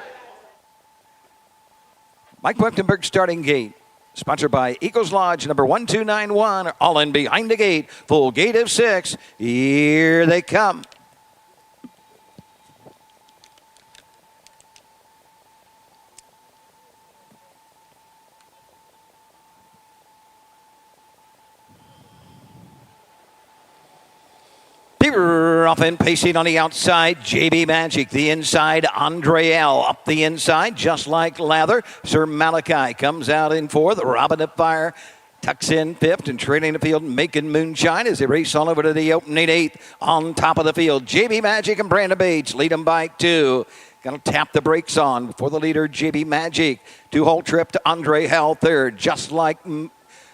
Speaker 4: Mike Wechtenberg starting gate. Sponsored by Eagles Lodge, number 1291. All in behind the gate. Full gate of 6. Here they come. Off and pacing on the outside, JB Magic. The inside, Andre L. Up the inside, just like Lather. Sir Malachi comes out in 4th. Robin of Fire tucks in 5th and trailing the field, making moonshine as they race on over to the opening 8th. On top of the field, JB Magic and Brandon Bates lead them by 2. Going to tap the brakes on for the leader, JB Magic. 2-hole trip to Andre L. 3rd, just like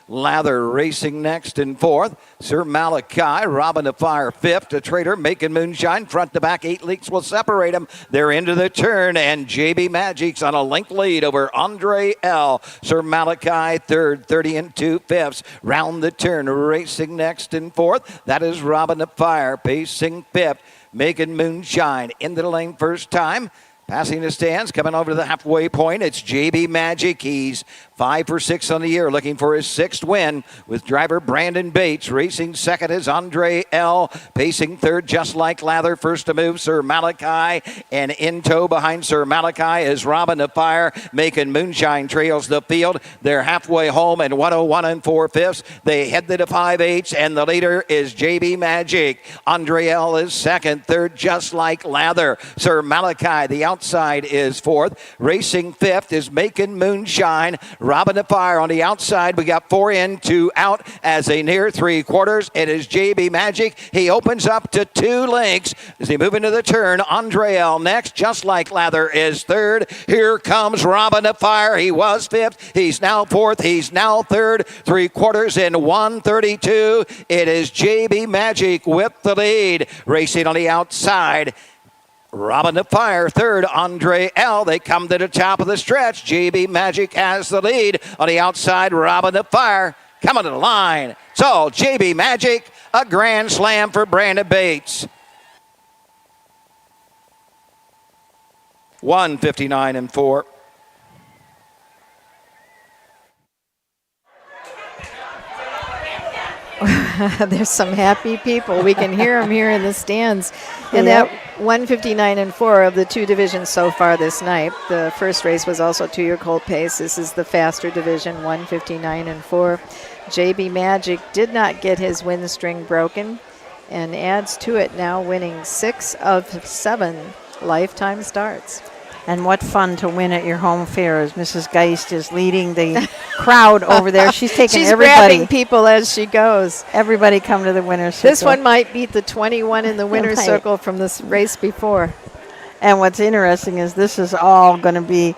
Speaker 4: Lather racing next in 4th. Sir Malachi, Robin of Fire 5th. A Trader making moonshine. Front to back, 8 leaks will separate them. They're into the turn, and JB Magic's on a length lead over Andre L. Sir Malachi 3rd, 30 and 2/5. Round the turn, racing next in 4th. That is Robin of Fire, pacing 5th. Making moonshine into the lane first time. Passing the stands, coming over to the halfway point, it's JB Magic. He's 5 for 6 on the year, looking for his 6th win with driver Brandon Bates. Racing second is Andre L. Pacing 3rd, just like Lather. First to move, Sir Malachi. And in tow behind Sir Malachi is Robin of Fire. Making moonshine trails the field. They're halfway home in 101 and 4/5. They head to the 5/8, and the leader is JB Magic. Andre L. is 2nd, 3rd, just like Lather. Sir Malachi, the outside, is 4th. Racing 5th is Making Moonshine. Robin of Fire on the outside. We got 4 in, 2 out as they near 3/4. It is JB Magic. He opens up to 2 lengths as they move into the turn. Andre L. next, just like Lather, is 3rd. Here comes Robin of Fire. He was 5th. He's now 4th. He's now 3rd. 3/4 in 132. It is JB Magic with the lead. Racing on the outside. Robin of Fire, 3rd, Andre L. They come to the top of the stretch. JB Magic has the lead. On the outside, Robin of Fire coming to the line. So, JB Magic, a grand slam for Brandon Bates. 159 and 4.
Speaker 2: There's some happy people. We can hear them here in the stands. And that 159 and 4 of the 2 divisions so far this night. The first race was also 2-year colt pace. This is the faster division, 159 and 4. JB Magic did not get his win string broken. and adds to it now, winning 6 of 7 lifetime starts.
Speaker 1: And what fun to win at your home fair as Mrs. Geist is leading the crowd over there. She's taking
Speaker 2: She's
Speaker 1: everybody.
Speaker 2: grabbing people as she goes.
Speaker 1: Everybody come to the winner's circle.
Speaker 2: This one might beat the 21 in the winner's
Speaker 1: Right.
Speaker 2: circle from this race before.
Speaker 1: And what's interesting is this is all going to be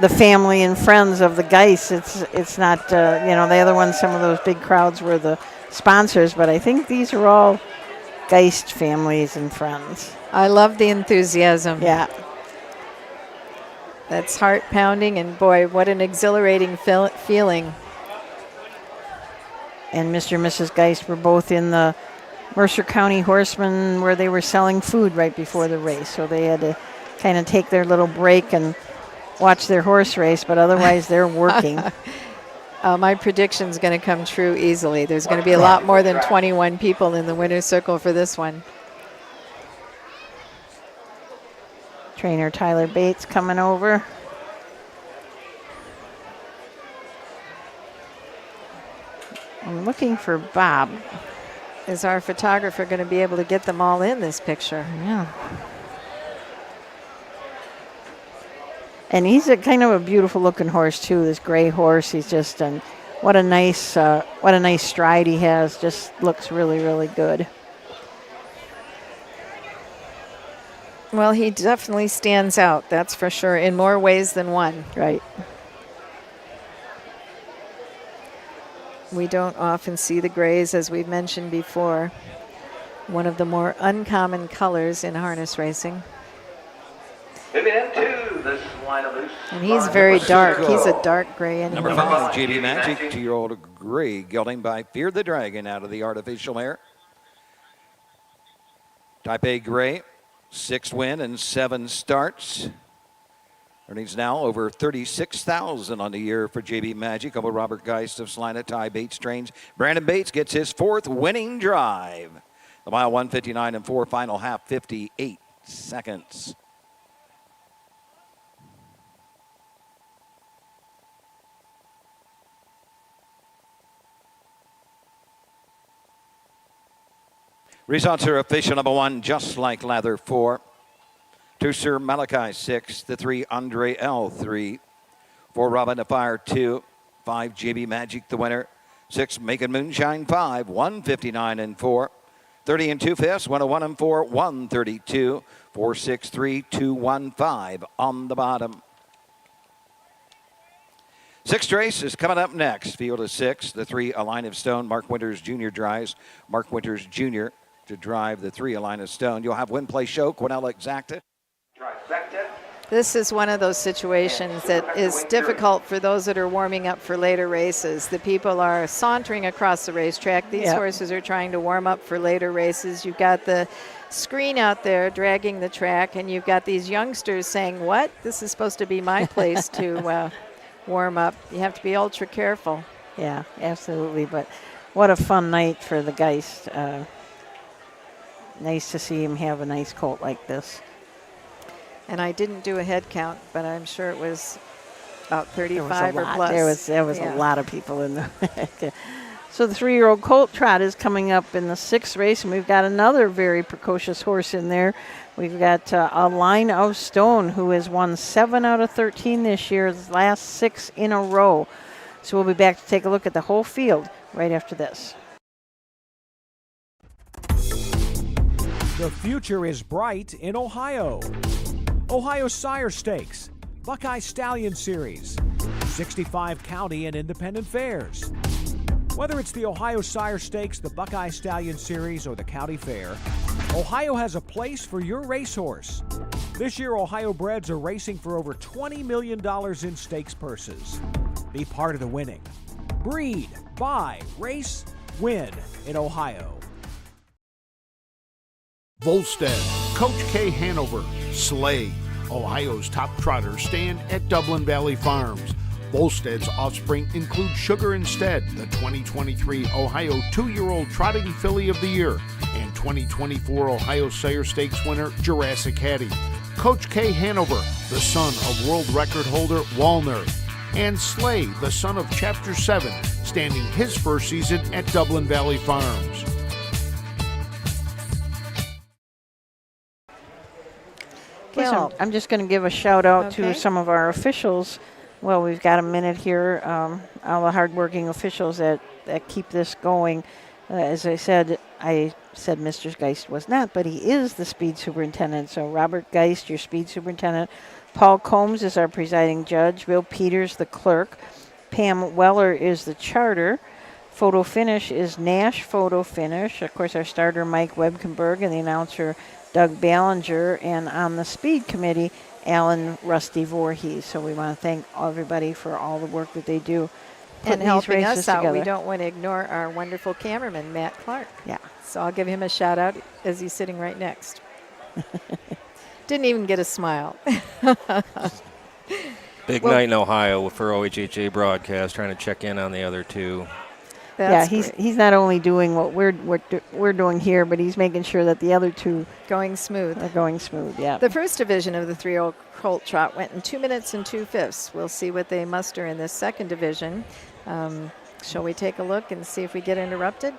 Speaker 1: the family and friends of the Geist. It's not, the other ones, some of those big crowds were the sponsors, but I think these are all Geist families and friends.
Speaker 2: I love the enthusiasm.
Speaker 1: Yeah.
Speaker 2: That's heart pounding, and boy, what an exhilarating feeling.
Speaker 1: And Mr. and Mrs. Geist were both in the Mercer County Horsemen where they were selling food right before the race. So they had to kind of take their little break and watch their horse race, but otherwise they're working.
Speaker 2: My prediction's going to come true easily. There's going to be a lot more than 21 people in the winner's circle for this one.
Speaker 1: Trainer Tyler Bates coming over. I'm looking for Bob.
Speaker 2: Is our photographer going to be able to get them all in this picture?
Speaker 1: Yeah. And he's a kind of a beautiful looking horse too, this gray horse. He's just done, what a nice stride he has. Just looks really, really good.
Speaker 2: Well, he definitely stands out, that's for sure, in more ways than one.
Speaker 1: Right.
Speaker 2: We don't often see the grays, as we've mentioned before. One of the more uncommon colors in harness racing.
Speaker 3: Moving into this line of loose.
Speaker 2: And he's very dark. He's a dark gray anyway.
Speaker 4: Number 5, JB Magic, 2-year-old gray, gelding by Fear the Dragon out of the artificial mare. Type A gray, 6 win and 7 starts. Earnings now over $36,000 on the year for JB Magic. Over Robert Geist of Celina. Ty Bates trains. Brandon Bates gets his 4th winning drive. The mile 1:59 and 4, final half 58 seconds. Results are official. Number 1, Just Like Lather 4. 2, Sir Malachi 6. The 3, Andre L 3. 4, Robin the Fire 2. 5, JB Magic the winner. 6, Making Moonshine 5. 1:59 and 4. 30 and 2/5. 101 and 4. 132. 463 215 on the bottom. 6th race is coming up next. Field of 6. The 3, A Line of Stone. Mark Winters Jr. drives. Mark Winters Jr. to drive the 3, A Line of Stone. You'll have Win Play Show, Quinella Exacta.
Speaker 2: This is one of those situations that is difficult for those that are warming up for later races. The people are sauntering across the racetrack. These horses are trying to warm up for later races. You've got the screen out there dragging the track, and you've got these youngsters saying, what? This is supposed to be my place to warm up. You have to be ultra careful.
Speaker 1: Yeah, absolutely. But what a fun night for the Geist. Nice to see him have a nice colt like this.
Speaker 2: And I didn't do a head count, but I'm sure it was about 35 or plus.
Speaker 1: There was a lot of people in the. So the 3-year-old colt trot is coming up in the 6th race, and we've got another very precocious horse in there. We've got A Line of Stone, who has won 7 out of 13 this year, his last 6 in a row. So we'll be back to take a look at the whole field right after this.
Speaker 9: The future is bright in Ohio. Ohio Sire Stakes, Buckeye Stallion Series, 65 county and independent fairs. Whether it's the Ohio Sire Stakes, the Buckeye Stallion Series, or the county fair, Ohio has a place for your racehorse. This year, Ohio breds are racing for over $20 million in stakes purses. Be part of the winning. Breed, buy, race, win in Ohio.
Speaker 8: Volstead, Coach K Hanover, Slay, Ohio's top trotters stand at Dublin Valley Farms. Volstead's offspring include Sugar Instead, the 2023 Ohio 2-year-old Trotting Filly of the Year, and 2024 Ohio Sire Stakes winner Jurassic Hattie. Coach K Hanover, the son of world record holder Walner, and Slay, the son of Chapter 7, standing his first season at Dublin Valley Farms.
Speaker 2: Kyle.
Speaker 1: I'm just going to give a shout out
Speaker 2: Okay.
Speaker 1: to some of our officials. Well, we've got a minute here. All the hardworking officials that keep this going. As I said Mr. Geist was not, but he is the speed superintendent. So Robert Geist, your speed superintendent. Paul Combs is our presiding judge. Bill Peters, the clerk. Pam Weller is the charter. Photo finish is Nash Photo Finish. Of course, our starter, Mike Webkenberg, and the announcer, Doug Ballinger. And on the speed committee, Alan Rusty Voorhees. So we want to thank everybody for all the work that they do.
Speaker 2: And helping us out.
Speaker 1: Together.
Speaker 2: We don't want to ignore our wonderful cameraman, Matt Clark.
Speaker 1: Yeah.
Speaker 2: So I'll give him a shout out as he's sitting right next. Didn't even get a smile.
Speaker 12: Big night in Ohio for OHHA broadcast, trying to check in on the other two.
Speaker 2: That's
Speaker 1: he's not only doing what we're doing here, but he's making sure that the other two
Speaker 2: going smooth.
Speaker 1: are going smooth. Yeah.
Speaker 2: The first division of the 3-year-old colt trot went in 2 minutes and 2/5. We'll see what they muster in this second division. Shall we take a look and see if we get interrupted?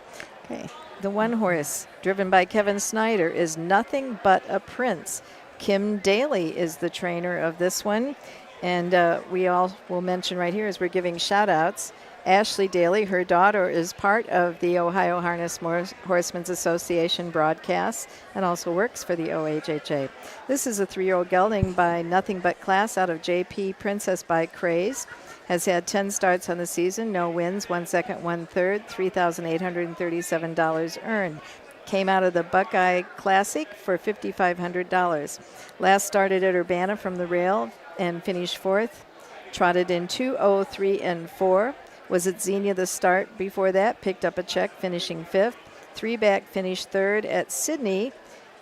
Speaker 2: Okay. The one horse, driven by Kevin Snyder, is Nothing But a Prince. Kim Daly is the trainer of this one. And we all will mention right here as we're giving shout-outs, Ashley Daly, her daughter, is part of the Ohio Harness Horsemen's Association broadcast and also works for the OHHA. This is a 3-year-old gelding by Nothing But Class out of JP Princess by Craze. Has had 10 starts on the season, no wins, 1 second, 1 third, $3,837 earned. Came out of the Buckeye Classic for $5,500. Last started at Urbana from the rail and finished 4th. Trotted in 2:03 and 4. Was at Xenia the start before that. Picked up a check, finishing 5th. 3 back, finished 3rd at Sydney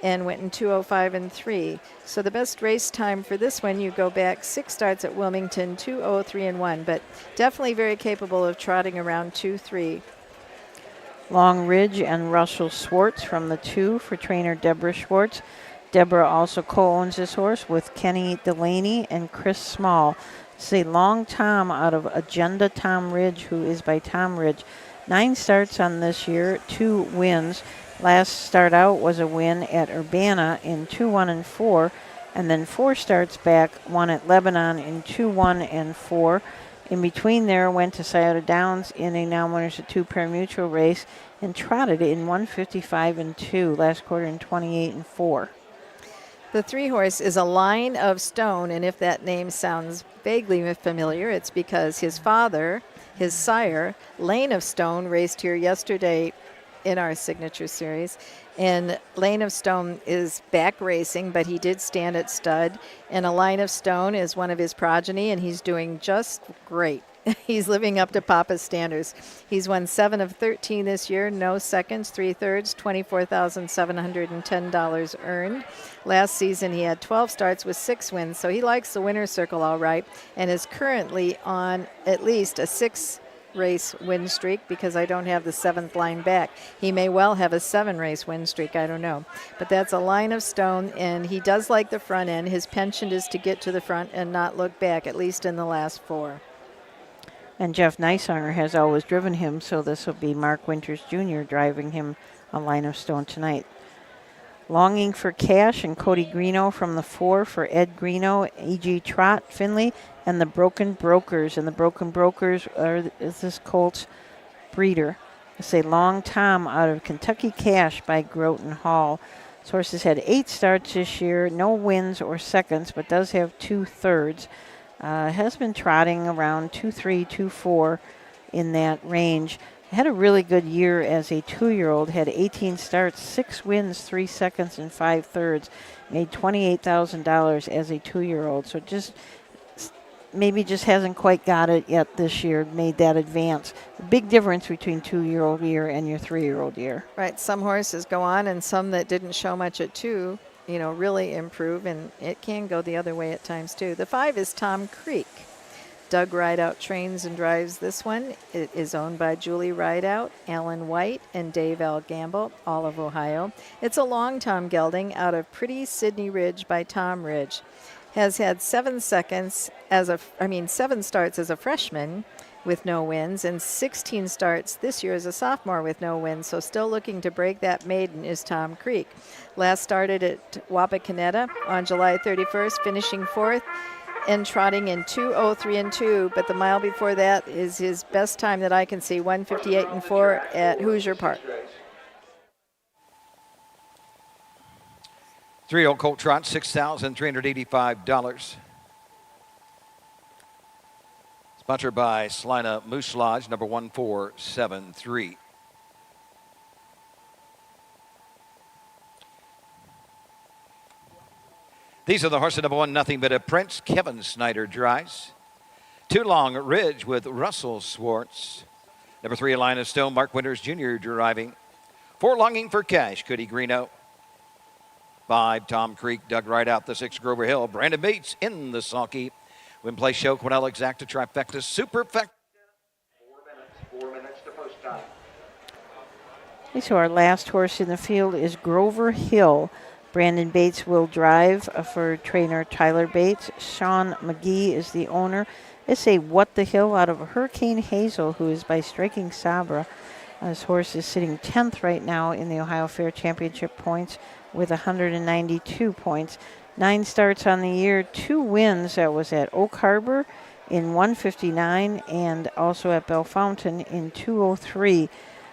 Speaker 2: and went in 2:05 and 3. So the best race time for this one, you go back 6 starts at Wilmington, 2:03 and 1. But definitely very capable of trotting around 2:3.
Speaker 1: Long Ridge and Russell Swartz from the 2 for trainer Deborah Schwartz. Deborah also co-owns this horse with Kenny Delaney and Chris Small. It's a Long Tom out of Agenda Tom Ridge, who is by Tom Ridge. 9 starts on this year, 2 wins. Last start out was a win at Urbana in 2-1 and 4, and then 4 starts back, 1 at Lebanon in 2-1 and 4. In between there, went to Scioto Downs in a non-winners at 2 pari-mutuel race and trotted in 155 and 2 last quarter in 28 and 4.
Speaker 2: The 3 horse is a Line of Stone, and if that name sounds vaguely familiar, it's because his father, his sire, Lane of Stone, raced here yesterday in our signature series. And Lane of Stone is back racing, but he did stand at stud. And a Line of Stone is one of his progeny, and he's doing just great. He's living up to Papa's standards. He's won 7 of 13 this year, no seconds, 3 thirds, $24,710 earned. Last season he had 12 starts with 6 wins, so he likes the winner's circle all right, and is currently on at least a 6-race win streak, because I don't have the 7th line back. He may well have a 7-race win streak, I don't know. But that's a Line of Stone, and he does like the front end. His penchant is to get to the front and not look back, at least in the last 4.
Speaker 1: And Jeff Neissanger has always driven him, so this will be Mark Winters Jr. driving him a Line of Stone tonight. Longing for Cash and Cody Greeno from the 4 for Ed Greeno, E.G. Trot, Finley, and the Broken Brokers. And the Broken Brokers is this colt's breeder. It's a Long Tom out of Kentucky Cash by Groton Hall. This horse has had 8 starts this year, no wins or seconds, but does have 2 thirds. Has been trotting around 2-3, 2-4 in that range. Had a really good year as a 2-year-old, had 18 starts, 6 wins, 3 seconds, and 5 thirds. Made $28,000 as a 2-year-old. So maybe just hasn't quite got it yet this year, made that advance. A big difference between 2-year-old year and your 3-year-old year.
Speaker 2: Right, some horses go on, and some that didn't show much at 2, really improve, and it can go the other way at times too. The 5 is Tom Creek. Doug Rideout trains and drives this one. It is owned by Julie Rideout, Alan White, and Dave L. Gamble, all of Ohio. It's a Long Tom gelding out of Pretty Sydney Ridge by Tom Ridge. Has had 7 starts as a freshman, with no wins, and 16 starts this year as a sophomore with no wins. So still looking to break that maiden is Tom Creek. Last started at Wapakoneta on July 31st, finishing 4th and trotting in 2:03.2. But the mile before that is his best time that I can see, 1:58.4 at Hoosier Park.
Speaker 4: 3-year-old colt trot, $6,385. Sponsored by Celina Moose Lodge, number 1473. These are the horses. Number 1, Nothing But a Prince. Kevin Snyder drives. Too Long Ridge with Russell Swartz. Number 3, Line of Stone. Mark Winters Jr. driving. 4, Longing for Cash. Cody Greeno. 5, Tom Creek. Dug right out the 6, Grover Hill. Brandon Bates in the sulky. Win Play Show, Quinell Exacta, Trifecta, Superfecta.
Speaker 3: 4 minutes to post time.
Speaker 1: Okay, so our last horse in the field is Grover Hill. Brandon Bates will drive for trainer Tyler Bates. Sean McGee is the owner. It's a What the Hill out of Hurricane Hazel, who is by Striking Sabra. This horse is sitting 10th right now in the Ohio Fair Championship points with 192 points. 9 starts on the year, 2 wins. That was at Oak Harbor in 1:59 and also at Bell Fountain in 2:03.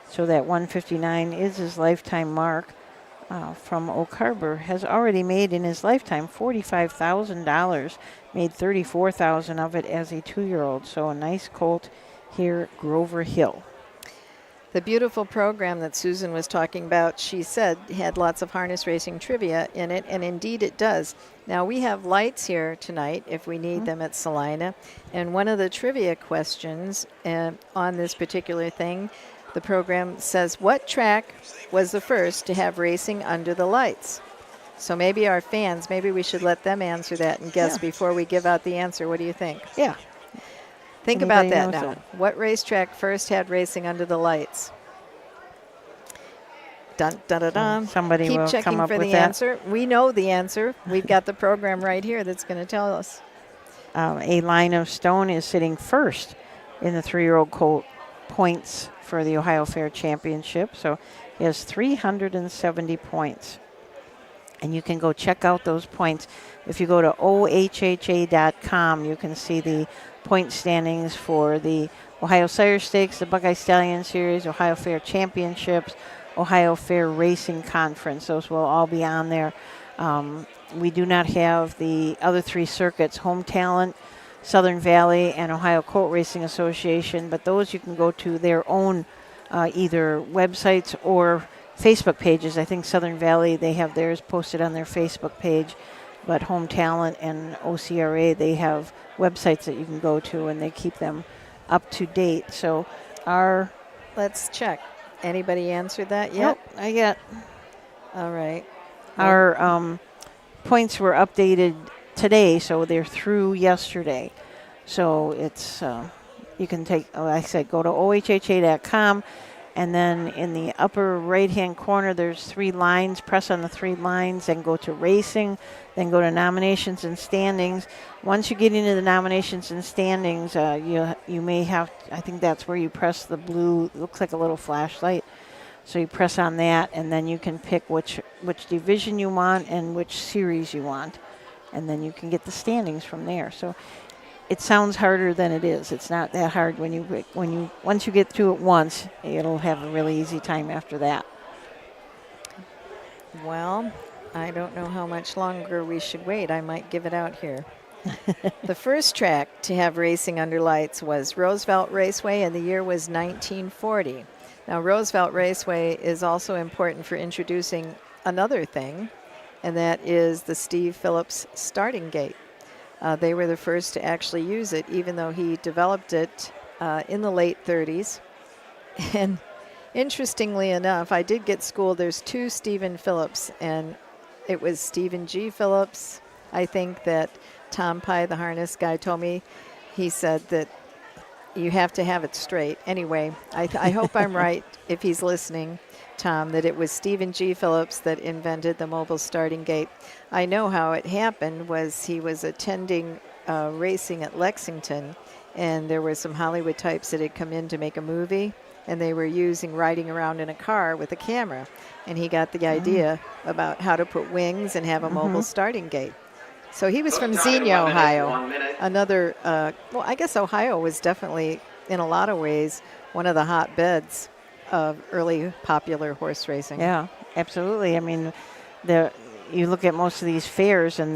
Speaker 1: So that 1:59 is his lifetime mark. From Oak Harbor has already made in his lifetime $45,000, made $34,000 of it as a 2-year-old. So a nice colt here, Grover Hill.
Speaker 2: The beautiful program that Susan was talking about, she said, had lots of harness racing trivia in it, and indeed it does. Now, we have lights here tonight if we need them at Celina, and one of the trivia questions on this particular thing, the program says, what track was the first to have racing under the lights? So maybe our fans, maybe we should let them answer that and guess before we give out the answer. What do you think?
Speaker 1: Yeah.
Speaker 2: Think
Speaker 1: Anybody
Speaker 2: about that
Speaker 1: knows
Speaker 2: now.
Speaker 1: that?
Speaker 2: What racetrack first had racing under the lights? Dun, dun, dun, dun.
Speaker 1: Somebody
Speaker 2: Keep
Speaker 1: will
Speaker 2: checking
Speaker 1: come up
Speaker 2: for
Speaker 1: with
Speaker 2: the
Speaker 1: that.
Speaker 2: answer. We know the answer. We've got the program right here that's going to tell us.
Speaker 1: A Line of Stone is sitting first in the 3-year-old colt points for the Ohio Fair Championship. So he has 370 points. And you can go check out those points. If you go to ohha.com, you can see the point standings for the Ohio Sire Stakes, the Buckeye Stallion Series, Ohio Fair Championships, Ohio Fair Racing Conference. Those will all be on there. We do not have the other 3 circuits, Home Talent, Southern Valley, and Ohio Colt Racing Association, but those you can go to their own either websites or Facebook pages. I think Southern Valley, they have theirs posted on their Facebook page, but Home Talent and OCRA, they have websites that you can go to, and they keep them up to date. So
Speaker 2: let's check. Anybody answered that yet?
Speaker 1: Nope, not yet.
Speaker 2: All right.
Speaker 1: Our points were updated today, so they're through yesterday. So it's you can take, like I said, go to ohha.com, and then in the upper right-hand corner, there's 3 lines. Press on the 3 lines, then go to racing, then go to nominations and standings. Once you get into the nominations and standings, you may have, I think that's where you press the blue, it looks like a little flashlight. So you press on that, and then you can pick which division you want and which series you want. And then you can get the standings from there. So it sounds harder than it is. It's not that hard once you get through it once, it'll have a really easy time after that.
Speaker 2: Well, I don't know how much longer we should wait. I might give it out here. The first track to have racing under lights was Roosevelt Raceway, and the year was 1940. Now, Roosevelt Raceway is also important for introducing another thing, and that is the Steve Phillips starting gate. They were the first to actually use it, even though he developed it in the late 30s. And interestingly enough, I did get schooled. There's 2 Stephen Phillips, and it was Stephen G. Phillips. I think that Tom Pye, the harness guy, told me, he said that you have to have it straight. Anyway, I hope I'm right, if he's listening, Tom, that it was Stephen G. Phillips that invented the mobile starting gate. I know how it happened was he was attending racing at Lexington, and there were some Hollywood types that had come in to make a movie, and they were riding around in a car with a camera, and he got the idea about how to put wings and have a mobile starting gate. So he was from Xenia, Ohio. Another, well, I guess Ohio was definitely, in a lot of ways, one of the hotbeds of early popular horse racing.
Speaker 1: Yeah, absolutely. I mean, you look at most of these fairs, and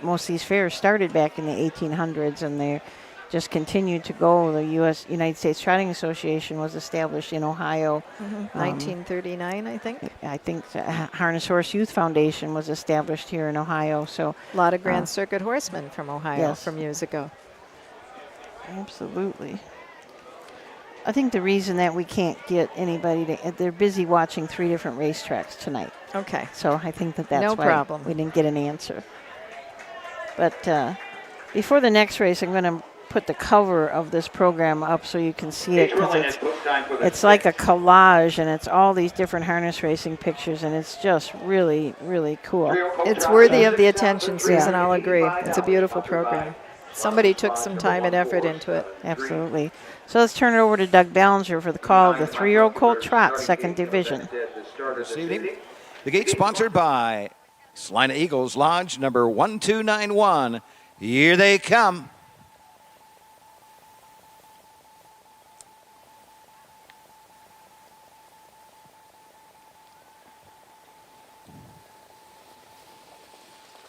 Speaker 1: most of these fairs started back in the 1800s, and they just continued to go. The United States Trotting Association was established in Ohio.
Speaker 2: 1939, I think.
Speaker 1: I think the Harness Horse Youth Foundation was established here in Ohio. So
Speaker 2: a lot of Grand Circuit horsemen from Ohio from years ago.
Speaker 1: Absolutely. I think the reason that we can't get anybody they're busy watching 3 different racetracks tonight.
Speaker 2: Okay.
Speaker 1: So I think that's
Speaker 2: no
Speaker 1: why
Speaker 2: problem.
Speaker 1: We didn't get an answer. But before the next race, I'm going to put the cover of this program up so you can see it, because it's like a collage, and it's all these different harness racing pictures, and it's just really, really cool.
Speaker 2: It's worthy of the attention, Susan. I'll agree. It's a beautiful program. Somebody took some time and effort into it.
Speaker 1: Absolutely. So let's turn it over to Doug Ballinger for the call of the 3-year-old Colt Trot, second division.
Speaker 4: This evening, the gate sponsored by Celina Eagles Lodge number 1291. Here they come.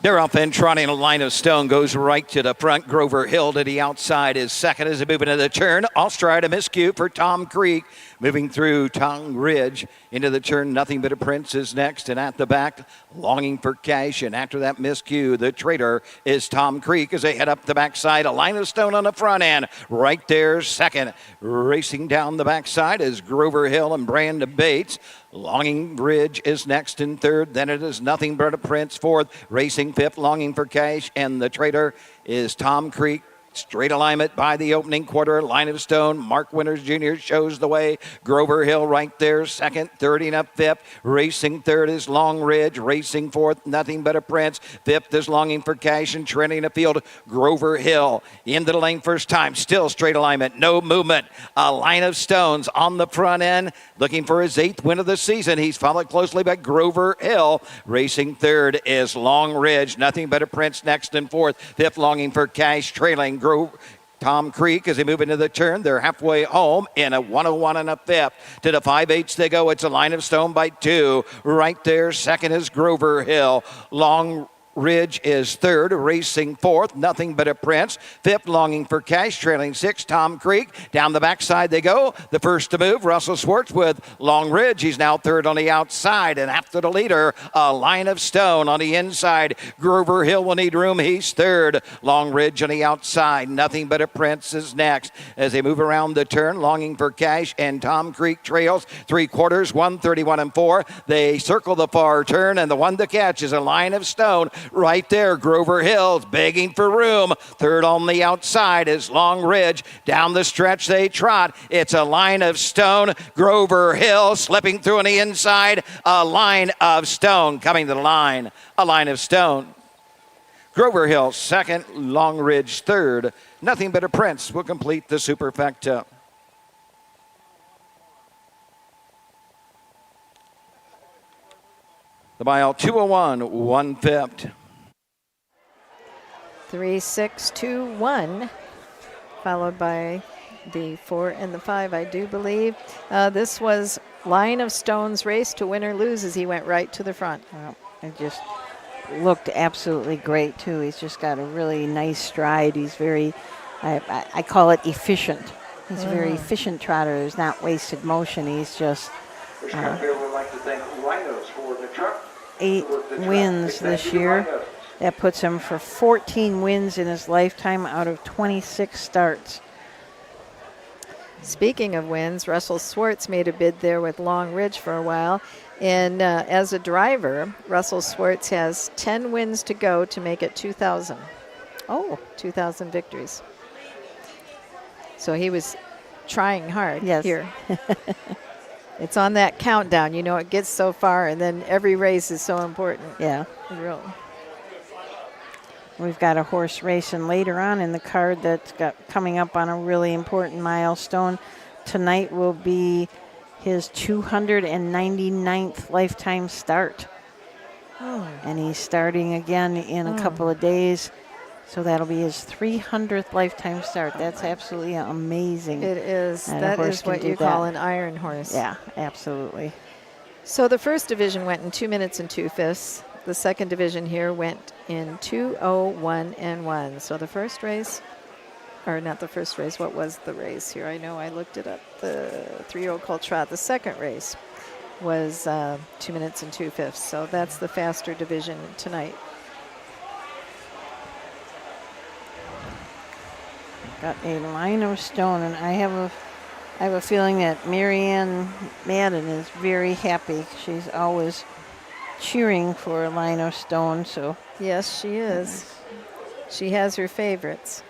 Speaker 4: They're up and trotting. A Line of Stone goes right to the front. Grover Hill to the outside is second as they move into the turn. Off-stride, a miscue for Tom Creek. Moving through Tongue Ridge into the turn. Nothing But a Prince is next. And at the back, Longing for Cash. And after that miscue, the traitor is Tom Creek as they head up the backside. A Line of Stone on the front end. Right there, second. Racing down the backside is Grover Hill and Brandon Bates. Longing Bridge is next in third. Then it is Nothing But a Prince fourth. Racing fifth, Longing for Cash. And the traitor is Tom Creek. Straight alignment by the opening quarter. Line of Stone. Mark Winters Jr. shows the way. Grover Hill right there, second. Third and up fifth. Racing third is Long Ridge. Racing fourth, Nothing But a Prince. Fifth is Longing for Cash. And trending the field, Grover Hill. Into the lane first time. Still straight alignment. No movement. A Line of Stones on the front end. Looking for his 8th win of the season. He's followed closely by Grover Hill. Racing third is Long Ridge. Nothing But a Prince next and fourth. Fifth, Longing for Cash. Trailing Tom Creek as they move into the turn. They're halfway home in a 101 and a fifth. To the 5/8 they go. It's a Line of Stone by 2. Right there, second is Grover Hill. Long Ridge is third, racing fourth, Nothing But a Prince. Fifth, Longing for Cash, trailing 6, Tom Creek. Down the backside they go. The first to move, Russell Swartz with Long Ridge. He's now third on the outside. And after the leader, a Line of Stone on the inside. Grover Hill will need room. He's third. Long Ridge on the outside. Nothing But a Prince is next. As they move around the turn, Longing for Cash and Tom Creek trails. 3/4, 131 and 4. They circle the far turn, and the one to catch is a Line of Stone. Right there, Grover Hill's begging for room. Third on the outside is Long Ridge. Down the stretch they trot. It's a Line of Stone. Grover Hill slipping through on the inside. A Line of Stone coming to the line. A Line of Stone. Grover Hill second. Long Ridge third. Nothing But a Prince will complete the superfecta. The mile 201, 1/5.
Speaker 2: 3, 6, 2, 1, followed by the 4 and the 5, I do believe. This was Line of Stone's race to win or lose as he went right to the front.
Speaker 1: Well, it just looked absolutely great, too. He's just got a really nice stride. He's very, I call it efficient. He's a very efficient trotter. There's not wasted motion. He's just...
Speaker 3: would like to thank Rhinos for the truck.
Speaker 1: 8 wins this year. That puts him for 14 wins in his lifetime out of 26 starts.
Speaker 2: Speaking of wins, Russell Swartz made a bid there with Long Ridge for a while. And as a driver, Russell Swartz has 10 wins to go to make it 2,000.
Speaker 1: Oh.
Speaker 2: 2,000 victories. So he was trying hard here. It's on that countdown. You know, it gets so far, and then every race is so important.
Speaker 1: Yeah.
Speaker 2: Really.
Speaker 1: We've got a horse racing later on in the card that's coming up on a really important milestone. Tonight will be his 299th lifetime start. And he's starting again in a couple of days. So that'll be his 300th lifetime start. That's absolutely amazing.
Speaker 2: It is. That is what you call an iron horse.
Speaker 1: Yeah, absolutely.
Speaker 2: So the first division went in 2 minutes and 2/5. The second division here went in 2:01 and 1. So the first race, or not the first race, what was the race here? I know I looked it up. The 3-year-old colt trot. The second race was 2 minutes and 2/5. So that's the faster division tonight.
Speaker 1: Got a line of stone, and I have a feeling that Marianne Madden is very happy. She's always cheering for a line of stone. So
Speaker 2: yes, she is. She has her favorites,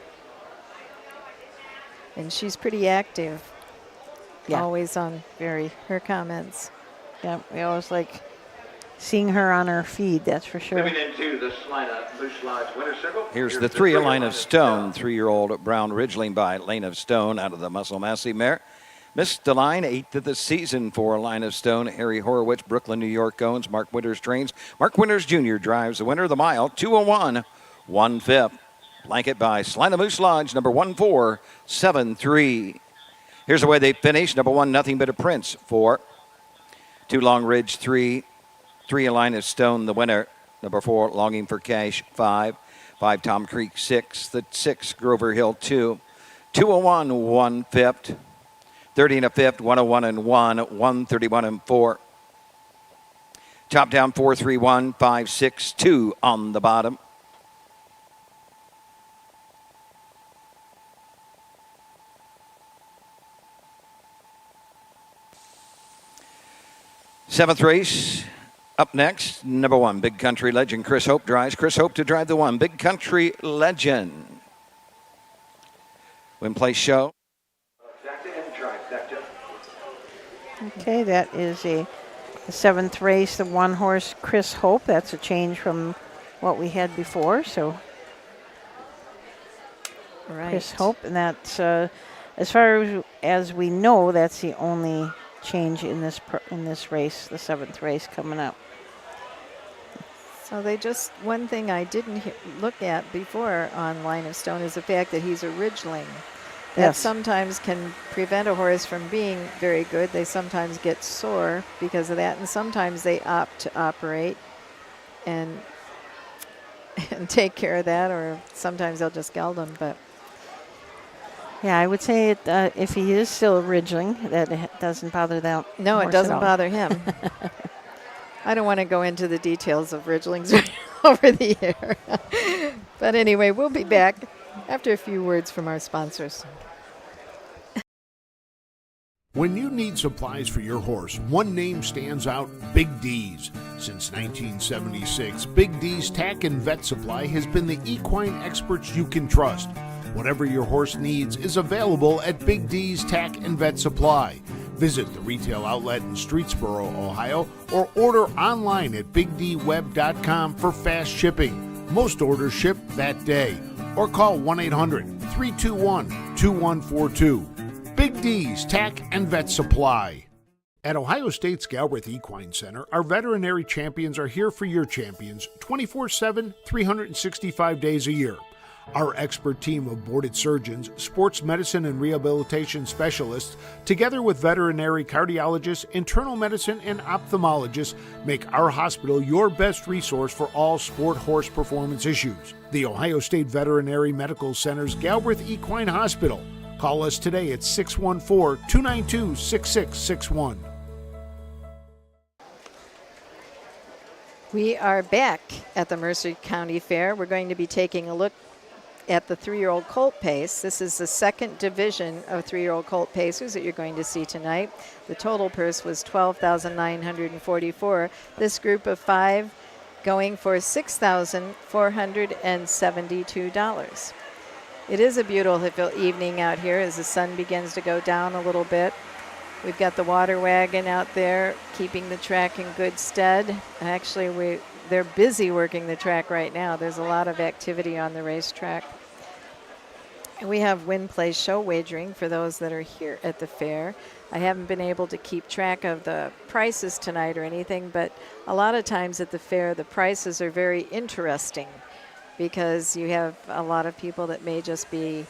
Speaker 2: and she's pretty active.
Speaker 1: Yeah,
Speaker 2: always on
Speaker 1: very
Speaker 2: her comments.
Speaker 1: Yeah, we always like seeing her on our feed, that's for sure.
Speaker 3: Moving into the Celina Moose Lodge winner circle.
Speaker 4: Here's the 3 Line of Stone, 3-year-old Brown Ridgeling by Lane of Stone out of the Muscle Massey mare. Missed the line, 8th of the season for Line of Stone. Harry Horowitz, Brooklyn, New York owns. Mark Winters trains. Mark Winters Jr. drives the winner of the mile, 2:01, 1/5. Blanket by Celina Moose Lodge, number 1473. Here's the way they finish. Number 1, Nothing But a Prince, 4. 2 Long Ridge, 3. 3 Line of Stone, the winner. Number 4, Longing for Cash, 5. 5 Tom Creek, 6. The 6 Grover Hill, 2. 2:01, 1/5. 30 and a 5th, 1:01 and 1, 131 and 4. Top down 4-3-1, 5-6-2 on the bottom. Seventh race up next. Number 1, Big Country Legend. Chris Hope drives. Chris Hope to drive the 1. Big Country Legend. Win place show.
Speaker 1: Okay, that is the 7th race, the 1 horse Chris Hope. That's a change from what we had before. So
Speaker 2: right.
Speaker 1: Chris Hope, and that's as far as we know, that's the only change in this race, the 7th race coming up.
Speaker 2: So they just, one thing I didn't look at before on Line of Stone is the fact that he's a ridgeling. That
Speaker 1: Yes.
Speaker 2: sometimes can prevent a horse from being very good. They sometimes get sore because of that, and sometimes they opt to operate and take care of that, or sometimes they'll just geld them. But
Speaker 1: Yeah, I would say if he is still a ridgeling, that it doesn't bother that.
Speaker 2: no, it
Speaker 1: horse
Speaker 2: doesn't
Speaker 1: at all.
Speaker 2: bother him. I don't want to go into the details of ridgelings over the air. But anyway, we'll be back after a few words from our sponsors.
Speaker 8: When you need supplies for your horse, one name stands out: Big D's. Since 1976, Big D's Tack and Vet Supply has been the equine experts you can trust. Whatever your horse needs is available at Big D's Tack and Vet Supply. Visit the retail outlet in Streetsboro, Ohio, or order online at bigdweb.com for fast shipping. Most orders ship that day. Or call 1-800-321-2142. Big D's Tack and Vet Supply. At Ohio State's Galbraith Equine Center, our veterinary champions are here for your champions 24/7, 365 days a year. Our expert team of boarded surgeons, sports medicine and rehabilitation specialists, together with veterinary cardiologists, internal medicine, and ophthalmologists, make our hospital your best resource for all sport horse performance issues. The Ohio State Veterinary Medical Center's Galbraith Equine Hospital. Call us today at 614-292-6661.
Speaker 2: We are back at the Mercer County Fair. We're going to be taking a look at the 3-year-old colt pace. This is the second division of 3-year-old colt pacers that you're going to see tonight. The total purse was $12,944. This group of 5 going for $6,472. It is a beautiful evening out here as the sun begins to go down a little bit. We've got the water wagon out there keeping the track in good stead. Actually, they're busy working the track right now. There's a lot of activity on the racetrack. And we have win, play, show wagering for those that are here at the fair. I haven't been able to keep track of the prices tonight or anything, but a lot of times at the fair, the prices are very interesting because you have a lot of people that may just be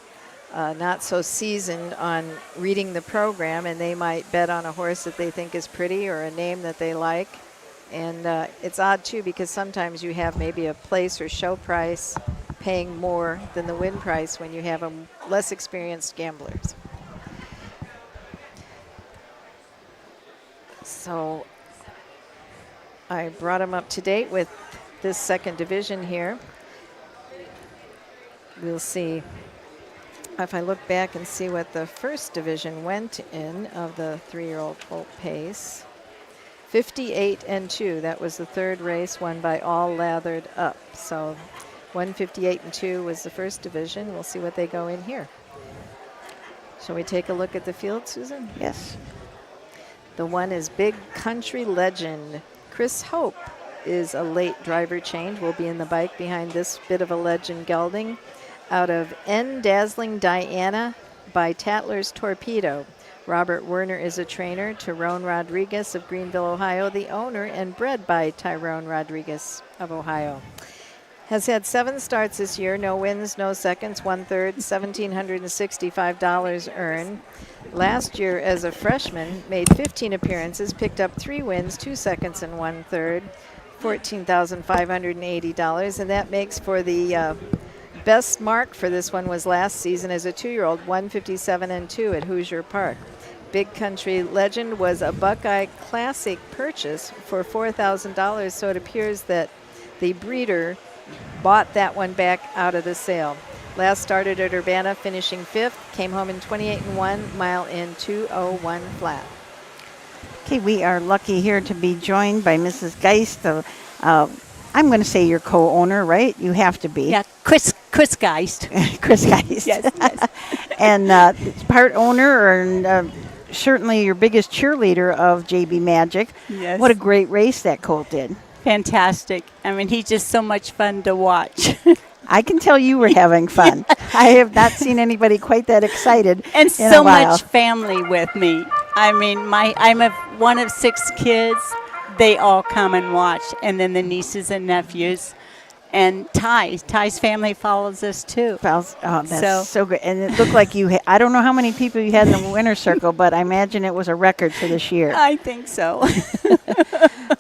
Speaker 2: not so seasoned on reading the program, and they might bet on a horse that they think is pretty or a name that they like. And it's odd, too, because sometimes you have maybe a place or show price paying more than the win price when you have less experienced gamblers. So I brought them up to date with this second division here. We'll see if I look back and see what the first division went in of the 3-year-old colt pace. 58-2, that was the third race, won by All Lathered Up. So 158-2 was the first division. We'll see what they go in here. Shall we take a look at the field, Susan?
Speaker 1: Yes.
Speaker 2: The one is Big Country Legend. Chris Hope is a late driver change. Will be in the bike behind this bit of a legend gelding. Out of N Dazzling Diana by Tatler's Torpedo. Robert Werner is a trainer. Tyrone Rodriguez of Greenville, Ohio, the owner, and bred by Tyrone Rodriguez of Ohio. Has had 7 starts this year, no wins, no seconds, 1/3, $1,765 earned. Last year, as a freshman, made 15 appearances, picked up 3 wins, 2 seconds, and 1/3, $14,580, and that makes for the best mark for this one was last season as a 2-year-old, 157-2 at Hoosier Park. Big Country Legend was a Buckeye Classic purchase for $4,000, so it appears that the breeder bought that one back out of the sale. Last started at Urbana, finishing 5th, came home in 28-1, mile in 2:01 flat.
Speaker 1: Okay, we are lucky here to be joined by Mrs. Geist. I'm going to say you're co-owner, right? You have to be.
Speaker 13: Yeah, Chris Geist.
Speaker 1: Chris Geist.
Speaker 13: Yes, yes.
Speaker 1: And part owner and certainly your biggest cheerleader of JB Magic.
Speaker 13: Yes.
Speaker 1: What a great race that colt did.
Speaker 13: Fantastic. I mean, he's just so much fun to watch.
Speaker 1: I can tell you were having fun. I have not seen anybody quite that excited
Speaker 13: And
Speaker 1: in
Speaker 13: so
Speaker 1: a while.
Speaker 13: much family with me. I mean, I'm one of 6 kids. They all come and watch, and then the nieces and nephews. And Ty's family follows us too.
Speaker 1: Oh, that's so good. And it looked like I don't know how many people you had in the winner's circle, but I imagine it was a record for this year.
Speaker 13: I think so.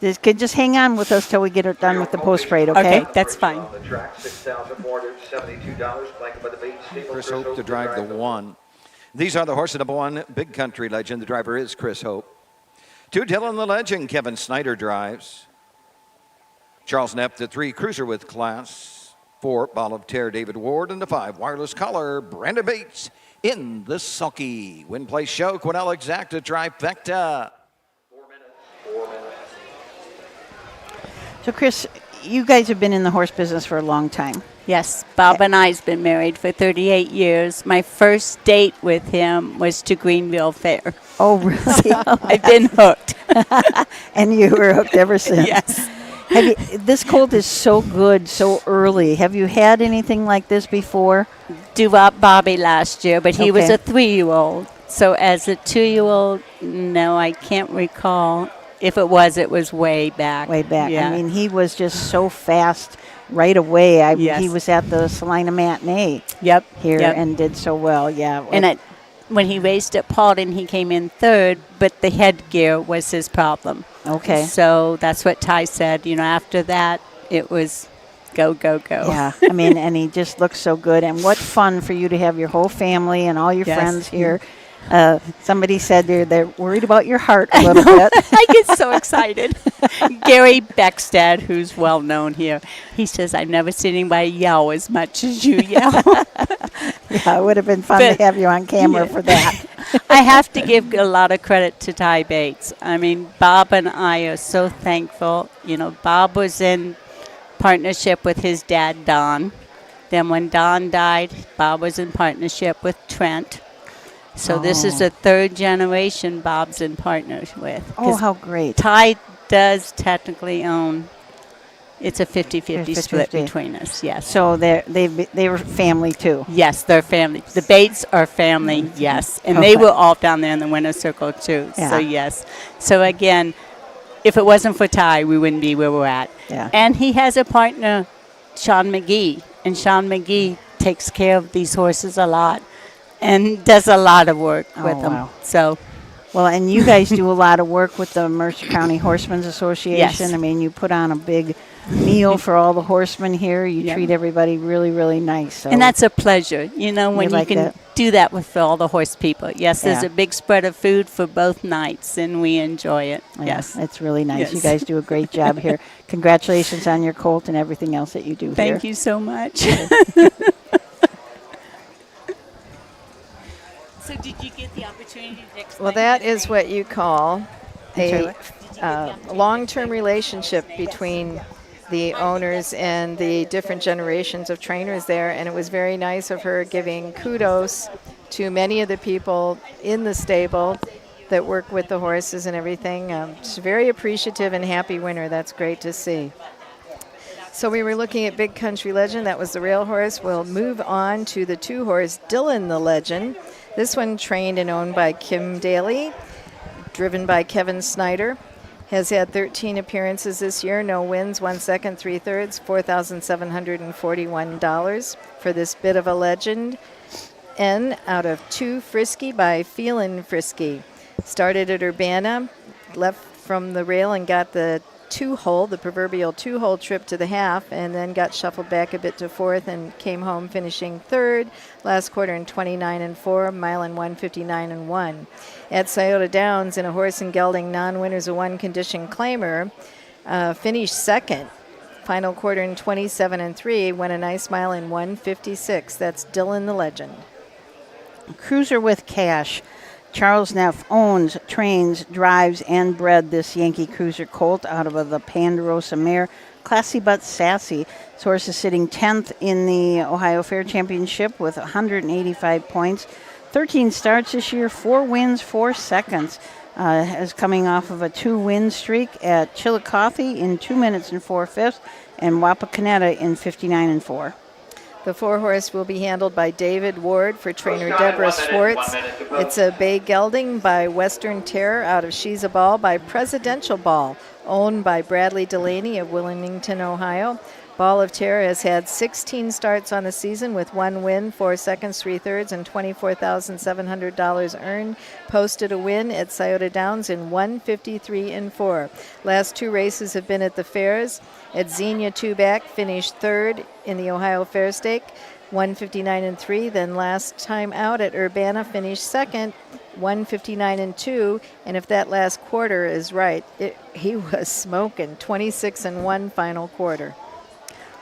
Speaker 1: Just hang on with us till we get it done with the post parade, okay?
Speaker 13: Okay, that's fine.
Speaker 3: On the track, $6,472. Blanket by the bait stable.
Speaker 4: Chris Hope to drive the 1. These are the horses. Number 1, Big Country Legend. The driver is Chris Hope. 2, Dylan the Legend. Kevin Snyder drives. Charles Nepp, the 3, Cruiser with Class. 4, Ball of Terror, David Ward. And the 5, Wireless Collar, Brandon Bates in the sulky. Win, play, show, Quinell Exacta, trifecta.
Speaker 3: 4 minutes. 4 minutes.
Speaker 1: So, Chris, you guys have been in the horse business for a long time.
Speaker 13: Yes, Bob and I's been married for 38 years. My first date with him was to Greenville Fair.
Speaker 1: Oh, really?
Speaker 13: I've been hooked.
Speaker 1: And you were hooked ever since.
Speaker 13: Yes.
Speaker 1: This colt is so good so early. Have you had anything like this before?
Speaker 13: Doo-Wop Bobby last year, but he was
Speaker 1: Okay.
Speaker 13: a 3-year-old. So as a 2-year-old, no, I can't recall. If it was way back.
Speaker 1: Way back.
Speaker 13: Yeah.
Speaker 1: I mean, he was just so fast right away.
Speaker 13: Yes.
Speaker 1: He was at the Celina Matinee
Speaker 13: Yep.
Speaker 1: here
Speaker 13: Yep.
Speaker 1: and did so well, yeah.
Speaker 13: And when he raced at Paulden, he came in 3rd, but the headgear was his problem.
Speaker 1: Okay.
Speaker 13: So that's what Ty said. After that, it was go, go, go.
Speaker 1: Yeah, I mean, and he just looks so good. And what fun for you to have your whole family and all your
Speaker 13: Yes.
Speaker 1: friends here. Somebody said they're worried about your heart a little bit.
Speaker 13: I get so excited. Gary Beckstead, who's well known here, he says, I've never seen anybody yell as much as you yell.
Speaker 1: Yeah, it would have been fun to have you on camera for that.
Speaker 13: I have to give a lot of credit to Ty Bates. I mean, Bob and I are so thankful. Bob was in partnership with his dad, Don. Then when Don died, Bob was in partnership with Trent. So this is the 3rd generation Bob's in partners with.
Speaker 1: Oh, how great.
Speaker 13: Ty does technically own It's a 50-50 split
Speaker 1: 50-50.
Speaker 13: between us, yes.
Speaker 1: So they were family too.
Speaker 13: Yes, they're family. The Bates are family, yes. And they were all down there in the winner's circle, too.
Speaker 1: Yeah.
Speaker 13: So, yes. So, again, if it wasn't for Ty, we wouldn't be where we're at.
Speaker 1: Yeah.
Speaker 13: And he has a partner, Sean McGee. And Sean McGee takes care of these horses a lot and does a lot of work with them.
Speaker 1: Wow.
Speaker 13: So,
Speaker 1: Well, and you guys do a lot of work with the Mercer County Horsemen's Association.
Speaker 13: Yes.
Speaker 1: I mean, you put on a big meal for all the horsemen here. You
Speaker 13: Yeah.
Speaker 1: treat everybody really, really nice. So.
Speaker 13: and that's a pleasure, when
Speaker 1: We
Speaker 13: you
Speaker 1: like
Speaker 13: can
Speaker 1: that.
Speaker 13: do that with all the horse people. Yes, there's
Speaker 1: Yeah.
Speaker 13: a big spread of food for both nights, and we enjoy it.
Speaker 1: Yeah,
Speaker 13: Yes.
Speaker 1: it's really nice.
Speaker 13: Yes.
Speaker 1: You guys do a great job here. Congratulations on your colt and everything else that you do here.
Speaker 13: Thank you so much. So did you get the opportunity to explain?
Speaker 2: Well, that is what you call a
Speaker 1: sorry,
Speaker 2: long-term relationship between the owners and the different generations of trainers there, and it was very nice of her giving kudos to many of the people in the stable that work with the horses and everything. She's very appreciative and happy winner. That's great to see. So we were looking at Big Country Legend. That was the rail horse. We'll move on to the 2-horse Dylan the Legend. This one trained and owned by Kim Daly, driven by Kevin Snyder. Has had 13 appearances this year, no wins, 1 second, 3/3, $4,741 for this bit of a legend. N out of 2 Frisky by Feelin' Frisky. Started at Urbana, left from the rail and got the 2-hole, the proverbial 2-hole trip to the half, and then got shuffled back a bit to 4th and came home finishing 3rd. Last quarter in 29-4, mile in 1:59-1. At Scioto Downs in a horse and gelding non-winners of 1 condition claimer, finished 2nd. Final quarter in 27-3, went a nice mile in 1:56. That's Dylan the Legend.
Speaker 1: Cruiser with Cash. Charles Neff owns, trains, drives, and bred this Yankee Cruiser colt out of the Ponderosa mare. Classy but sassy. This horse is sitting 10th in the Ohio Fair Championship with 185 points. 13 starts this year, 4 wins, 4 seconds. Is coming off of a 2-win streak at Chillicothe in 2 minutes and 4/5 and Wapakoneta in 59-4.
Speaker 2: The 4-horse will be handled by David Ward for trainer Deborah Swartz. It's a bay gelding by Western Terror out of She's a Ball by Presidential Ball, owned by Bradley Delaney of Wilmington, Ohio. Ball of Terror has had 16 starts on the season with 1 win, 4 seconds, 3/3, and $24,700 earned. Posted a win at Scioto Downs in 1:53-4. Last 2 races have been at the fairs. At Xenia 2-back, finished 3rd in the Ohio Fair Stake, 1:59-3. Then last time out at Urbana, finished 2nd, 1:59-2. And if that last quarter is right, he was smoking, 26-1 final quarter.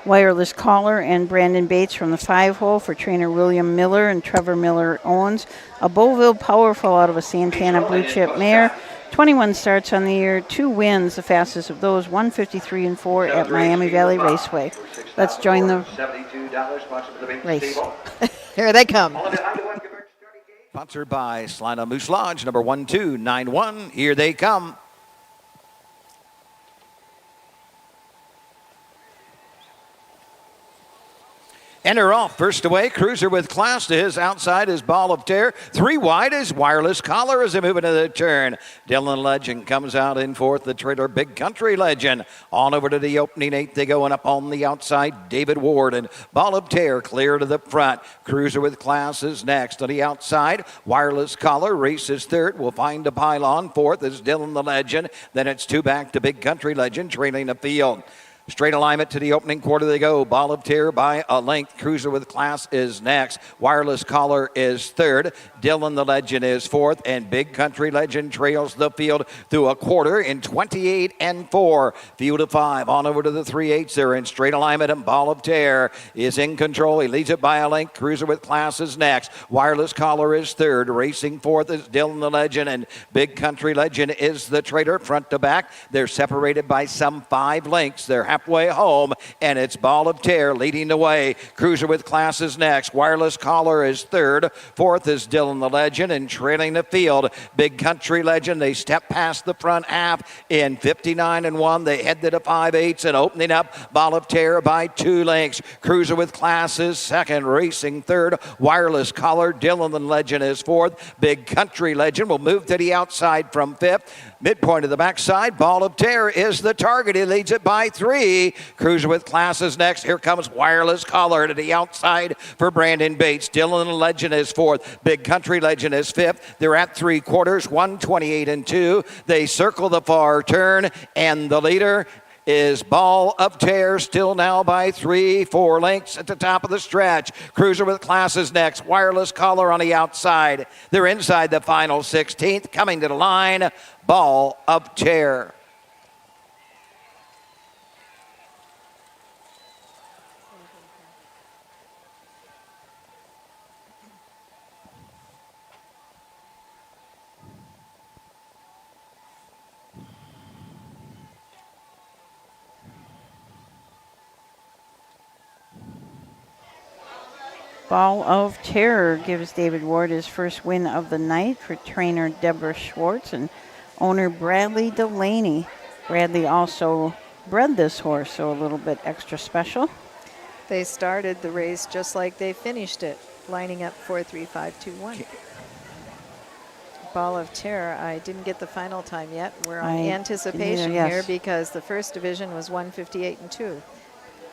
Speaker 1: Wireless Caller and Brandon Bates from the 5-hole for trainer William Miller and Trevor Miller owns. A Beauville Powerful out of a Santana Blue Chip mare. 21 starts on the year, 2 wins, the fastest of those, 1:53-4 at Miami Valley Raceway. Let's join the race.
Speaker 2: Here they come.
Speaker 4: Sponsored by Celina Moose Lodge, number 1291. Here they come. Enter off. First away, Cruiser with Class. To his outside is Ball of Terror. 3 wide is Wireless Collar as they move into the turn. Dylan Legend comes out in 4th. The trailer Big Country Legend. On over to the opening 8. They go up on the outside. David Ward and Ball of Terror clear to the front. Cruiser with Class is next. On the outside, Wireless Collar races 3rd. We'll find a pylon. 4th is Dylan the Legend. Then it's 2 back to Big Country Legend trailing the field. Straight alignment to the opening quarter they go. Ball of Terror by a length. Cruiser with Class is next. Wireless Collar is 3rd. Dylan the Legend is 4th. And Big Country Legend trails the field through a quarter in 28-4. Field of 5 on over to the 3/8. They're in straight alignment, and Ball of Terror is in control. He leads it by a length. Cruiser with Class is next. Wireless Collar is 3rd. Racing 4th is Dylan the Legend, and Big Country Legend is the traitor front to back. They're separated by some 5 lengths. They're half halfway home, and it's Ball of Tear leading the way. Cruiser with Class is next. Wireless Collar is third. Fourth is Dylan the Legend, and trailing the field, Big Country Legend. They step past the front half in 59-1. They head to the 5/8 and opening up Ball of Tear by 2 lengths. Cruiser with Class is second. Racing third. Wireless Collar, Dylan the Legend is fourth. Big Country Legend will move to the outside from fifth. Midpoint of the backside, Ball of Tear is the target. He leads it by 3. Cruiser with Class is next. Here comes Wireless Collar to the outside for Brandon Bates. Dylan the Legend is fourth. Big Country Legend is fifth. They're at 3/4, 128-2. They circle the far turn, and the leader is Ball of Tear, still now by 3-4 lengths at the top of the stretch. Cruiser with Class is next. Wireless Collar on the outside. They're inside the final 16th. Coming to the line, Ball of Tear.
Speaker 1: Ball of Terror gives David Ward his first win of the night for trainer Deborah Schwartz and owner Bradley Delaney. Bradley also bred this horse, so a little bit extra special.
Speaker 2: They started the race just like they finished it, lining up 4, 3, 5, 2, 1. Ball of Terror, I didn't get the final time yet. We're on anticipation here because the first division was 158-2.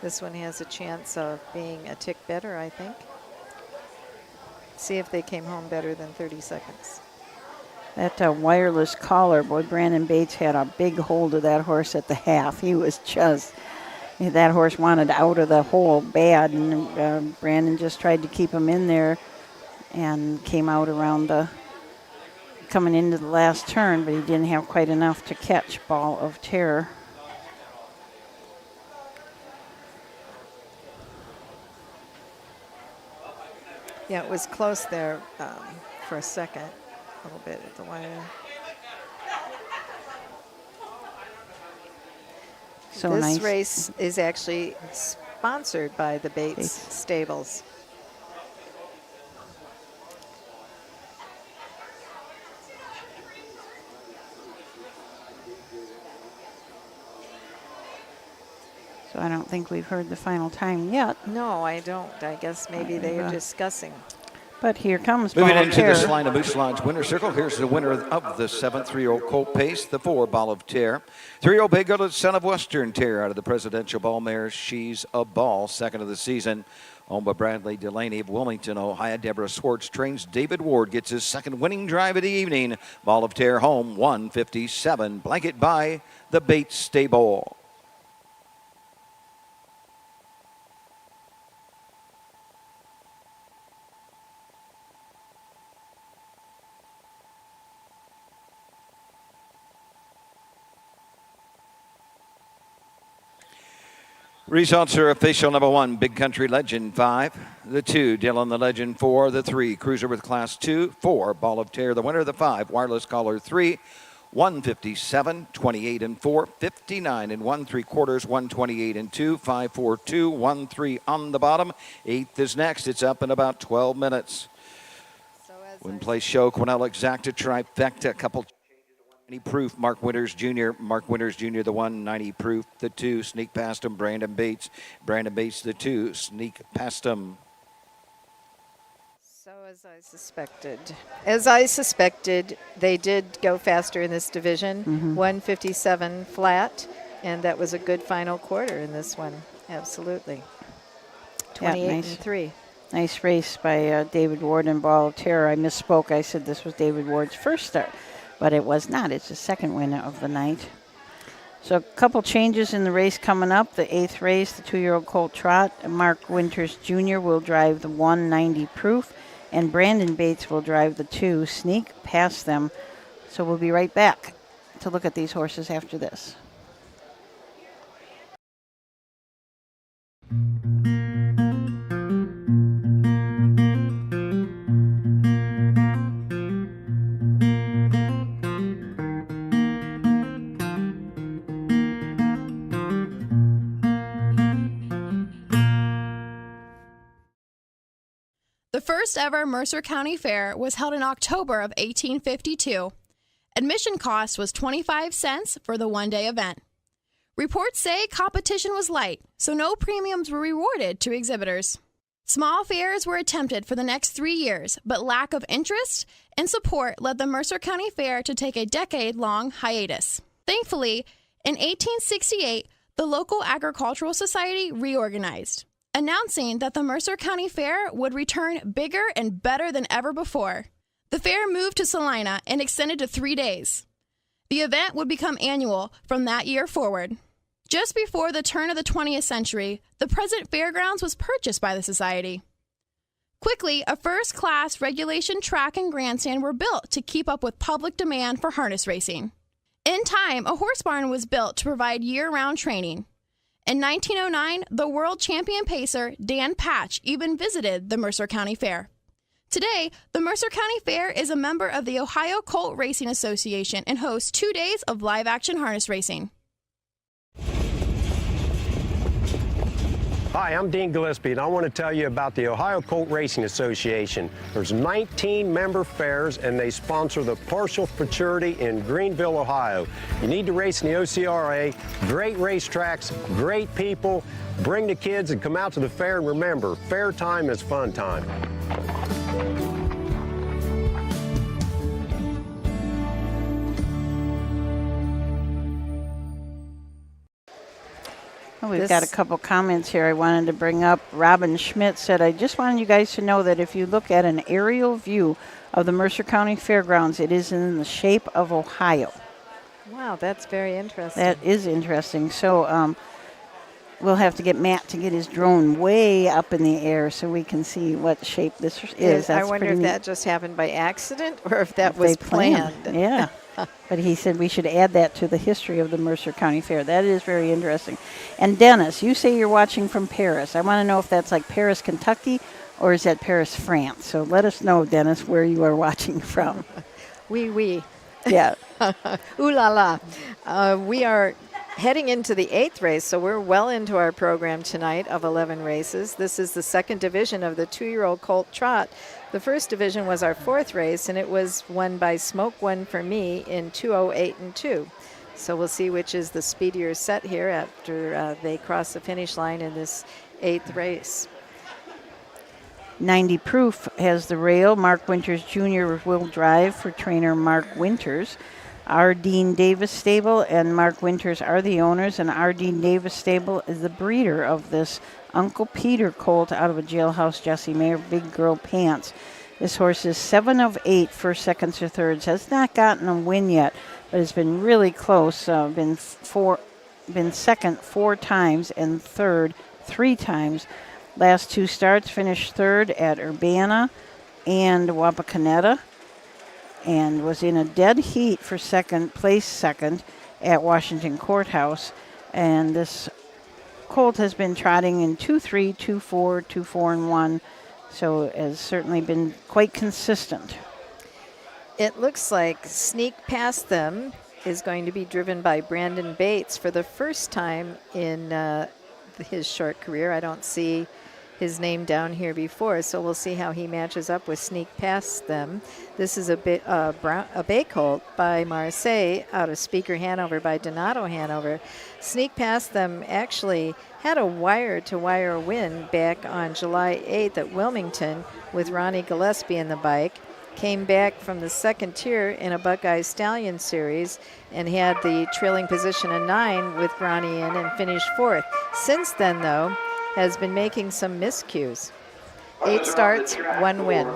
Speaker 2: This one has a chance of being a tick better, I think. See if they came home better than 30 seconds.
Speaker 1: That Wireless Collar, boy, Brandon Bates had a big hold of that horse at the half. He was just, that horse wanted out of the hole bad, and Brandon just tried to keep him in there and came out around coming into the last turn, but he didn't have quite enough to catch Ball of Terror.
Speaker 2: Yeah, it was close there for a second, a little bit at the wire.
Speaker 1: So
Speaker 2: this
Speaker 1: nice.
Speaker 2: race is actually sponsored by the Bates Stables.
Speaker 1: So I don't think we've heard the final time yet.
Speaker 2: No, I don't. I guess maybe they are discussing.
Speaker 1: But here comes
Speaker 4: Moving
Speaker 1: Ball of
Speaker 4: into
Speaker 1: Terror.
Speaker 4: the Celina Moose Lodge winner circle. Here's the winner of the 7th 3-year-old Colt Pace, the 4 Ball of Tear. 3-year-old Big Girl, son of Western Tear out of the Presidential Ball Mare. She's a Ball, second of the season. Owned by Bradley Delaney of Wilmington, Ohio. Deborah Schwartz trains. David Ward gets his second winning drive of the evening. Ball of Tear home, 157. Blanket by the Bates Stable. Results are official. Number 1, Big Country Legend 5. The 2, Dylan the Legend 4. The 3, Cruiser with Class 2. 4, Ball of Tear. The winner of the 5, Wireless Collar 3. 157, 28-4, 59 3/4, 128-2, 5-4-2, 1-3 on the bottom. 8th is next. It's up in about 12 minutes. Win place show, Quinella Exacta trifecta, a couple. 90 proof, Mark Winters Jr. Mark Winters Jr. the 1, 90 proof, the 2, sneak past him, Brandon Bates. Brandon Bates the 2, sneak past him.
Speaker 2: So as I suspected, they did go faster in this division, 157 flat, and that was a good final quarter in this one, absolutely. 28-3.
Speaker 1: Nice race by David Ward and Ball of Terror. I misspoke. I said this was David Ward's first start, but it was not. It's the second winner of the night. So a couple changes in the race coming up. The 8th race, the 2-year-old Colt Trot. Mark Winters Jr. will drive the 190 proof, and Brandon Bates will drive the 2, sneak past them. So we'll be right back to look at these horses after this.
Speaker 5: first ever Mercer County Fair was held in October of 1852. Admission cost was 25 cents for the one-day event. Reports say competition was light, so no premiums were rewarded to exhibitors. Small fairs were attempted for the next 3 years, but lack of interest and support led the Mercer County Fair to take a decade-long hiatus. Thankfully, in 1868, the local agricultural society reorganized, announcing that the Mercer County Fair would return bigger and better than ever before. The fair moved to Celina and extended to 3 days. The event would become annual from that year forward. Just before the turn of the 20th century, the present fairgrounds was purchased by the society. Quickly, a first-class regulation track and grandstand were built to keep up with public demand for harness racing. In time, a horse barn was built to provide year-round training. In 1909, the world champion pacer Dan Patch even visited the Mercer County Fair. Today, the Mercer County Fair is a member of the Ohio Colt Racing Association and hosts 2 days of live-action harness racing.
Speaker 6: Hi, I'm Dean Gillespie, and I want to tell you about the Ohio Colt Racing Association. There's 19 member fairs, and they sponsor the Partial Futurity in Greenville, Ohio. You need to race in the OCRA. Great racetracks, great people. Bring the kids and come out to the fair, and remember, fair time is fun time.
Speaker 1: Well, we've got a couple comments here I wanted to bring up. Robin Schmidt said, I just wanted you guys to know that if you look at an aerial view of the Mercer County Fairgrounds, it is in the shape of Ohio.
Speaker 2: Wow, that's very interesting.
Speaker 1: That is interesting. So we'll have to get Matt to get his drone way up in the air so we can see what shape this is.
Speaker 2: I wonder if that just happened by accident or if that was planned.
Speaker 1: Yeah. But he said we should add that to the history of the Mercer County Fair. That is very interesting. And Dennis, you say you're watching from Paris. I want to know if that's like Paris, Kentucky, or is that Paris, France? So let us know, Dennis, where you are watching from.
Speaker 2: Oui.
Speaker 1: Yeah.
Speaker 2: Ooh la la. We are heading into the 8th race, so we're well into our program tonight of 11 races. This is the second division of the 2-year-old Colt Trot. The first division was our 4th race, and it was won by Smoke One for Me in 2:08 and 2. So we'll see which is the speedier set here after they cross the finish line in this 8th race.
Speaker 1: 90 Proof has the rail. Mark Winters Jr. will drive for trainer Mark Winters. R. Dean Davis Stable and Mark Winters are the owners, and R. Dean Davis Stable is the breeder of this Uncle Peter colt out of a Jailhouse Jesse Mayer Big Girl Pants. This horse is 7 of 8 first, seconds, or thirds. Has not gotten a win yet, but has been really close. Been second 4 times and third 3 times. Last 2 starts finished third at Urbana and Wapakoneta, and was in a dead heat for second at Washington Courthouse. And this colt has been trotting in 2-3, 2-4, 2-4 and 1, so has certainly been quite consistent.
Speaker 2: It looks like Sneak Past Them is going to be driven by Brandon Bates for the first time in his short career. I don't see his name down here before, so we'll see how he matches up with Sneak Past Them. This is a bay colt by Marseille out of Speaker Hanover by Donato Hanover. Sneak Past Them actually had a wire-to-wire win back on July 8th at Wilmington with Ronnie Gillespie in the bike. Came back from the second tier in a Buckeye Stallion series and had the trailing position of 9 with Ronnie in and finished 4th. Since then, though, has been making some miscues. 8 starts, 1 win.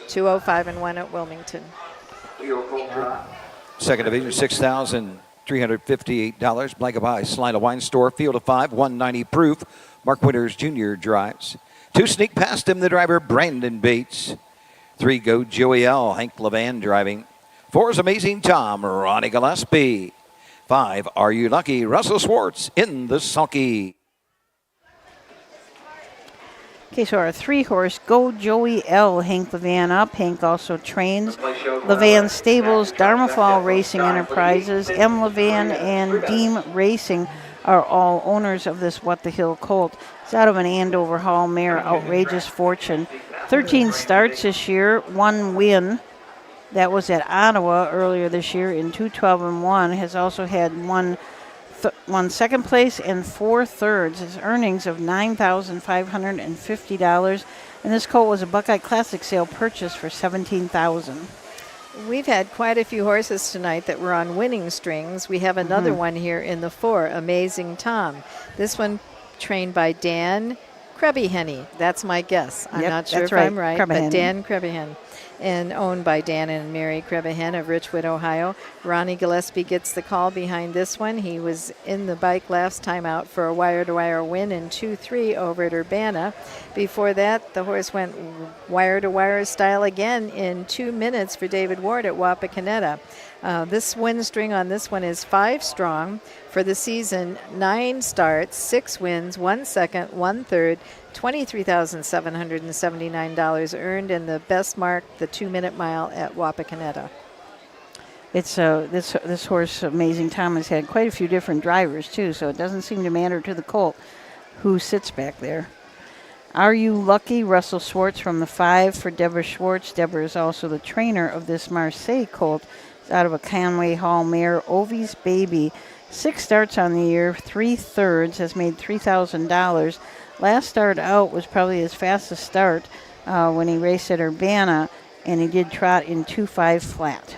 Speaker 2: 2:05 and 1 at Wilmington.
Speaker 4: Second division, $6,358. Blanket by Celina Wine Store. Field of 5, 190 Proof. Mark Winters Jr. drives. 2 Sneak Past Him, the driver, Brandon Bates. 3 Go Joey L. Hank Levan driving. 4 is Amazing Tom, Ronnie Gillespie. 5, Are You Lucky, Russell Swartz in the sulky.
Speaker 1: Okay, so our 3-horse, Go Joey L. Hank Levan up. Hank also trains Levan Stables, Dharma Fall Racing Enterprises, M. Levan, and Deem Racing are all owners of this What the Hill colt. It's out of an Andover Hall mare, Outrageous Fortune. 13 starts this year, 1 win. That was at Ottawa earlier this year in 2-12-1. Has also had one second place and 4 thirds. His earnings of $9,550. And this colt was a Buckeye Classic sale purchase for $17,000.
Speaker 2: We've had quite a few horses tonight that were on winning strings. We have another one here in the 4, Amazing Tom. This one trained by Dan Krebihenny. That's my guess. I'm not sure if I'm right, but Dan Krebihen. And owned by Dan and Mary Krebihen of Richwood, Ohio. Ronnie Gillespie gets the call behind this one. He was in the bike last time out for a wire-to-wire win in 2-3 over at Urbana. Before that, the horse went wire-to-wire style again in 2 minutes for David Ward at Wapakoneta. This win string on this one is 5 strong for the season, 9 starts, 6 wins, 1 second, 1 third, $23,779 earned, and the best mark, the 2-minute mile at Wapakoneta.
Speaker 1: It's this horse, Amazing Tom, has had quite a few different drivers too, so it doesn't seem to matter to the colt who sits back there. Are You Lucky? Russell Schwartz from the 5 for Deborah Schwartz. Deborah is also the trainer of this Marseille colt. It's out of a Conway Hall mare, Ovi's Baby. 6 starts on the year, 3 thirds, has made $3,000. Last start out was probably his fastest start when he raced at Urbana, and he did trot in 2.5 flat.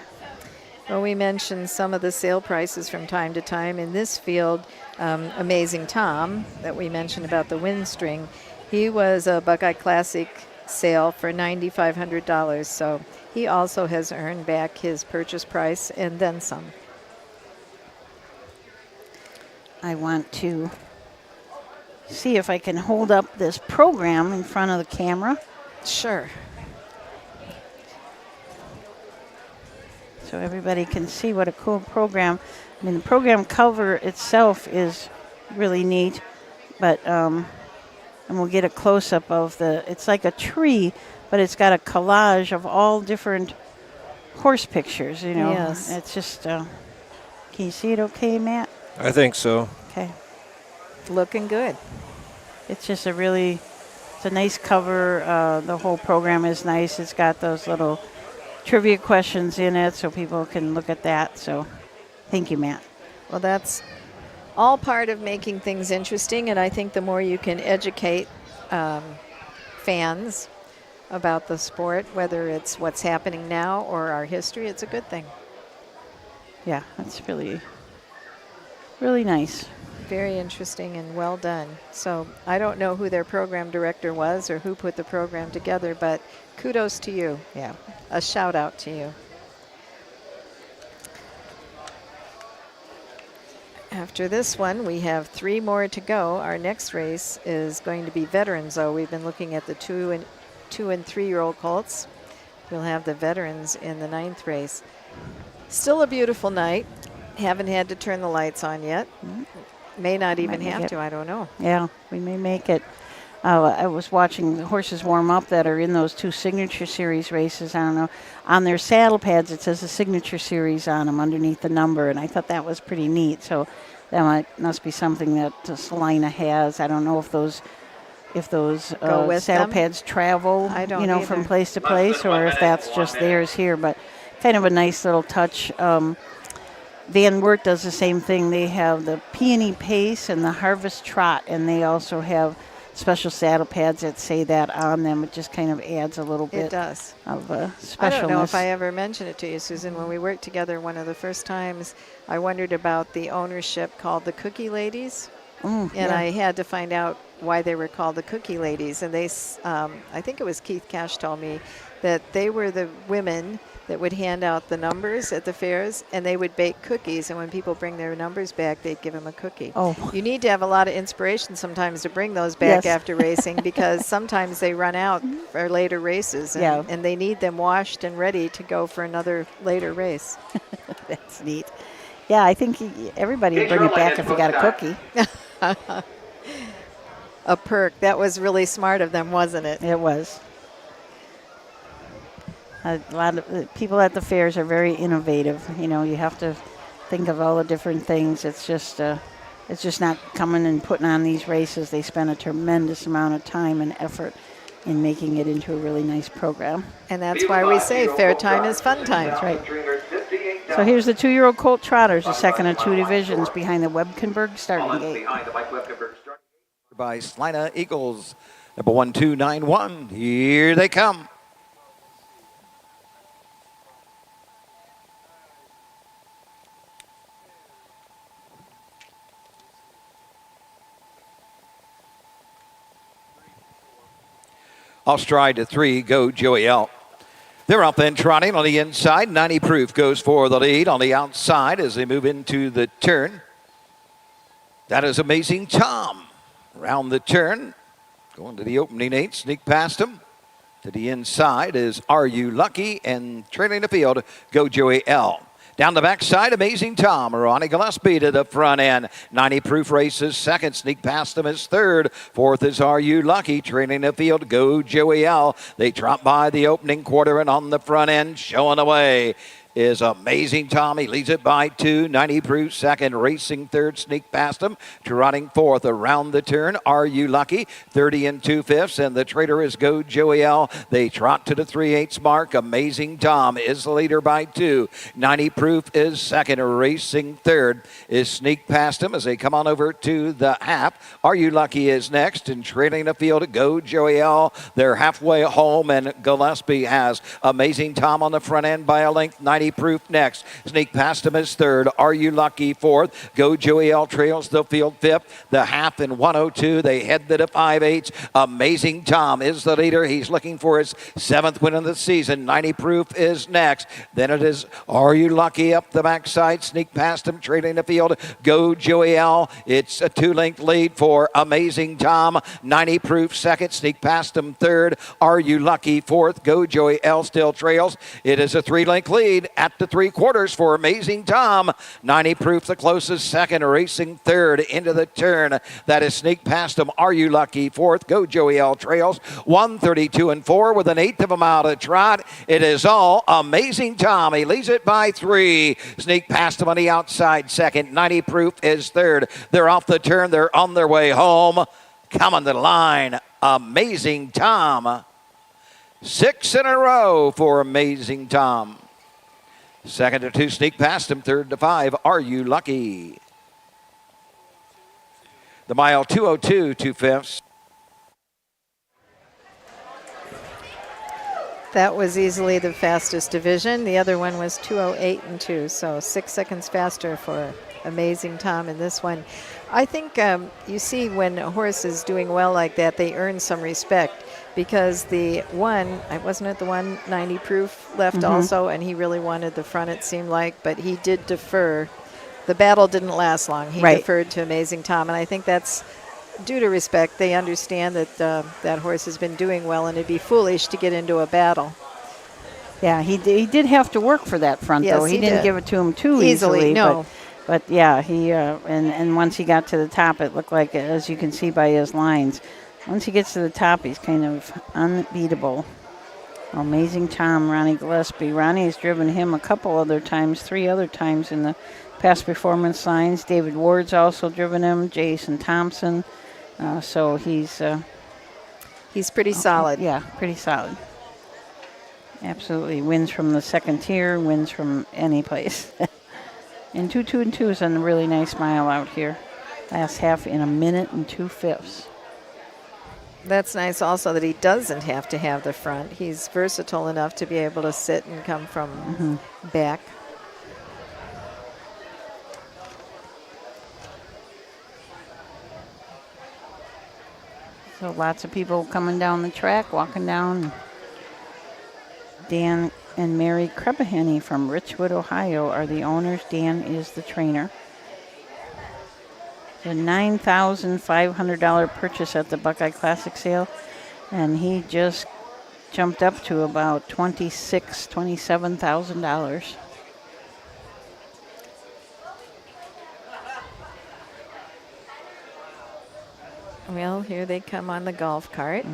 Speaker 2: Well, we mentioned some of the sale prices from time to time. In this field, Amazing Tom, that we mentioned about the win string, he was a Buckeye Classic sale for $9,500. So he also has earned back his purchase price and then some.
Speaker 1: I want to see if I can hold up this program in front of the camera.
Speaker 2: Sure.
Speaker 1: So everybody can see what a cool program. I mean, the program cover itself is really neat, but and we'll get a close-up of it's like a tree, but it's got a collage of all different horse pictures, you know.
Speaker 2: Yes.
Speaker 1: It's just, can you see it okay, Matt?
Speaker 12: I think so.
Speaker 1: Okay.
Speaker 2: Looking good.
Speaker 1: It's just it's a nice cover. The whole program is nice. It's got those little trivia questions in it so people can look at that. So thank you, Matt.
Speaker 2: Well, that's all part of making things interesting, and I think the more you can educate fans about the sport, whether it's what's happening now or our history, it's a good thing.
Speaker 1: Yeah, that's really, really nice.
Speaker 2: Very interesting and well done. So I don't know who their program director was or who put the program together, but kudos to you.
Speaker 1: Yeah.
Speaker 2: A shout out to you. After this one, we have 3 more to go. Our next race is going to be veterans, though. We've been looking at the 2 and 3-year-old colts. We'll have the veterans in the 9th race. Still a beautiful night. Haven't had to turn the lights on yet. May not even have to, I don't know.
Speaker 1: Yeah, we may make it. I was watching the horses warm up that are in those 2 Signature Series races. I don't know. On their saddle pads, it says the Signature Series on them underneath the number, and I thought that was pretty neat. So that must be something that Celina has. I don't know if those saddle pads travel, from place to place, or if that's just theirs here. But kind of a nice little touch. Van Wert does the same thing. They have the Peony Pace and the Harvest Trot, and they also have special saddle pads that say that on them. It just kind of adds a little bit of specialness.
Speaker 2: I don't know if I ever mentioned it to you, Susan. When we worked together one of the first times, I wondered about the ownership called the Cookie Ladies. I had to find out why they were called the Cookie Ladies. And they, I think it was Keith Cash told me that they were the women that would hand out the numbers at the fairs, and they would bake cookies, and when people bring their numbers back, they'd give them a cookie.
Speaker 1: Oh.
Speaker 2: You need to have a lot of inspiration sometimes to bring those back after racing, because sometimes they run out for later races, and they need them washed and ready to go for another later race.
Speaker 1: That's neat. Yeah, I think everybody would bring it back if you got a cookie.
Speaker 2: A perk. That was really smart of them, wasn't it?
Speaker 1: It was. A lot of people at the fairs are very innovative. You know, you have to think of all the different things. It's just not coming and putting on these races. They spend a tremendous amount of time and effort in making it into a really nice program.
Speaker 2: And that's why we say fair time is fun time.
Speaker 1: That's right. So here's the 2-year-old Colt Trotters, the second of 2 divisions behind the Webkenberg starting gate.
Speaker 4: By Celina Eagles, number 1291. Here they come. Off stride to 3, go Joey L. They're up and trotting on the inside. 90 Proof goes for the lead on the outside as they move into the turn. That is Amazing Tom. Around the turn, going to the opening 8, sneak past him. To the inside is Are You Lucky? And trailing the field, go Joey L. Down the backside, Amazing Tom. Ronnie Gillespie to the front end. 90 Proof races second. Sneak past him is third. Fourth is Are You Lucky? Trailing the field, go Joey L. They drop by the opening quarter and on the front end, showing away is Amazing Tom. He leads it by 2. 90 Proof second, racing third, sneak past him. Trotting fourth around the turn. Are You Lucky? 30 2/5, and the traitor is Go Joey L. They trot to the 3/8 mark. Amazing Tom is the leader by 2. 90 Proof is second, racing third is sneak past him as they come on over to the half. Are You Lucky is next, and trailing the field, Go Joey L. They're halfway home, and Gillespie has Amazing Tom on the front end by a length. 90 Proof next. Sneak past him is third. Are You Lucky fourth. Go Joey L trails the field fifth. The half in 102. They head to the 5/8. Amazing Tom is the leader. He's looking for his 7th win of the season. 90 Proof is next. Then it is Are You Lucky up the backside. Sneak past him, trailing the field. Go Joey L. It's a 2-length lead for Amazing Tom. 90 Proof second. Sneak past him third. Are You Lucky fourth. Go Joey L still trails. It is a 3-length lead at the 3/4 for Amazing Tom. 90 Proof the closest second, racing third into the turn. That is sneak past him. Are You Lucky fourth. Go Joey L trails. 1:32 4 with an 1/8 of a mile to trot. It is all Amazing Tom. He leads it by 3. Sneak past him on the outside second. 90 Proof is third. They're off the turn. They're on their way home. Coming to the line, Amazing Tom. 6 in a row for Amazing Tom. Second to 2, sneak past him. Third to 5, Are You Lucky? The mile 2:02 2/5.
Speaker 2: That was easily the fastest division. The other one was 2:08 2, so 6 seconds faster for Amazing Tom in this one. I think you see when a horse is doing well like that, they earn some respect. Because the one, wasn't it the 190 Proof left also, and he really wanted the front, it seemed like, but he did defer. The battle didn't last long. He deferred to Amazing Tom, and I think that's due to respect. They understand that that horse has been doing well, and it'd be foolish to get into a battle.
Speaker 1: Yeah, he did have to work for that front,
Speaker 2: Yes,
Speaker 1: though. He didn't give it to him too
Speaker 2: easily. No.
Speaker 1: But yeah, he and once he got to the top, it looked like, as you can see by his lines, once he gets to the top, he's kind of unbeatable. Amazing Tom, Ronnie Gillespie. Ronnie has driven him a couple other times, 3 other times in the past performance lines. David Ward's also driven him, Jason Thompson. So he's
Speaker 2: pretty solid.
Speaker 1: Yeah, pretty solid. Absolutely. Wins from the second tier, wins from any place. And 2 2 is a really nice mile out here. Last half in 1 minute and 2/5.
Speaker 2: That's nice also that he doesn't have to have the front. He's versatile enough to be able to sit and come from back.
Speaker 1: So lots of people coming down the track, walking down. Dan and Mary Crepahenny from Richwood, Ohio are the owners. Dan is the trainer. A $9,500 purchase at the Buckeye Classic sale, and he just jumped up to about $27,000.
Speaker 2: Well, here they come on the golf cart.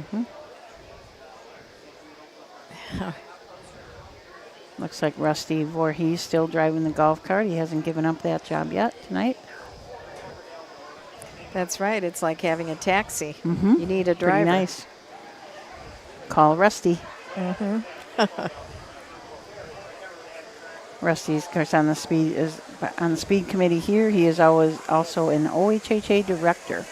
Speaker 1: Looks like Rusty Voorhees still driving the golf cart. He hasn't given up that job yet tonight.
Speaker 2: That's right. It's like having a taxi. You need a driver.
Speaker 1: Pretty nice. Call Rusty.
Speaker 2: Mm-hmm.
Speaker 1: Rusty's, of course, on the speed committee here. He is always also an OHHA director.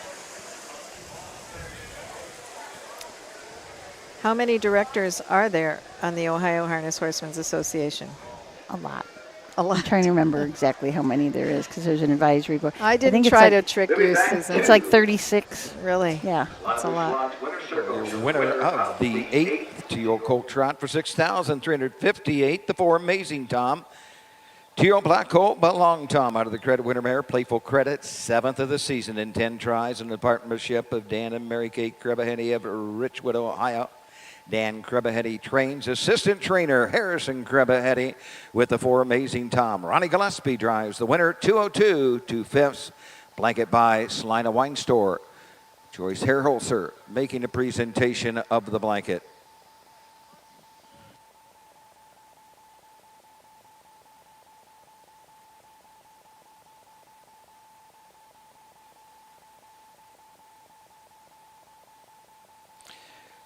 Speaker 2: How many directors are there on the Ohio Harness Horsemen's Association?
Speaker 1: A lot.
Speaker 2: A lot.
Speaker 1: I'm trying to remember exactly how many there is because there's an advisory board.
Speaker 2: I didn't
Speaker 1: think it's
Speaker 2: try
Speaker 1: like-
Speaker 2: to trick you, Susan.
Speaker 1: It's like 36.
Speaker 2: Really?
Speaker 1: Yeah.
Speaker 2: That's a lot.
Speaker 4: Your winner of the 8th 2-year-old colt trot for $6,358. The 4 Amazing Tom. 2-year-old black colt, but Long Tom out of the credit winner mare. Playful Credit, 7th of the season in 10 tries in the partnership of Dan and Mary Kate Crebahenny of Richwood, Ohio. Dan Crebahenny trains assistant trainer Harrison Crebahenny with the 4 Amazing Tom. Ronnie Gillespie drives the winner, 202, 2/5. Blanket by Celina Wine Store. Joyce Herholzer making a presentation of the blanket.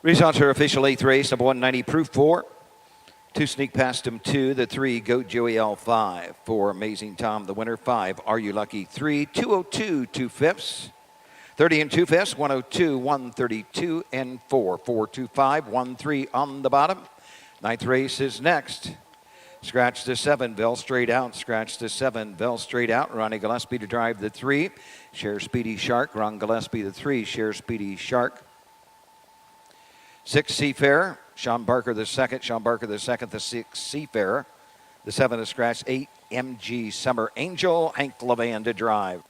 Speaker 4: Results are official 8th race, number 190 Proof 4. 2 Sneak Past Him 2, the 3 Goat Joey L5. 4 Amazing Tom, the winner. 5 Are You Lucky 3, 202, 2/5. 30 and 2/5, 102, 132, and 4. 425, 13 on the bottom. 9th race is next. Scratch to 7, Bell straight out. Scratch to 7, Bell straight out. Ronnie Gillespie to drive the 3. Share Speedy Shark. Ron Gillespie the 3. Share Speedy Shark. 6 Seafarer. Sean Barker the 2nd. Sean Barker the 2nd. The 6 Seafarer. The 7 is scratch. 8 MG Summer Angel. Hank Levan to drive.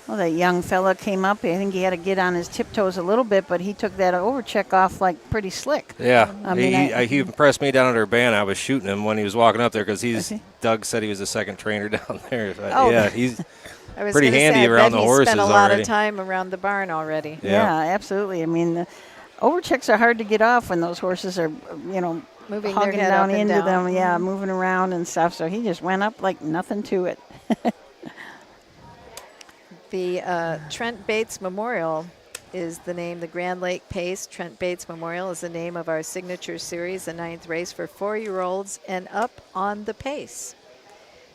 Speaker 1: Well, that young fella came up. I think he had to get on his tiptoes a little bit, but he took that overcheck off like pretty slick.
Speaker 12: Yeah,
Speaker 1: I mean,
Speaker 12: he impressed me down at Urbana. I was shooting him when he was walking up there because Doug said he was the 2nd trainer down there. So, yeah, he's
Speaker 2: I was
Speaker 12: pretty
Speaker 2: gonna
Speaker 12: handy
Speaker 2: say, I
Speaker 12: around
Speaker 2: bet
Speaker 12: the
Speaker 2: he
Speaker 12: horses
Speaker 2: spent a lot
Speaker 12: already.
Speaker 2: of time around the barn already.
Speaker 1: Yeah, absolutely. I mean, the overchecks are hard to get off when those horses are,
Speaker 2: Moving their
Speaker 1: hugging
Speaker 2: head
Speaker 1: down
Speaker 2: up and
Speaker 1: into
Speaker 2: down.
Speaker 1: them. Yeah, moving around and stuff. So he just went up like nothing to it.
Speaker 2: The Trent Bates Memorial is the name. The Grand Lake Pace Trent Bates Memorial is the name of our signature series, the 9th race for 4-year-olds and up on the pace.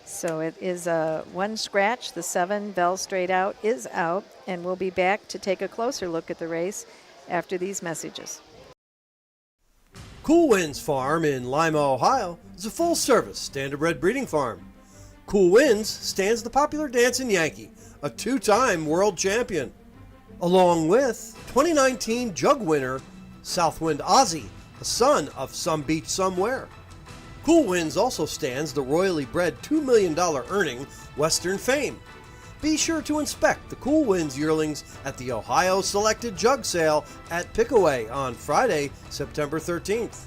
Speaker 2: So it is one scratch. The 7 Bell straight out is out, and we'll be back to take a closer look at the race after these messages.
Speaker 14: Cool Winds Farm in Lima, Ohio is a full-service standardbred breeding farm. Cool Winds stands the popular dancing Yankee, a 2-time world champion, along with 2019 jug winner Southwind Ozzie, the son of Some Beach Somewhere. Cool Winds also stands the royally bred $2 million earning Western Fame. Be sure to inspect the Cool Winds yearlings at the Ohio Selected Jug Sale at Pickaway on Friday, September 13th.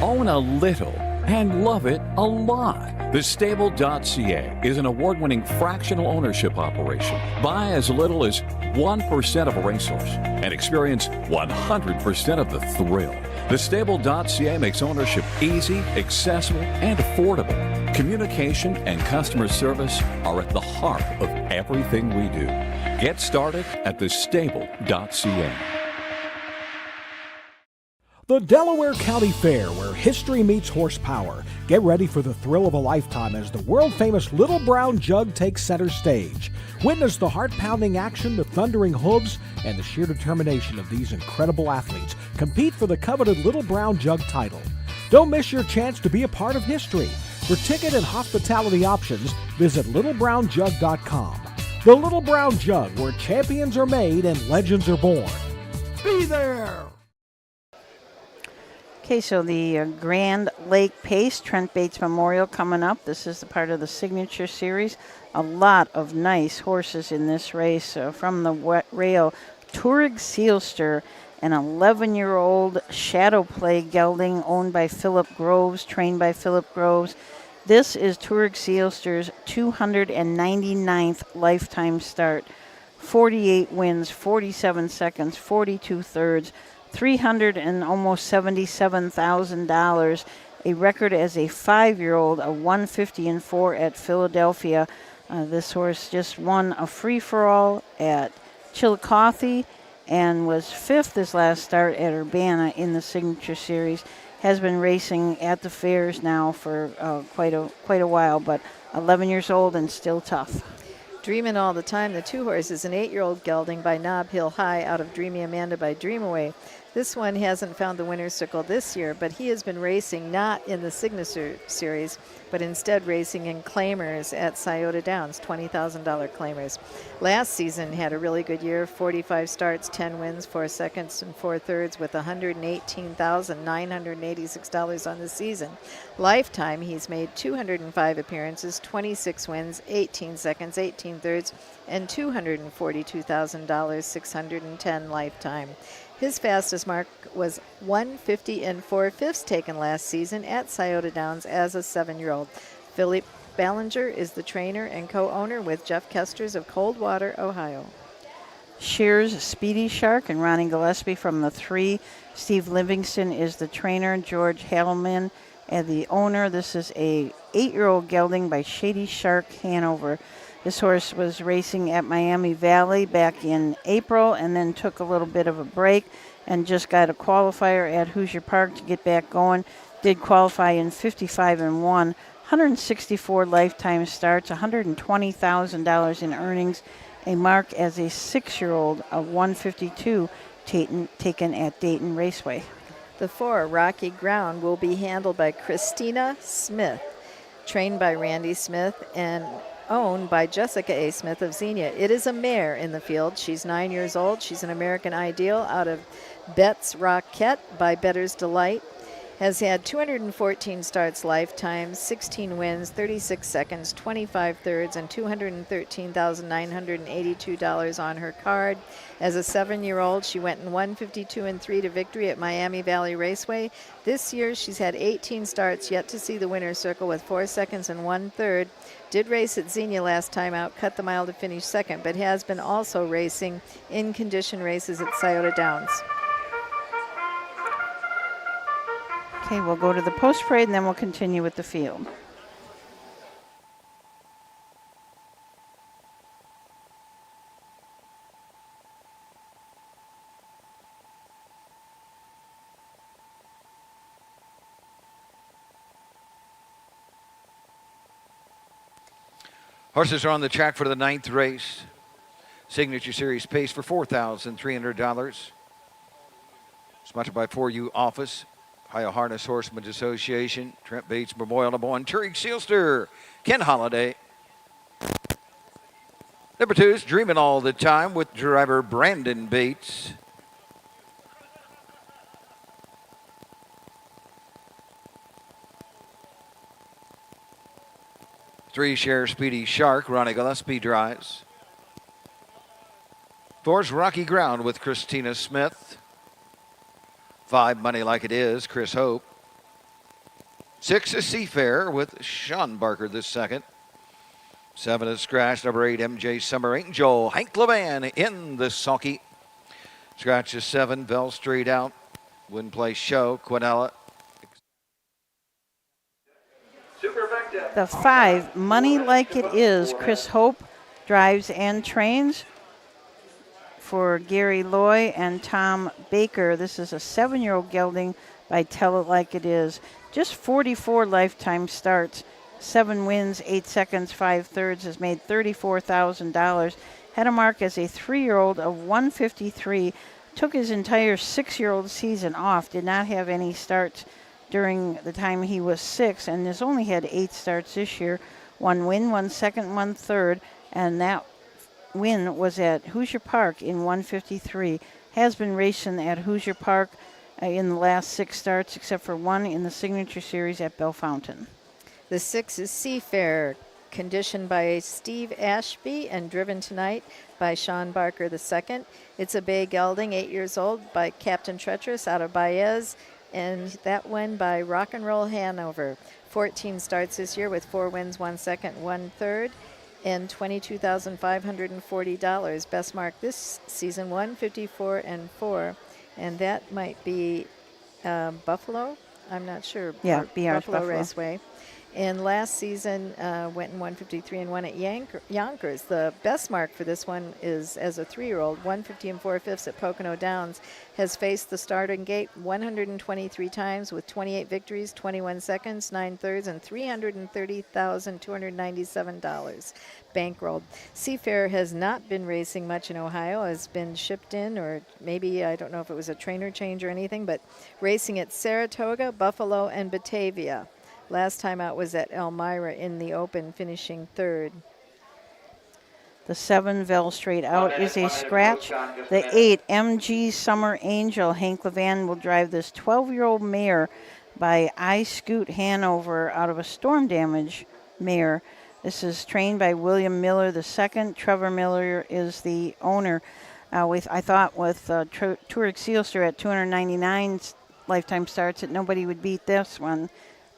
Speaker 10: Own a little and love it a lot. TheStable.ca is an award-winning fractional ownership operation. Buy as little as 1% of a racehorse and experience 100% of the thrill. TheStable.ca makes ownership easy, accessible, and affordable. Communication and customer service are at the heart of everything we do. Get started at TheStable.ca.
Speaker 9: The Delaware County Fair, where history meets horsepower. Get ready for the thrill of a lifetime as the world-famous Little Brown Jug takes center stage. Witness the heart-pounding action, the thundering hooves, and the sheer determination of these incredible athletes compete for the coveted Little Brown Jug title. Don't miss your chance to be a part of history. For ticket and hospitality options, visit littlebrownjug.com. The Little Brown Jug, where champions are made and legends are born. Be there!
Speaker 1: Okay, so the Grand Lake Pace Trent Bates Memorial coming up. This is the part of the signature series. A lot of nice horses in this race. From the rail, Tourig Seelster, an 11-year-old Shadow Play gelding owned by Philip Groves, trained by Philip Groves. This is Tourig Seelster's 299th lifetime start. 48 wins, 47 seconds, 42 thirds. $377,000, a record as a 5-year-old, a 150-4 at Philadelphia. This horse just won a free-for-all at Chillicothe and was 5th his last start at Urbana in the Signature Series. Has been racing at the fairs now for quite a while, but 11 years old and still tough.
Speaker 2: Dreamin' All the Time, the 2 horses, an 8-year-old gelding by Nob Hill High out of Dreamy Amanda by Dreamaway. This one hasn't found the winner's circle this year, but he has been racing not in the Signature Series, but instead racing in claimers at Scioto Downs, $20,000 claimers. Last season had a really good year, 45 starts, 10 wins, 4 seconds, and 4 thirds with $118,986 on the season. Lifetime, he's made 205 appearances, 26 wins, 18 seconds, 18 thirds, and $242,000, 610 lifetime. His fastest mark was 150 and 4/5 taken last season at Scioto Downs as a 7-year-old. Philip Ballinger is the trainer and co-owner with Jeff Kesters of Coldwater, Ohio.
Speaker 1: Shears, Speedy Shark, and Ronnie Gillespie from the 3. Steve Livingston is the trainer. George Hellman and the owner. This is a 8-year-old gelding by Shady Shark Hanover. This horse was racing at Miami Valley back in April and then took a little bit of a break and just got a qualifier at Hoosier Park to get back going. Did qualify in 55 and 1, 164 lifetime starts, $120,000 in earnings, a mark as a 6-year-old of 152 taken at Dayton Raceway.
Speaker 2: The 4, Rocky Ground, will be handled by Christina Smith, trained by Randy Smith and owned by Jessica A. Smith of Xenia. It is a mare in the field. She's 9 years old. She's an American Ideal out of Betts Roquette by Better's Delight. Has had 214 starts lifetime, 16 wins, 36 seconds, 25 thirds, and $213,982 on her card. As a 7-year-old, she went in 152 and 3 to victory at Miami Valley Raceway. This year, she's had 18 starts, yet to see the winner's circle with 4 seconds and 1 third. Did race at Xenia last time out, cut the mile to finish second, but has been also racing in condition races at Scioto Downs.
Speaker 1: Okay, we'll go to the post parade and then we'll continue with the field.
Speaker 4: Horses are on the track for the 9th race. Signature Series pace for $4,300. Sponsored by 4U Office, Ohio Harness Horsemen's Association, Trent Bates Memorial number 1, Turick Sealster, Ken Holliday. Number 2 is Dreaming All the Time with driver Brandon Bates. Three, Share Speedy Shark, Ronnie Gillespie drives. 4's Rocky Ground with Christina Smith. 5, Money Like It Is, Chris Hope. 6 is Seafair with Sean Barker the second. 7 is Scratch, number 8, MJ Summer Angel, Hank Levan in the sulky. Scratch is 7, Bell Straight Out, Wouldn't Play Show, Quinella.
Speaker 1: The 5, Money Like It Is, Chris Hope drives and trains for Gary Loy and Tom Baker. This is a 7-year-old gelding by Tell It Like It Is. Just 44 lifetime starts, 7 wins, 8 seconds, 5 thirds, has made $34,000. Had a mark as a 3-year-old of 153. Took his entire 6-year-old season off, did not have any starts during the time he was 6, and has only had 8 starts this year. 1 win, 1 second, 1 third, and that win was at Hoosier Park in 153. Has been racing at Hoosier Park in the last 6 starts, except for 1 in the Signature Series at Bell Fountain.
Speaker 2: The 6 is Seafair, conditioned by Steve Ashby and driven tonight by Sean Barker II. It's a bay gelding, 8 years old, by Captain Treacherous out of Baez, and that won by Rock and Roll Hanover. 14 starts this year with 4 wins, 1 second, 1 third, and $22,540. Best mark this season, 154 and 4, and that might be Buffalo. I'm not sure.
Speaker 1: Yeah, BR's
Speaker 2: Buffalo
Speaker 1: Buffalo
Speaker 2: Raceway. And last season went in 153 and 1 at Yonkers. The best mark for this one is as a 3-year-old, 150 and 4/5 at Pocono Downs. Has faced the starting gate 123 times with 28 victories, 21 seconds, 9 thirds, and $330,297 bankrolled. Seafair has not been racing much in Ohio, has been shipped in, or maybe, I don't know if it was a trainer change or anything, but racing at Saratoga, Buffalo, and Batavia. Last time out was at Elmira in the Open, finishing 3rd.
Speaker 1: The 7 Vel straight out is a scratch. The 8 MG Summer Angel, Hank Levan will drive this 12-year-old mare by I Scoot Hanover out of a storm damage mare. This is trained by William Miller II. Trevor Miller is the owner. I thought with Tourik Seelster at 299 lifetime starts that nobody would beat this one.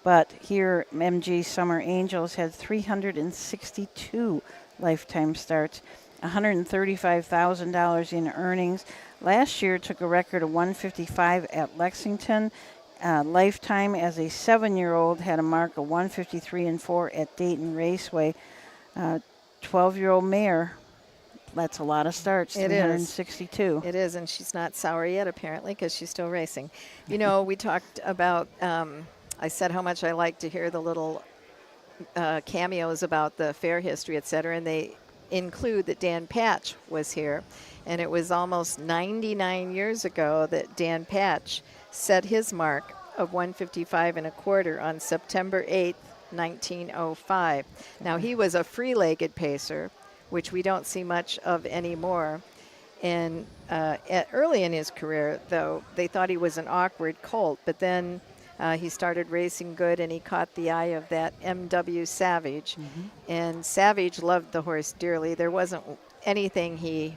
Speaker 1: But here, MG Summer Angels had 362 lifetime starts, $135,000 in earnings. Last year took a record of 155 at Lexington. Lifetime as a 7-year-old had a mark of 153 and 4 at Dayton Raceway. 12-year-old mare, that's a lot of starts, 362.
Speaker 2: It is, and she's not sour yet apparently because she's still racing. You know, we talked about, I said how much I like to hear the little cameos about the fair history, et cetera, and they include that Dan Patch was here. And it was almost 99 years ago that Dan Patch set his mark of 155 and a quarter on September 8th, 1905. Now, he was a free-legged pacer, which we don't see much of anymore. And early in his career, though, they thought he was an awkward colt, but then he started racing good, and he caught the eye of that M.W. Savage. And Savage loved the horse dearly. There wasn't anything he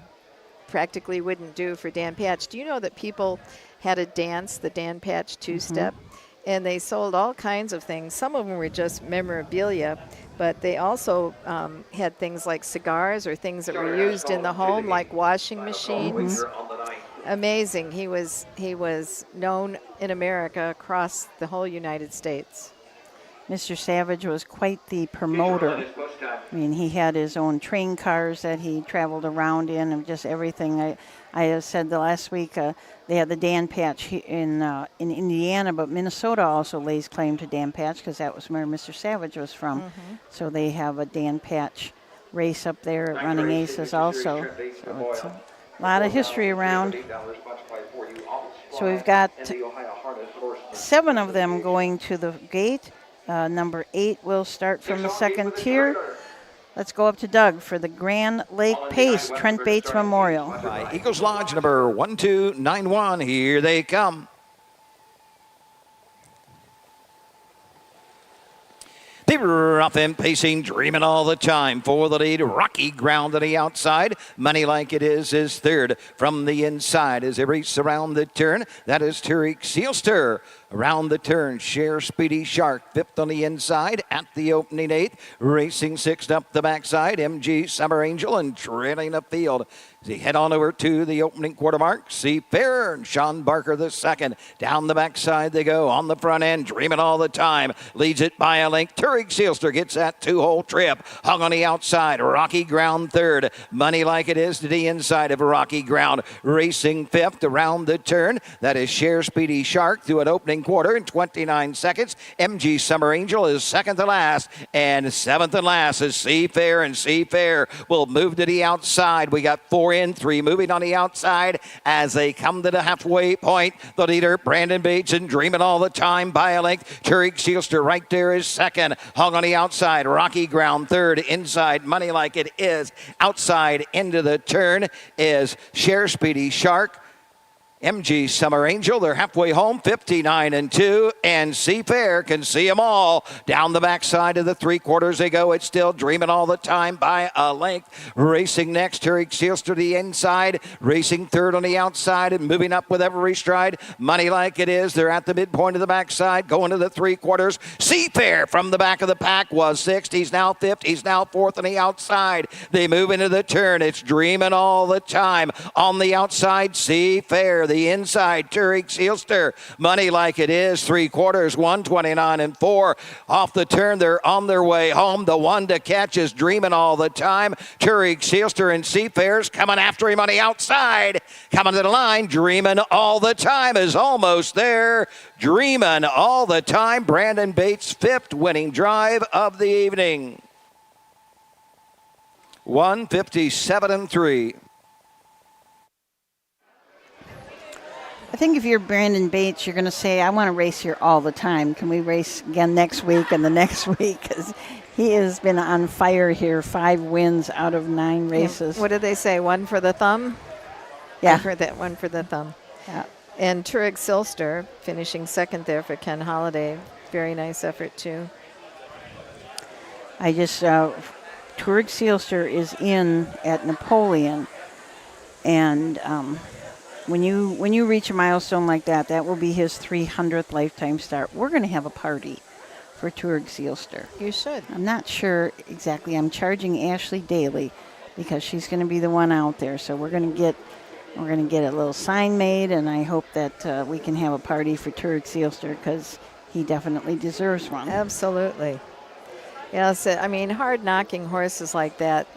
Speaker 2: practically wouldn't do for Dan Patch. Do you know that people had a dance, the Dan Patch two-step? And they sold all kinds of things. Some of them were just memorabilia, but they also had things like cigars or things that were used in the home, like washing machines. Amazing. He was known in America across the whole United States.
Speaker 1: Mr. Savage was quite the promoter. I mean, he had his own train cars that he traveled around in, and just everything. I said the last week they had the Dan Patch in Indiana, but Minnesota also lays claim to Dan Patch because that was where Mr. Savage was from. So they have a Dan Patch race up there at Running Aces also. So it's a lot of history around. So we've got 7 of them going to the gate. Number 8 will start from the second tier. Let's go up to Doug for the Grand Lake Pace Trent Bates Memorial.
Speaker 4: By Eagles Lodge, number 1291. Here they come. They were off and pacing, dreaming all the time for the lead. Rocky Ground on the outside. Money Like It is third from the inside as they race around the turn. That is Tourik Seelster. Around the turn, Share Speedy Shark, 5th on the inside at the opening 8th. Racing 6th up the backside, MG Summer Angel, and trailing the field. As they head on over to the opening quarter mark, Seafair and Sean Barker the second. Down the backside they go. On the front end, dreaming all the time. Leads it by a length. Tourik Seelster gets that 2-hole trip. Hung on the outside, Rocky Ground third. Money Like It is to the inside of Rocky Ground. Racing 5th around the turn. That is Share Speedy Shark through an opening quarter in 29 seconds. MG Summer Angel is second to last, and 7th and last is Seafair, and Seafair will move to the outside. We got 4 in, 3 moving on the outside as they come to the halfway point. The leader, Brandon Bates, and dreaming all the time by a length. Tourik Seelster right there is second. Hung on the outside, Rocky Ground third. Inside, Money Like It is. Outside into the turn is Share Speedy Shark. MG Summer Angel, they're halfway home, 59 and 2, and Seafair can see them all. Down the backside of the 3/4 they go. It's still dreaming all the time by a length. Racing next, Tourik Seelster to the inside, racing third on the outside and moving up with every stride. Money Like It is. They're at the midpoint of the backside, going to the 3/4. Seafair from the back of the pack was 6th. He's now 5th. He's now 4th on the outside. They move into the turn. It's dreaming all the time. On the outside, Seafair. the inside. Turic Seelster, money like it is. 3/4, 129 and 4. Off the turn, they're on their way home. The one to catch is Dreaming All the Time. Turic Seelster and Seafarers coming after him on the outside. Coming to the line, Dreaming All the Time is almost there. Dreaming All the Time. Brandon Bates' 5th winning drive of the evening. 157 and 3.
Speaker 1: I think if you're Brandon Bates, you're going to say, I want to race here all the time. Can we race again next week and the next week? Because he has been on fire here. 5 wins out of 9 races.
Speaker 2: Yeah. What did they say? 1 for the thumb?
Speaker 1: Yeah.
Speaker 2: I heard that, 1 for the thumb.
Speaker 1: Yeah.
Speaker 2: And Turic Seelster finishing 2nd there for Ken Holliday. Very nice effort, too.
Speaker 1: I just, Turic Seelster is in at Napoleon. And when you reach a milestone like that, that will be his 300th lifetime start. We're going to have a party for Turic Seelster.
Speaker 2: You should.
Speaker 1: I'm not sure exactly. I'm charging Ashley Daly because she's going to be the one out there. So we're going to get a little sign made, and I hope that we can have a party for Turic Seelster because he definitely deserves one.
Speaker 2: Absolutely. Yes, I mean, hard-knocking horses like that,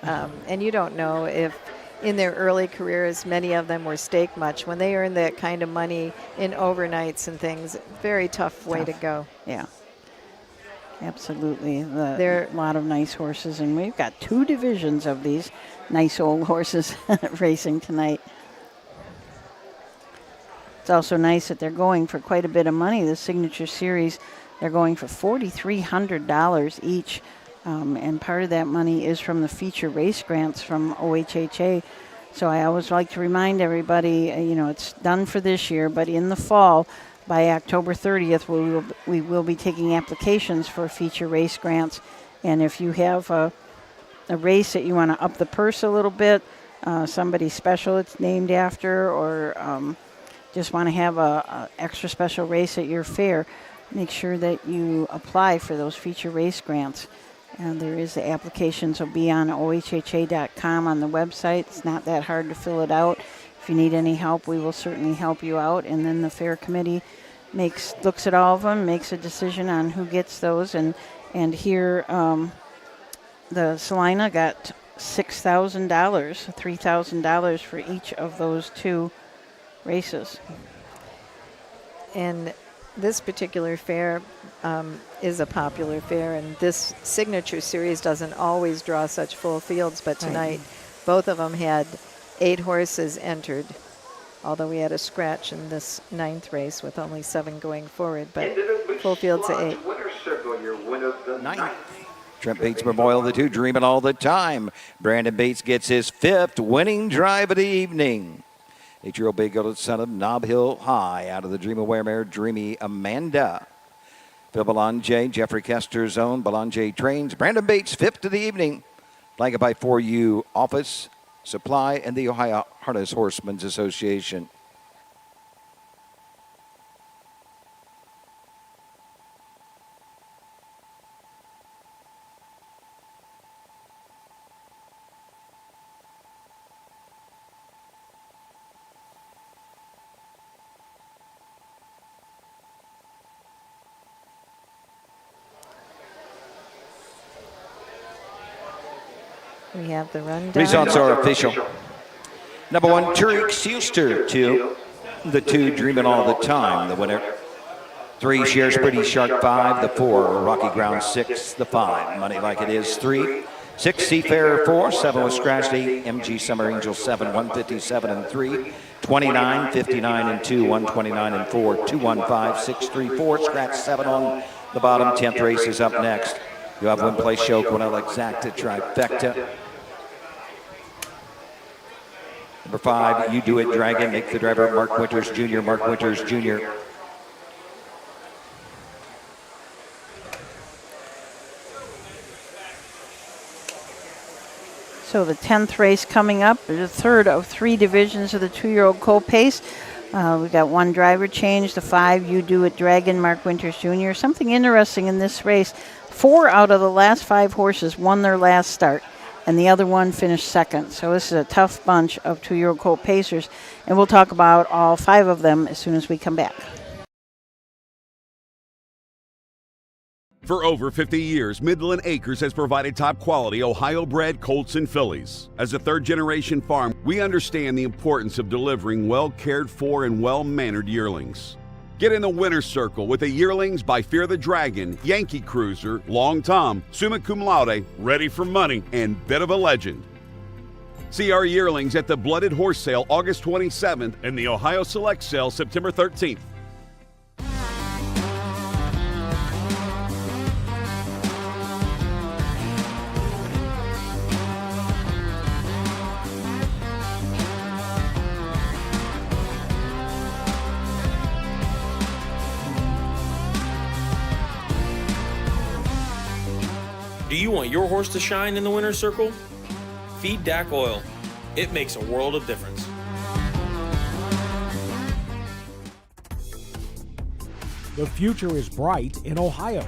Speaker 2: and you don't know if in their early careers, many of them were stake much. When they earn that kind of money in overnights and things, very tough way to go.
Speaker 1: Yeah, absolutely. There are a lot of nice horses, and we've got 2 divisions of these nice old horses racing tonight. It's also nice that they're going for quite a bit of money. The Signature Series, they're going for $4,300 each. And part of that money is from the feature race grants from OHHA. So I always like to remind everybody, it's done for this year, but in the fall, by October 30th, we will be taking applications for feature race grants. And if you have a race that you want to up the purse a little bit, somebody special it's named after, or just want to have a extra special race at your fair, make sure that you apply for those feature race grants. And there is the applications will be on ohha.com on the website. It's not that hard to fill it out. If you need any help, we will certainly help you out. And then the fair committee looks at all of them, makes a decision on who gets those. And here, the Celina got $6,000, $3,000 for each of those 2 races.
Speaker 2: And this particular fair is a popular fair, and this Signature Series doesn't always draw such full fields, but tonight both of them had 8 horses entered, although we had a scratch in this 9th race with only 7 going forward, but full fields of 8.
Speaker 3: Winner's Circle, your winner of the night.
Speaker 4: Trent Bates Memorial, the 2 Dreaming All the Time. Brandon Bates gets his 5th winning drive of the evening. 8-year-old Bay Gilded son of Nob Hill High out of the Dream Aware mare, Dreamy Amanda. Phil Belanger, Jeffrey Kester's own Belanger trains. Brandon Bates, 5th of the evening. Blanket by 4U Office Supply and the Ohio Harness Horsemen's Association.
Speaker 2: We have the rundown.
Speaker 4: Results are official. Number 1, Turic Seelster, 2. The 2, Dreaming All the Time, the winner. 3, Shares Pretty Shark, 5. The 4, Rocky Ground, 6. The 5, Money Like It Is, 3. 6, Seafarer, 4. 7 was scratched, 8. MG Summer Angel, 7. 157 and 3. 29, 59 and 2. 129 and 4. 215, 6, 3, 4. Scratch 7 on the bottom. 10th race is up next. You have Win Play Show, Quinella Exacta, Trifecta. Number 5, You Do It Dragon, make the driver Mark Winters Jr. Mark Winters Jr.
Speaker 1: So the 10th race coming up, the 3rd of 3 divisions of the 2-year-old Colt Pace. We've got 1 driver change, the 5, You Do It Dragon, Mark Winters Jr. Something interesting in this race, 4 out of the last 5 horses won their last start. and the other one finished second. So this is a tough bunch of 2-year-old colt pacers, and we'll talk about all 5 of them as soon as we come back.
Speaker 7: For over 50 years, Midland Acres has provided top-quality Ohio-bred colts and fillies. As a third-generation farm, we understand the importance of delivering well-cared-for and well-mannered yearlings. Get in the winner's circle with the yearlings by Fear the Dragon, Yankee Cruiser, Long Tom, Summa Cum Laude, Ready for Money, and Bit of a Legend. See our yearlings at the Blooded Horse Sale August 27th and the Ohio Select Sale September 13th.
Speaker 11: Do you want your horse to shine in the winner's circle? Feed DAC oil. It makes a world of difference.
Speaker 9: The future is bright in Ohio.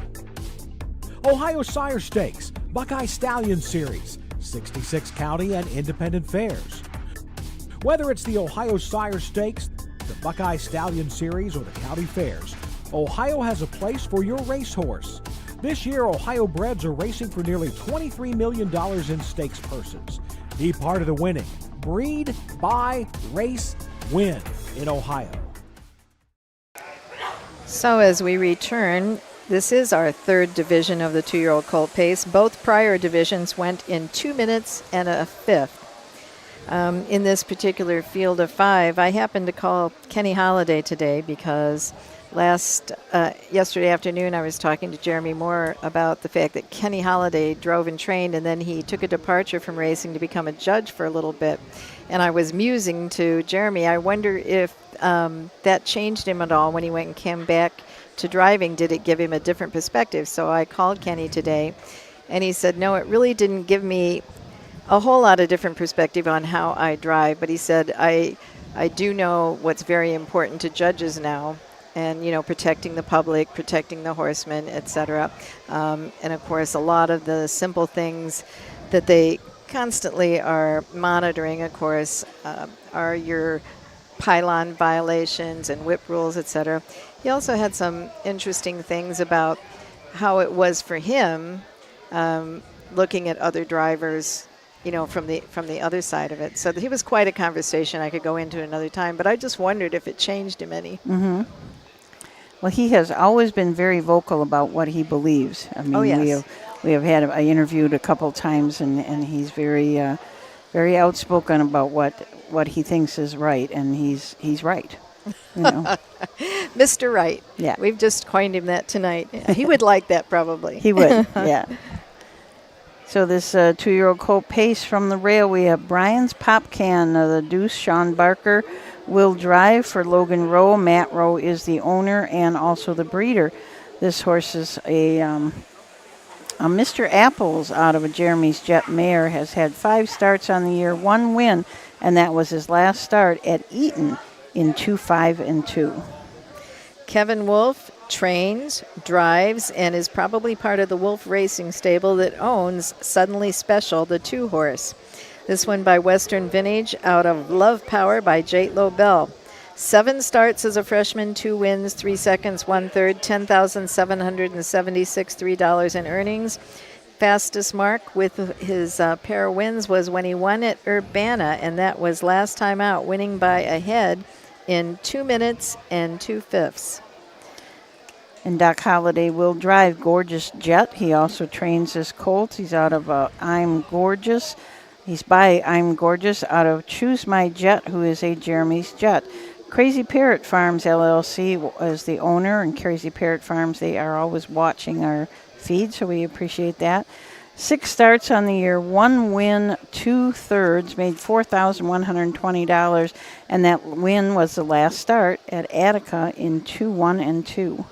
Speaker 9: Ohio Sire Stakes, Buckeye Stallion Series, 66 county and independent fairs. Whether it's the Ohio Sire Stakes, the Buckeye Stallion Series, or the county fairs, Ohio has a place for your racehorse. This year, Ohio breds are racing for nearly $23 million in stakes purses. Be part of the winning. Breed, buy, race, win in Ohio.
Speaker 2: So as we return, this is our 3rd division of the 2-year-old colt pace. Both prior divisions went in 2 minutes and a 5th. In this particular field of 5, I happened to call Kenny Holliday today because yesterday afternoon I was talking to Jeremy Moore about the fact that Kenny Holliday drove and trained, and then he took a departure from racing to become a judge for a little bit. And I was musing to Jeremy, I wonder if that changed him at all when he went and came back to driving. Did it give him a different perspective? So I called Kenny today, and he said, no, it really didn't give me a whole lot of different perspective on how I drive. But he said, I do know what's very important to judges now, and, you know, protecting the public, protecting the horsemen, etc. And, of course, a lot of the simple things that they constantly are monitoring, of course, are your pylon violations and whip rules, etc. He also had some interesting things about how it was for him looking at other drivers, you know, from the other side of it. So he was quite a conversation I could go into another time, but I just wondered if it changed him any.
Speaker 1: Mm-hmm. Well, he has always been very vocal about what he believes. I mean,
Speaker 2: yes.
Speaker 1: we have had I interviewed a couple times, and he's very very outspoken about what he thinks is right, and he's right. You know.
Speaker 2: Mr. Right.
Speaker 1: Yeah.
Speaker 2: We've just coined him that tonight. He would like that probably.
Speaker 1: He would. Yeah. So this 2-year-old colt pace from the rail, we have Brian's Pop Can, the Deuce, Sean Barker will drive for Logan Rowe. Matt Rowe is the owner and also the breeder. This horse is a Mr. Apples out of a Jeremy's Jet mare, has had 5 starts on the year, 1 win, and that was his last start at Eaton in 2-5-2.
Speaker 2: Kevin Wolf trains, drives, and is probably part of the Wolf Racing stable that owns Suddenly Special, the 2-horse. This one by Western Vintage out of Love Power by Jate Lobel. 7 starts as a freshman, 2 wins, 3 seconds, 1/3, $10,776 $3 in earnings. Fastest mark with his pair of wins was when he won at Urbana, and that was last time out, winning by a head in 2 minutes and 2/5.
Speaker 1: And Doc Holliday will drive Gorgeous Jet. He also trains his colts. He's out of I'm Gorgeous. He's by I'm Gorgeous out of Choose My Jet, who is a Jeremy's Jet. Crazy Parrot Farms LLC is the owner, and Crazy Parrot Farms, they are always watching our feed, so we appreciate that. 6 starts on the year, 1 win, 2/3, made $4,120, and that win was the last start at Attica in 2-1-2.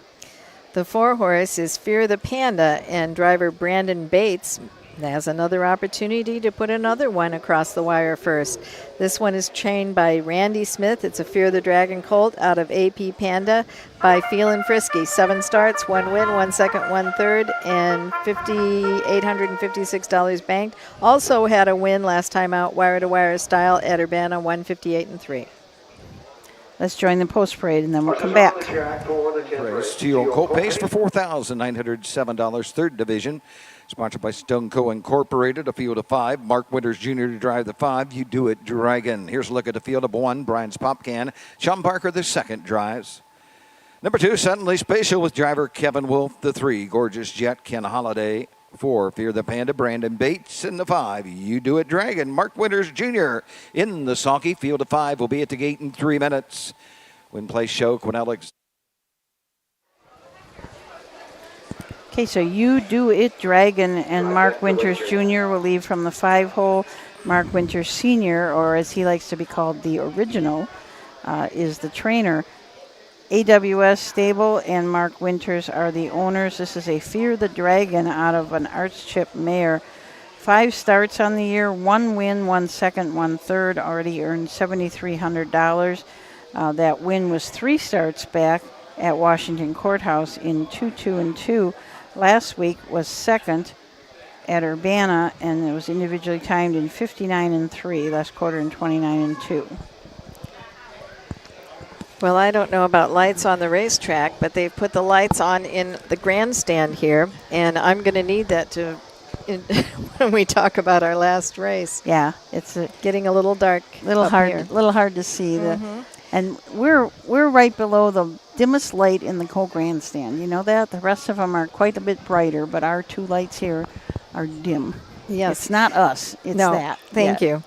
Speaker 2: The 4-horse is Fear the Panda, and driver Brandon Bates There's another opportunity to put another one across the wire first. This one is trained by Randy Smith. It's a Fear the Dragon colt out of AP Panda by Feelin' Frisky. 7 starts, 1 win, 1 second, 1 third, and $856 banked. Also had a win last time out, wire to wire style at Urbana, 158 and 3.
Speaker 1: Let's join the post parade and then we'll come back.
Speaker 4: Race 2-year-old colt pace for $4,907, third division. Sponsored by Stoneco Incorporated, a field of 5. Mark Winters Jr. to drive the 5. You Do It Dragon. Here's a look at the field of 1. Brian's Popcan. Sean Parker, the 2nd, drives. Number 2, Suddenly Spatial with driver Kevin Wolf. The 3, Gorgeous Jet, Ken Holiday. 4, Fear the Panda, Brandon Bates. And the 5, You Do It Dragon, Mark Winters Jr. In the Sulky. Field of 5 will be at the gate in 3 minutes. Win place show, Quinella.
Speaker 1: Okay, so You Do It Dragon and Mark Winters Jr. will leave from the 5 hole. Mark Winters Sr., or as he likes to be called, the original, is the trainer. AWS Stable and Mark Winters are the owners. This is a Fear the Dragon out of an Archchip mare. 5 starts on the year, 1 win, 1 second, 1 third, already earned $7,300. That win was 3 starts back at Washington Courthouse in 2-2-2. Last week was 2nd at Urbana, and it was individually timed in 59 and 3, last quarter in 29 and 2.
Speaker 2: Well, I don't know about lights on the racetrack, but they've put the lights on in the grandstand here, and I'm going to need that to when we talk about our last race.
Speaker 1: Yeah, it's
Speaker 2: getting a little dark,
Speaker 1: little hard to see. And we're right below the dimmest light in the whole grandstand. You know that? The rest of them are quite a bit brighter, but our 2 lights here are dim.
Speaker 2: Yes.
Speaker 1: It's not us. It's that.
Speaker 2: Thank you.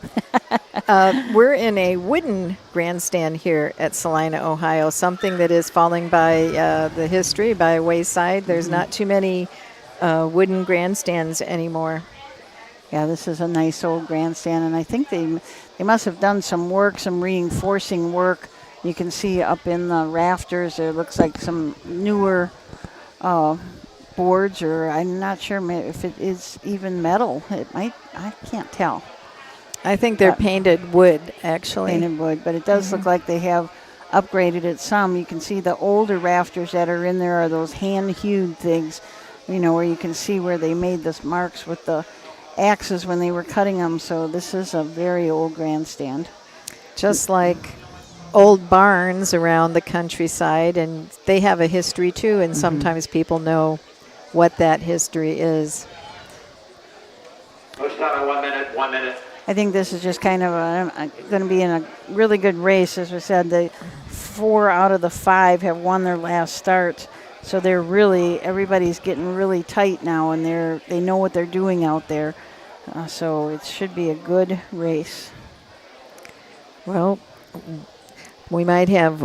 Speaker 2: We're in a wooden grandstand here at Celina, Ohio, something that is falling by the history, by wayside. There's not too many wooden grandstands anymore.
Speaker 1: Yeah, this is a nice old grandstand, and I think they must have done some work, some reinforcing work. You can see up in the rafters, it looks like some newer boards, or I'm not sure if it is even metal. It might, I can't tell.
Speaker 2: I think they're painted wood, actually.
Speaker 1: Painted wood, but it does look like they have upgraded it some. You can see the older rafters that are in there are those hand-hewed things, you know, where you can see where they made the marks with the axes when they were cutting them. So this is a very old grandstand.
Speaker 2: Just like old barns around the countryside, and they have a history too, and sometimes people know what that history is.
Speaker 3: Post time at 1 minute, 1 minute.
Speaker 1: I think this is just kind of going to be in a really good race. As we said, the 4 out of the 5 have won their last starts. So they're really, everybody's getting really tight now, and they know what they're doing out there. So it should be a good race.
Speaker 2: Well, we might have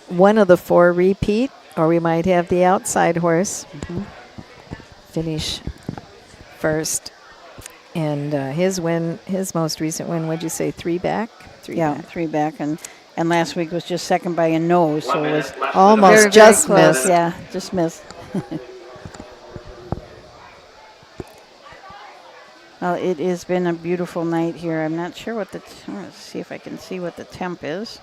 Speaker 2: one of the 4 repeat, or we might have the outside horse finish first. And his most recent win, what'd you say, 3 back?
Speaker 1: 3 back. And last week was just second by a nose, so it was
Speaker 2: almost
Speaker 1: very,
Speaker 2: just
Speaker 1: very close.
Speaker 2: missed.
Speaker 1: Yeah, just missed. Well, it has been a beautiful night here. I'm not sure what let's see if I can see what the temp is.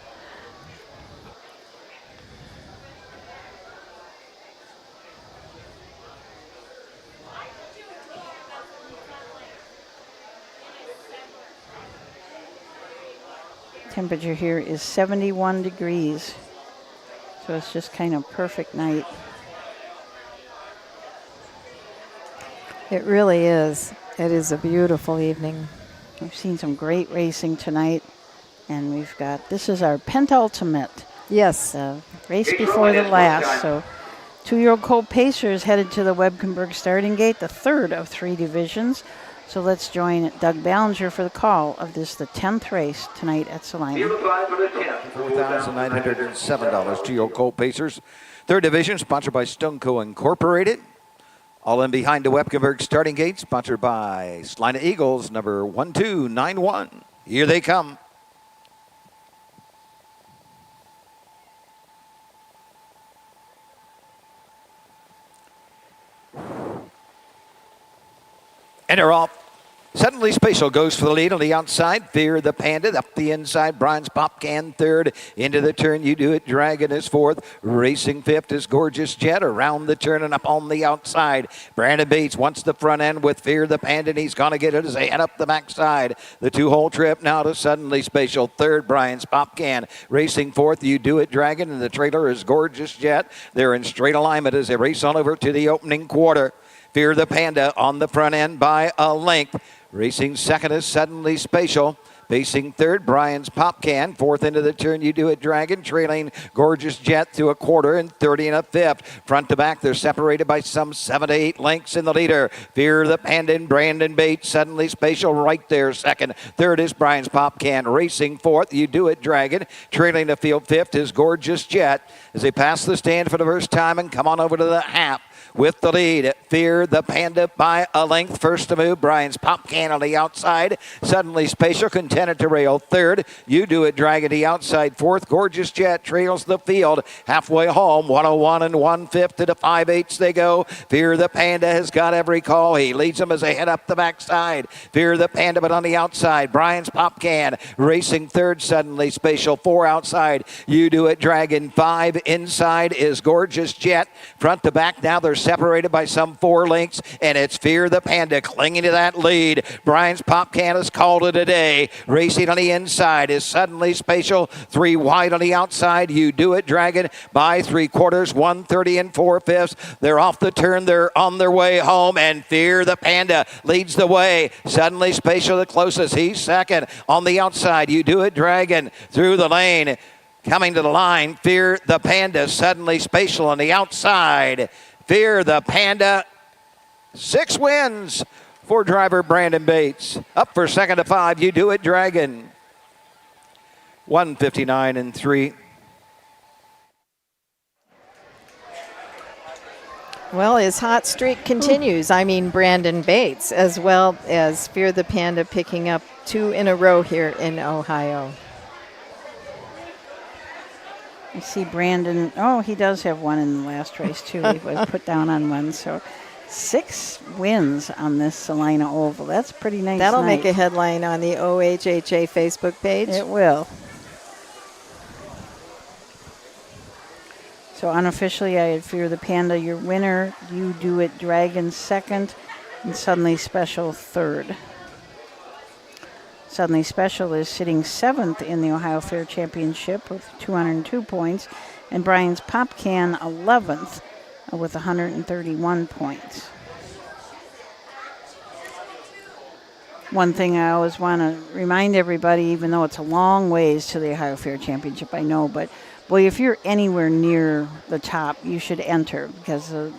Speaker 1: Temperature here is 71 degrees. So it's just kind of perfect night.
Speaker 2: It really is. It is a beautiful evening.
Speaker 1: We've seen some great racing tonight, and we've got, this is our penultimate.
Speaker 2: Yes.
Speaker 1: Race before the last. So 2-year-old Colt Pacer is headed to the Webkenburg starting gate, the 3rd of 3 divisions. So let's join Doug Ballinger for the call of this, the 10th race tonight at Celina.
Speaker 4: $4,907, 2-year-old Colt Pacers. 3rd division, sponsored by Stoneco Incorporated. All in behind the Webkenburg starting gate, sponsored by Celina Eagles, number 1291. Here they come. And they're off. Suddenly Spatial goes for the lead on the outside. Fear the Panda up the inside. Brian's Pop Can third. Into the turn, You Do It. Dragon is fourth. Racing fifth is Gorgeous Jet. Around the turn and up on the outside. Brandon Bates wants the front end with Fear the Panda, and he's going to get it as they head up the backside. The two-hole trip now to Suddenly Spatial. Third, Brian's Pop Can. Racing fourth, You Do It. Dragon, and the trailer is Gorgeous Jet. They're in straight alignment as they race on over to the opening quarter. Fear the Panda on the front end by a length. Racing second is Suddenly Spatial. Pacing third, Brian's Pop Can. Fourth into the turn, You Do It. Dragon. Trailing Gorgeous Jet to a quarter and 30 and a fifth. Front to back, they're separated by some 7 to 8 lengths in the leader. Fear the Panda and Brandon Bates. Suddenly Spatial right there second. Third is Brian's Pop Can. Racing fourth, You Do It. Dragon. Trailing the field fifth is Gorgeous Jet. As they pass the stand for the first time and come on over to the half. With the lead, Fear the Panda by a length. First to move, Brian's Pop Can on the outside. Suddenly Spatial contented to rail third. You Do It. Dragon the outside fourth. Gorgeous Jet trails the field. Halfway home, 101 and 1/5 to the 5/8 they go. Fear the Panda has got every call. He leads them as they head up the backside. Fear the Panda, but on the outside, Brian's Pop Can racing third. Suddenly Spatial 4 outside. You Do It. Dragon 5 inside is Gorgeous Jet. Front to back now they're separated by some 4 lengths, and it's Fear the Panda clinging to that lead. Brian's Pop Can has called it a day. Racing on the inside is Suddenly Spatial. 3 wide on the outside. You Do It. Dragon by 3/4, 130 and 4/5. They're off the turn. They're on their way home, and Fear the Panda leads the way. Suddenly Spatial the closest. He's second. On the outside, You Do It. Dragon through the lane. Coming to the line, Fear the Panda. Suddenly Spatial on the outside. Fear the Panda, 6 wins for driver Brandon Bates. Up for second to 5, You Do It. Dragon. 159 and 3.
Speaker 2: Well, his hot streak continues. I mean, Brandon Bates, as well as Fear the Panda picking up 2 in a row here in Ohio.
Speaker 1: You see Brandon, he does have one in the last race too. He was put down on one. So 6 wins on this Celina Oval. That's pretty nice.
Speaker 2: That'll make a headline on the OHHA Facebook page.
Speaker 1: It will. So unofficially, I had Fear the Panda your winner. You Do It. Dragon second. And Suddenly Spatial third. Suddenly Spatial is sitting 7th in the Ohio Fair Championship with 202 points, and Brian's Pop Can 11th with 131 points. One thing I always want to remind everybody, even though it's a long ways to the Ohio Fair Championship, I know, but boy, if you're anywhere near the top, you should enter, because the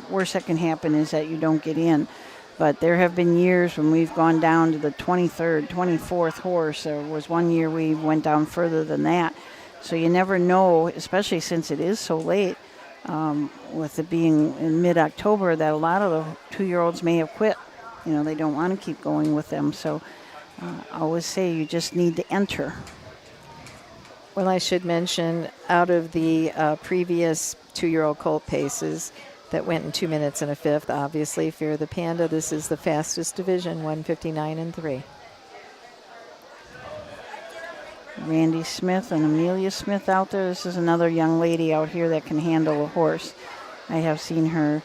Speaker 1: worst that can happen is that you don't get in. But there have been years when we've gone down to the 23rd, 24th horse. There was one year we went down further than that. So you never know, especially since it is so late, with it being in mid-October, that a lot of the 2-year-olds may have quit. You know, they don't want to keep going with them. So I always say you just need to enter.
Speaker 2: Well, I should mention, out of the previous 2-year-old colt paces, that went in 2 minutes and a 5th. Obviously, Fear the Panda, this is the fastest division, 159 and 3.
Speaker 1: Randy Smith and Amelia Smith out there. This is another young lady out here that can handle a horse. I have seen her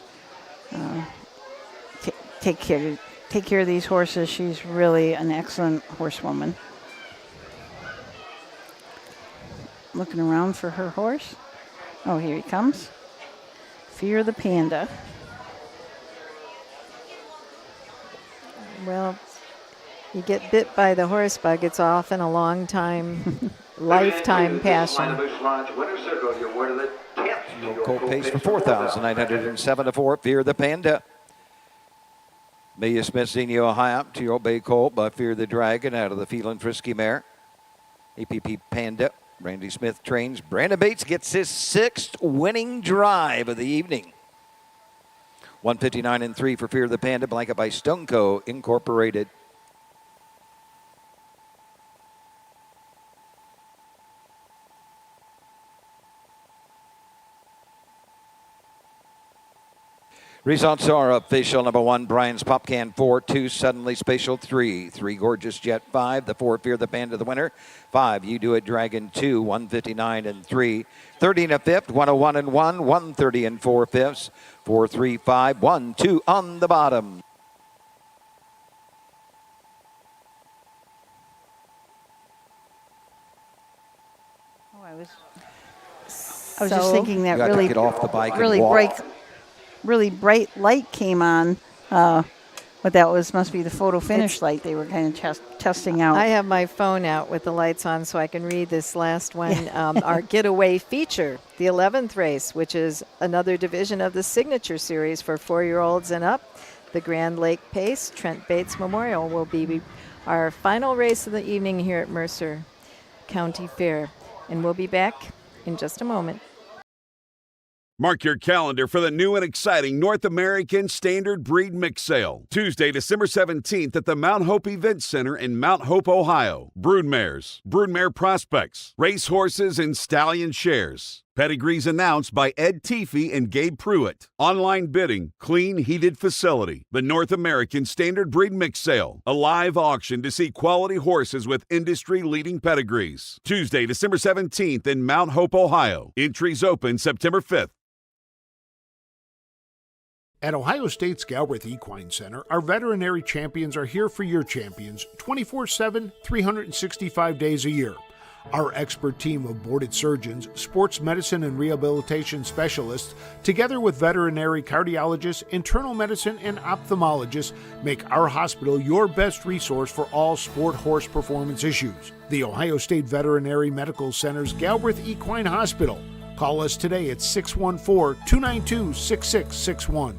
Speaker 1: take care of these horses. She's really an excellent horsewoman. Looking around for her horse. Oh, here he comes. Fear the Panda.
Speaker 2: Well, you get bit by the horse bug, it's often a long time, lifetime passion.
Speaker 4: Colt pace for 4,907 to 4. Fear the Panda. Amelia Smith Senior Ohio, 2-year-old bay colt by Fear the Dragon out of the Feelin' Frisky mare. APP Panda. Randy Smith trains. Brandon Bates gets his 6th winning drive of the evening. 159 and 3 for Fear the Panda, blanket by Stoneco Incorporated. Results are official. Number 1, Brian's Pop Can 4, 2, Suddenly Spatial 3, 3, Gorgeous Jet 5, the 4, Fear the Band of the winner, 5, You Do It Dragon 2, 159 and 3, 30 and a fifth, 101 and 1, 130 and 4 fifths, 4, 3, 5, 1, 2 on the bottom.
Speaker 1: Oh, I was just thinking that
Speaker 4: You got to
Speaker 1: really
Speaker 4: get off the bike and
Speaker 1: really
Speaker 4: walk.
Speaker 1: bright light came on, but that must be the photo finish light they were kind of testing out.
Speaker 2: I have my phone out with the lights on so I can read this last one. Our getaway feature, the 11th race, which is another division of the Signature Series for 4-year-olds and up. The Grand Lake Pace Trent Bates Memorial will be our final race of the evening here at Mercer County Fair. And we'll be back in just a moment.
Speaker 7: Mark your calendar for the new and exciting North American Standard Breed Mix Sale. Tuesday, December 17th at the Mount Hope Event Center in Mount Hope, Ohio. Broodmares, broodmare prospects, racehorses, and stallion shares. Pedigrees announced by Ed Teefee and Gabe Pruitt. Online bidding, clean, heated facility. The North American Standard Breed Mix Sale. A live auction to see quality horses with industry-leading pedigrees. Tuesday, December 17th in Mount Hope, Ohio. Entries open September 5th.
Speaker 8: At Ohio State's Galbraith Equine Center, our veterinary champions are here for your champions 24/7, 365 days a year. Our expert team of boarded surgeons, sports medicine and rehabilitation specialists, together with veterinary cardiologists, internal medicine, and ophthalmologists, make our hospital your best resource for all sport horse performance issues. The Ohio State Veterinary Medical Center's Galbraith Equine Hospital. Call us today at 614-292-6661.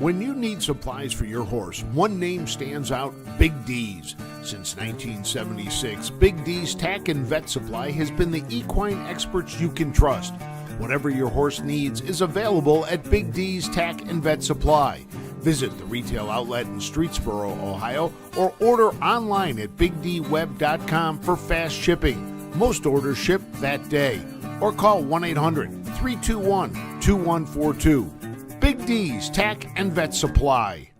Speaker 8: When you need supplies for your horse, one name stands out: Big D's. Since 1976, Big D's Tack and Vet Supply has been the equine experts you can trust. Whatever your horse needs is available at Big D's Tack and Vet Supply. Visit the retail outlet in Streetsboro, Ohio, or order online at bigdweb.com for fast shipping. Most orders ship that day. Or call 1-800-321-2142. Big D's Tack and Vet Supply.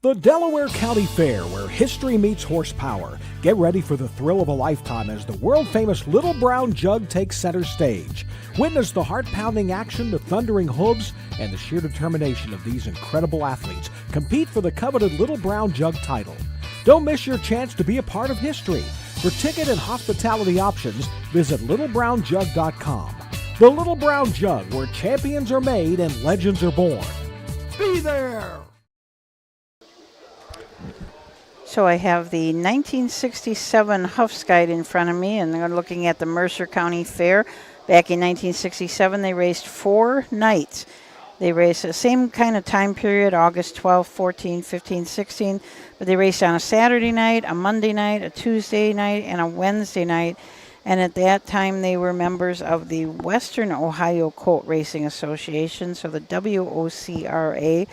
Speaker 9: The Delaware County Fair, where history meets horsepower. Get ready for the thrill of a lifetime as the world-famous Little Brown Jug takes center stage. Witness the heart-pounding action, the thundering hooves, and the sheer determination of these incredible athletes compete for the coveted Little Brown Jug title. Don't miss your chance to be a part of history. For ticket and hospitality options, visit littlebrownjug.com. The Little Brown Jug, where champions are made and legends are born. Be there!
Speaker 1: So I have the 1967 Huff's Guide in front of me, and I'm looking at the Mercer County Fair. Back in 1967, they raced 4 nights. They raced the same kind of time period, August 12, 14, 15, 16, but they raced on a Saturday night, a Monday night, a Tuesday night, and a Wednesday night. And at that time, they were members of the Western Ohio Colt Racing Association, so the WOCRA.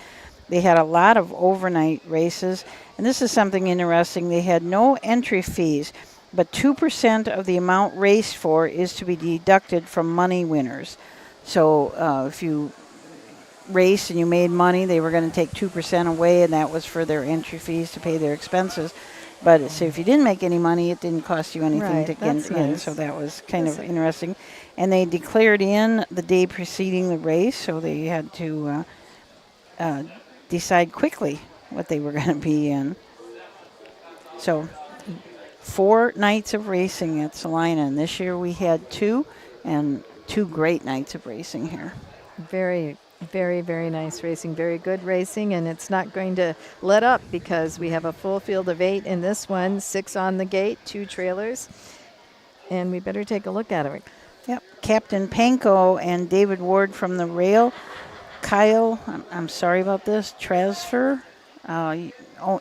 Speaker 1: They had a lot of overnight races, and this is something interesting. They had no entry fees, but 2% of the amount raced for is to be deducted from money winners. So if you raced and you made money, they were going to take 2% away, and that was for their entry fees to pay their expenses. But so if you didn't make any money, it didn't cost you anything to get in. So that was kind of interesting. And they declared in the day preceding the race, so they had to decide quickly what they were going to be in. So 4 nights of racing at Celina, and this year we had 2, and 2 great nights of racing here.
Speaker 2: Very, very, very nice racing, very good racing, and it's not going to let up because we have a full field of 8 in this one, 6 on the gate, 2 trailers, and we better take a look at it.
Speaker 1: Yep, Captain Panko and David Ward from the rail. Kyle, I'm sorry about this, Trasfer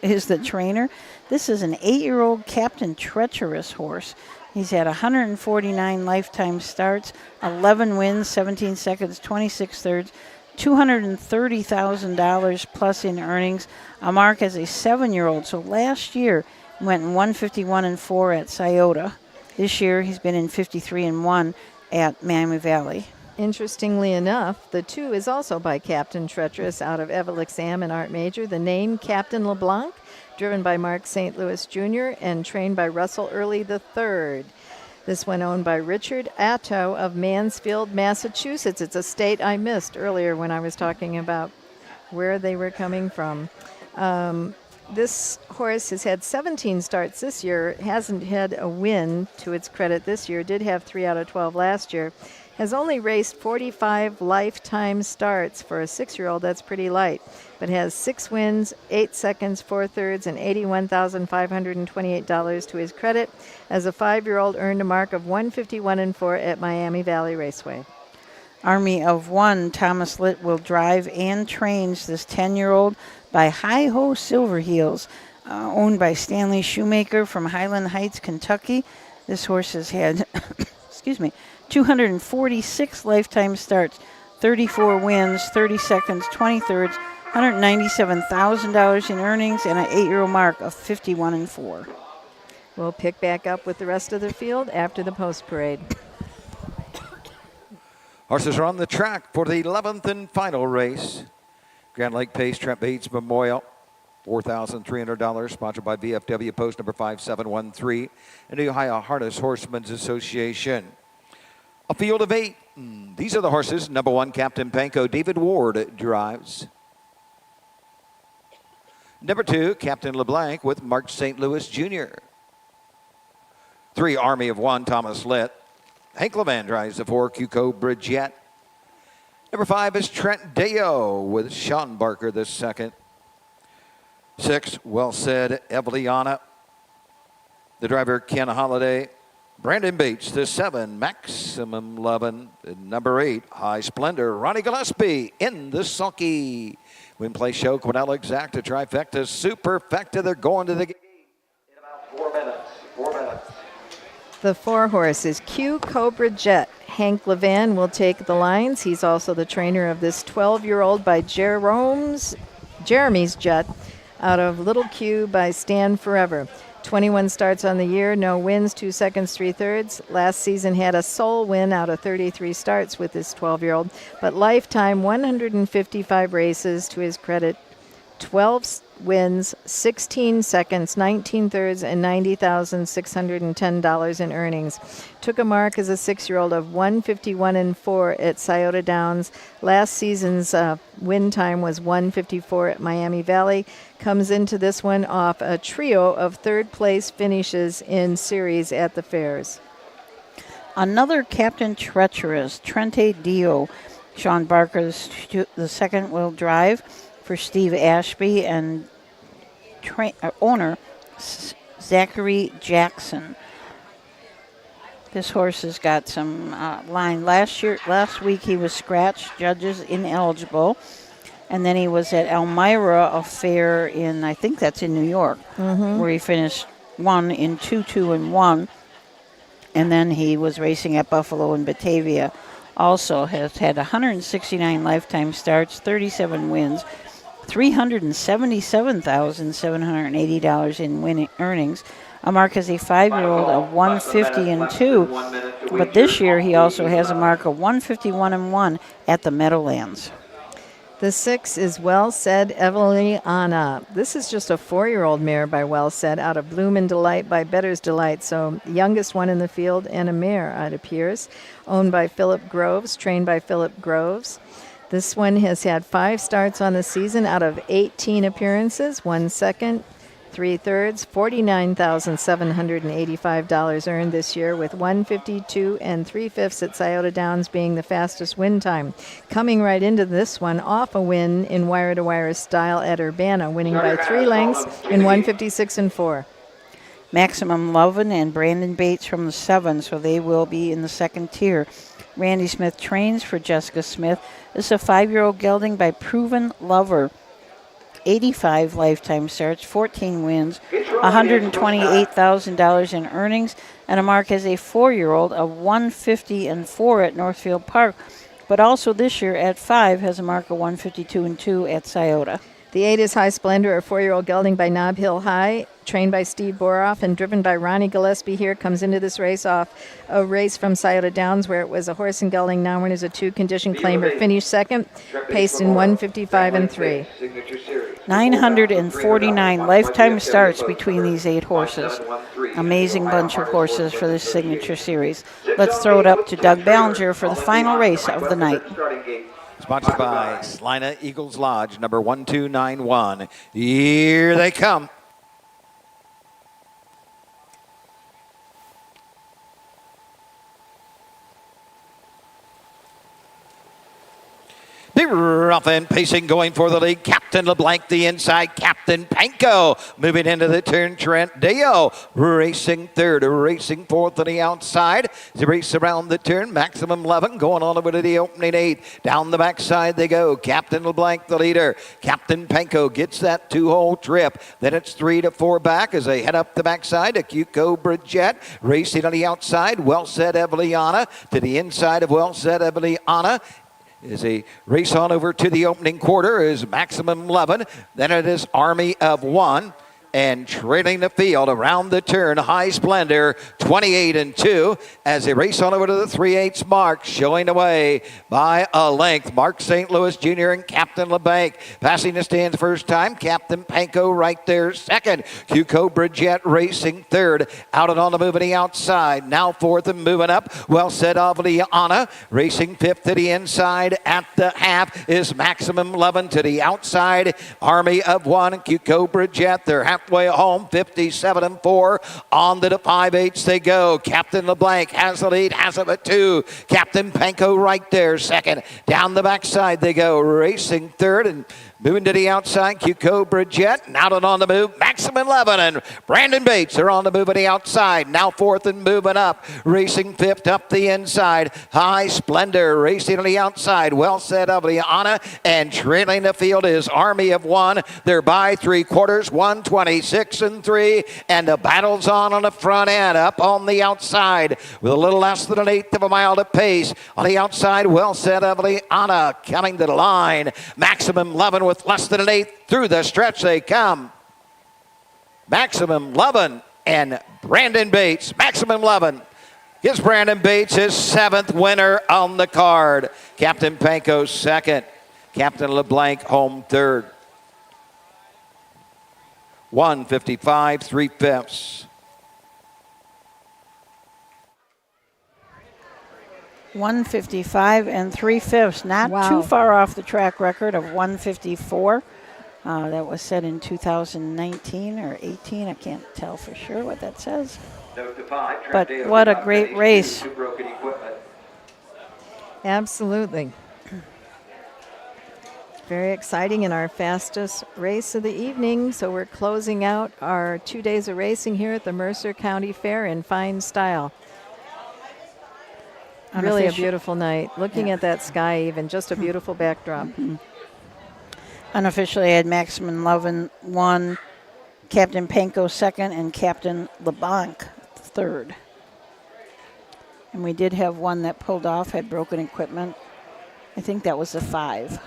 Speaker 1: is the trainer. This is an 8-year-old Captain Treacherous horse. He's had 149 lifetime starts, 11 wins, 17 seconds, 26 thirds, $230,000 plus in earnings. A mark as a 7-year-old. So last year he went in 151-4 at Scioto. This year he's been in 53-1 at Miami Valley.
Speaker 2: Interestingly enough, the 2 is also by Captain Treacherous out of Evelixam and Art Major. The name Captain LeBlanc, driven by Mark St. Louis Jr. and trained by Russell Early III. This one owned by Richard Atto of Mansfield, Massachusetts. It's a state I missed earlier when I was talking about where they were coming from. This horse has had 17 starts this year, hasn't had a win to its credit this year, did have 3 out of 12 last year, has only raced 45 lifetime starts. For a 6-year-old, that's pretty light, but has 6 wins, 8 seconds, 4 thirds, and $81,528 to his credit. As a 5-year-old, earned a mark of 151-4 at Miami Valley Raceway.
Speaker 1: Army of One, Thomas Litt will drive and trains this 10-year-old by Hi-Ho Silver Heels, owned by Stanley Shoemaker from Highland Heights, Kentucky. This horse has had, 246 lifetime starts, 34 wins, 30 seconds, 20 thirds, $197,000 in earnings, and an 8-year-old mark of 51-4.
Speaker 2: We'll pick back up with the rest of the field after the post parade.
Speaker 4: Horses are on the track for the 11th and final race. Grand Lake Pace, Trent Bates Memorial, $4,300, sponsored by VFW Post number 5713 and the Ohio Harness Horsemen's Association. A field of 8. These are the horses. Number 1, Captain Panko, David Ward drives. Number 2, Captain LeBlanc with Mark St. Louis Jr. 3, Army of One, Thomas Litt. Hank Levan drives the 4, Cuco Bridgette. Number 5 is Trent Deo with Sean Barker the 2nd. 6, Well Said, Eveliana. The driver, Ken Holiday. Brandon Bates, the 7, Maximum Lovin'. Number 8, High Splendor, Ronnie Gillespie in the sulky. Win, play, show, Quinella Exacta, trifecta, superfecta. They're going to the gate
Speaker 3: In about 4 minutes. 4 minutes.
Speaker 2: The 4 horse is Q Cobra Jet. Hank Levan will take the lines. He's also the trainer of this 12-year-old by Jeremy's Jet out of Little Q by Stand Forever. 21 starts on the year, no wins, 2 seconds, 3 thirds. Last season had a sole win out of 33 starts with this 12-year-old, but lifetime 155 races to his credit, 12 wins, 16 seconds, 19 thirds, and $90,610 in earnings. Took a mark as a 6-year-old of 151-4 at Scioto Downs. Last season's win time was 154 at Miami Valley. Comes into this one off a trio of third-place finishes in series at the fairs.
Speaker 1: Another Captain Treacherous, Trente Dio. Sean Barker, the 2nd, will drive for Steve Ashby and owner Zachary Jackson. This horse has got some line. Last week he was scratched, judges ineligible, and then he was at Elmira, a fair in, I think that's in New York, where he finished 1 in 2, 2 and 1, and then he was racing at Buffalo and Batavia. Also has had 169 lifetime starts, 37 wins, $377,780 in earnings. A mark as a 5-year-old of 150-2, but this year he also has a mark of 151-1 at the Meadowlands.
Speaker 2: The 6 is Well Said, Eveliana. This is just a 4-year-old mare by Well Said out of Bloom and Delight by Better's Delight, so youngest one in the field and a mare, it appears. Owned by Philip Groves, trained by Philip Groves. This one has had 5 starts on the season out of 18 appearances, 1 second, 3 thirds, $49,785 earned this year, with 152 and 3/5 at Scioto Downs being the fastest win time. Coming right into this one off a win in wire-to-wire style at Urbana, winning by 3 lengths in 156-4.
Speaker 1: Maximum Lovin' and Brandon Bates from the 7, so they will be in the 2nd tier. Randy Smith trains for Jessica Smith. This is a 5-year-old gelding by Proven Lover. 85 lifetime starts, 14 wins, $128,000 in earnings, and a mark as a 4-year-old of 150-4 at Northfield Park. But also this year at 5 has a mark of 152-2 at Scioto.
Speaker 2: The 8 is High Splendor, a 4-year-old gelding by Nob Hill High, trained by Steve Boroff and driven by Ronnie Gillespie here. Comes into this race off a race from Scioto Downs where it was a horse and gelding. Now when is a 2 condition claimer. Finished second, paced in 155 and 3.
Speaker 1: 949 lifetime starts between these 8 horses. Amazing bunch of horses for this signature series. Let's throw it up to Doug Ballinger for the final race of the night.
Speaker 4: Sponsored by Celina Eagles Lodge, number 1291. Here they come. The rough end pacing going for the lead. Captain LeBlanc, the inside. Captain Panko moving into the turn. Trent Deo racing third, racing fourth on the outside. As they race around the turn, Maximum 11 going on over to the opening 8. Down the backside they go. Captain LeBlanc, the leader. Captain Panko gets that 2-hole trip. Then it's 3 to 4 back as they head up the backside. A cute Cobra Jet racing on the outside. Well Said Eveliana to the inside of Well Said Eveliana. As they race on over to the opening quarter is Maximum 11. Then it is Army of 1. And trailing the field around the turn, High Splendor, 28 and 2, as they race on over to the 3/8 mark, showing away by a length. Mark St. Louis Jr. and Captain LeBlanc passing the stands first time. Captain Panko right there second. Q Cobra Jet racing third. Out and on the move on the outside. Now fourth and moving up. Well Said Avliana racing fifth to the inside. At the half is Maximum 11 to the outside. Army of 1, Q Cobra Jet. They're halfway home, 57 and 4. On to the 5/8 they go. Captain LeBlanc has the lead, has it at 2. Captain Panko right there second. Down the backside they go, racing third and moving to the outside. Q Cobra Jet, and out and on the move. Maximum 11 and Brandon Bates are on the move on the outside. Now fourth and moving up. Racing fifth up the inside. High Splendor racing on the outside. Well Said Avliana, and trailing the field is Army of 1. They're by 3/4, 126 and 3. And the battle's on the front end. Up on the outside with a little less than an eighth of a mile to pace. On the outside, Well Said Avliana coming to the line. Maximum 11 with less than an eighth. Through the stretch they come. Maximum 11 and Brandon Bates. Maximum 11 gives Brandon Bates his 7th winner on the card. Captain Panko second. Captain LeBlanc home third. 155 3/5.
Speaker 1: 155 3/5. Not too far off the track record of 154. That was set in 2019 or 18. I can't tell for sure what that says. But what a great race.
Speaker 2: Absolutely. Very exciting in our fastest race of the evening. So we're closing out our 2 days of racing here at the Mercer County Fair in fine style. Really a beautiful night. Looking at that sky even, just a beautiful backdrop.
Speaker 1: Unofficially, I had Maximum 11 1, Captain Panko second, and Captain LeBlanc third. And we did have one that pulled off, had broken equipment. I think that was a 5.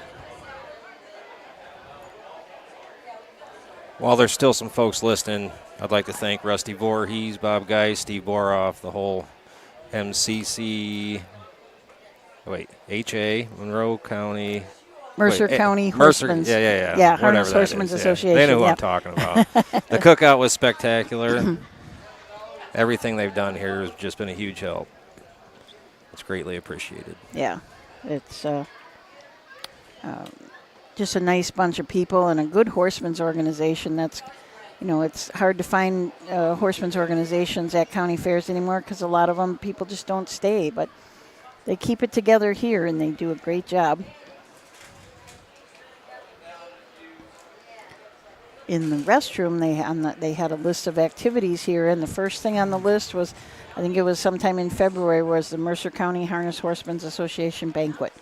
Speaker 12: While there's still some folks listening, I'd like to thank Rusty Voorhees, Bob Geis, Steve Boroff, the whole MCC, HA, Monroe County.
Speaker 1: Mercer County Horsemen's.
Speaker 12: Yeah,
Speaker 1: Harness Horsemen's Association.
Speaker 12: They know who I'm talking about. The cookout was spectacular. Everything they've done here has just been a huge help. It's greatly appreciated.
Speaker 1: Yeah, it's just a nice bunch of people and a good horsemen's organization. That's, it's hard to find horsemen's organizations at county fairs anymore because a lot of them, people just don't stay. But they keep it together here, and they do a great job. In the restroom, they had a list of activities here, and the first thing on the list was, I think it was sometime in February, was the Mercer County Harness Horsemen's Association banquet.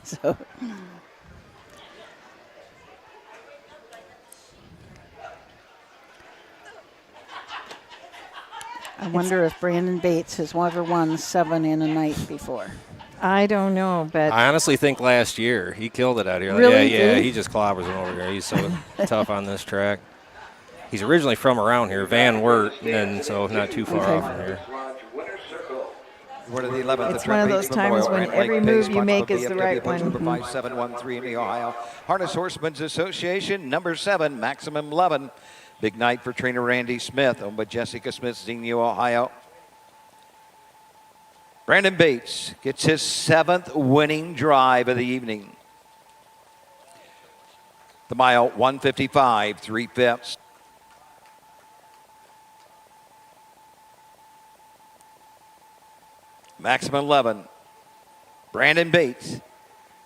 Speaker 1: So, I wonder if Brandon Bates has ever won 7 in a night before.
Speaker 2: I don't know, but
Speaker 12: I honestly think last year he killed it out here.
Speaker 2: Really?
Speaker 12: Yeah, he just clobbers him over here. He's so tough on this track. He's originally from around here, Van Wert, and so not too far off from here.
Speaker 4: One of the 11th.
Speaker 2: It's one of those times when every move you make is the right one.
Speaker 4: Number 5713 in the Ohio Harness Horsemen's Association. Number 7, Maximum 11. Big night for trainer Randy Smith, owned by Jessica Smith, Xenia, Ohio. Brandon Bates gets his 7th winning drive of the evening. The mile, 1:55, 3/5. Maximum 11. Brandon Bates.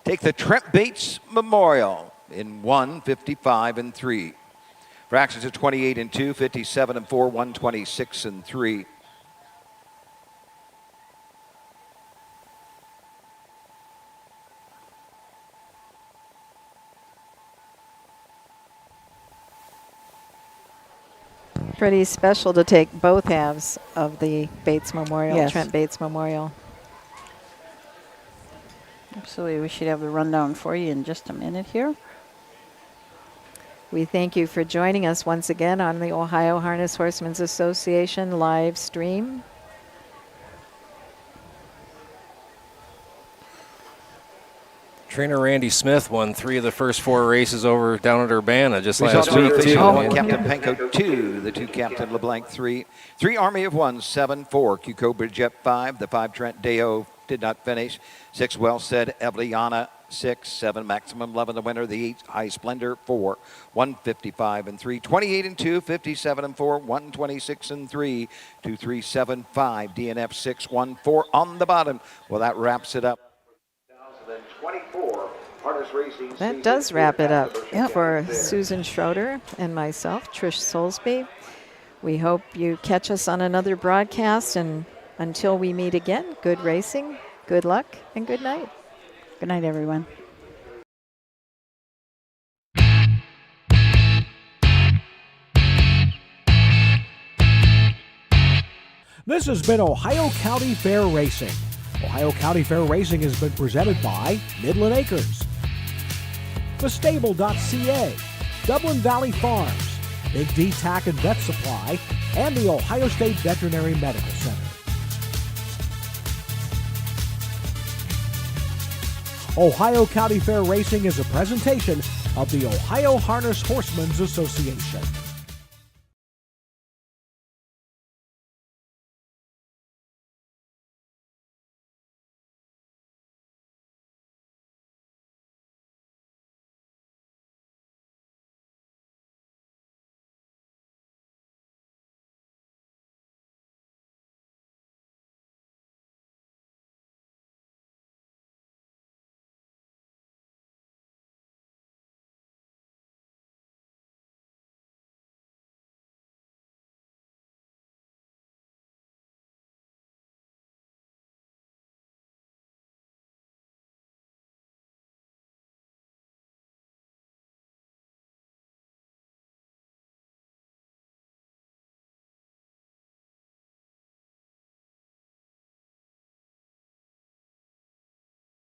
Speaker 4: Take the Trent Bates Memorial in 1:55 3. Fractions of 28 2, 57 4, 126 3.
Speaker 2: pretty special to take both halves of the Bates Memorial,
Speaker 1: Yes.
Speaker 2: Trent Bates Memorial.
Speaker 1: Absolutely. We should have the rundown for you in just a minute here.
Speaker 2: We thank you for joining us once again on the Ohio Harness Horsemen's Association live stream.
Speaker 12: Trainer Randy Smith won 3 of the first 4 races over down at Urbana just last
Speaker 4: Results
Speaker 12: week, too.
Speaker 4: official. Captain Penko 2, the 2 Captain LeBlanc 3. 3 Army of 1, 7 4. Q Cobra Jet 5. The 5 Trent Deo did not finish. 6 Well Said Eveliana 6. 7 Maximum 11 the winner. The 8 High Splendor 4. 155 3. 28 2. 57 4. 126 3. 2375. DNF 614 on the bottom. Well, that wraps it up.
Speaker 2: That does wrap it up for Susan Schroeder and myself, Trish Soulsby. We hope you catch us on another broadcast, and until we meet again, good racing, good luck, and good night.
Speaker 1: Good night, everyone.
Speaker 9: This has been Ohio County Fair Racing. Ohio County Fair Racing has been presented by Midland Acres, thestable.ca, Dublin Valley Farms, Big D Tack and Vet Supply, and the Ohio State Veterinary Medical Center. Ohio County Fair Racing is a presentation of the Ohio Harness Horsemen's Association.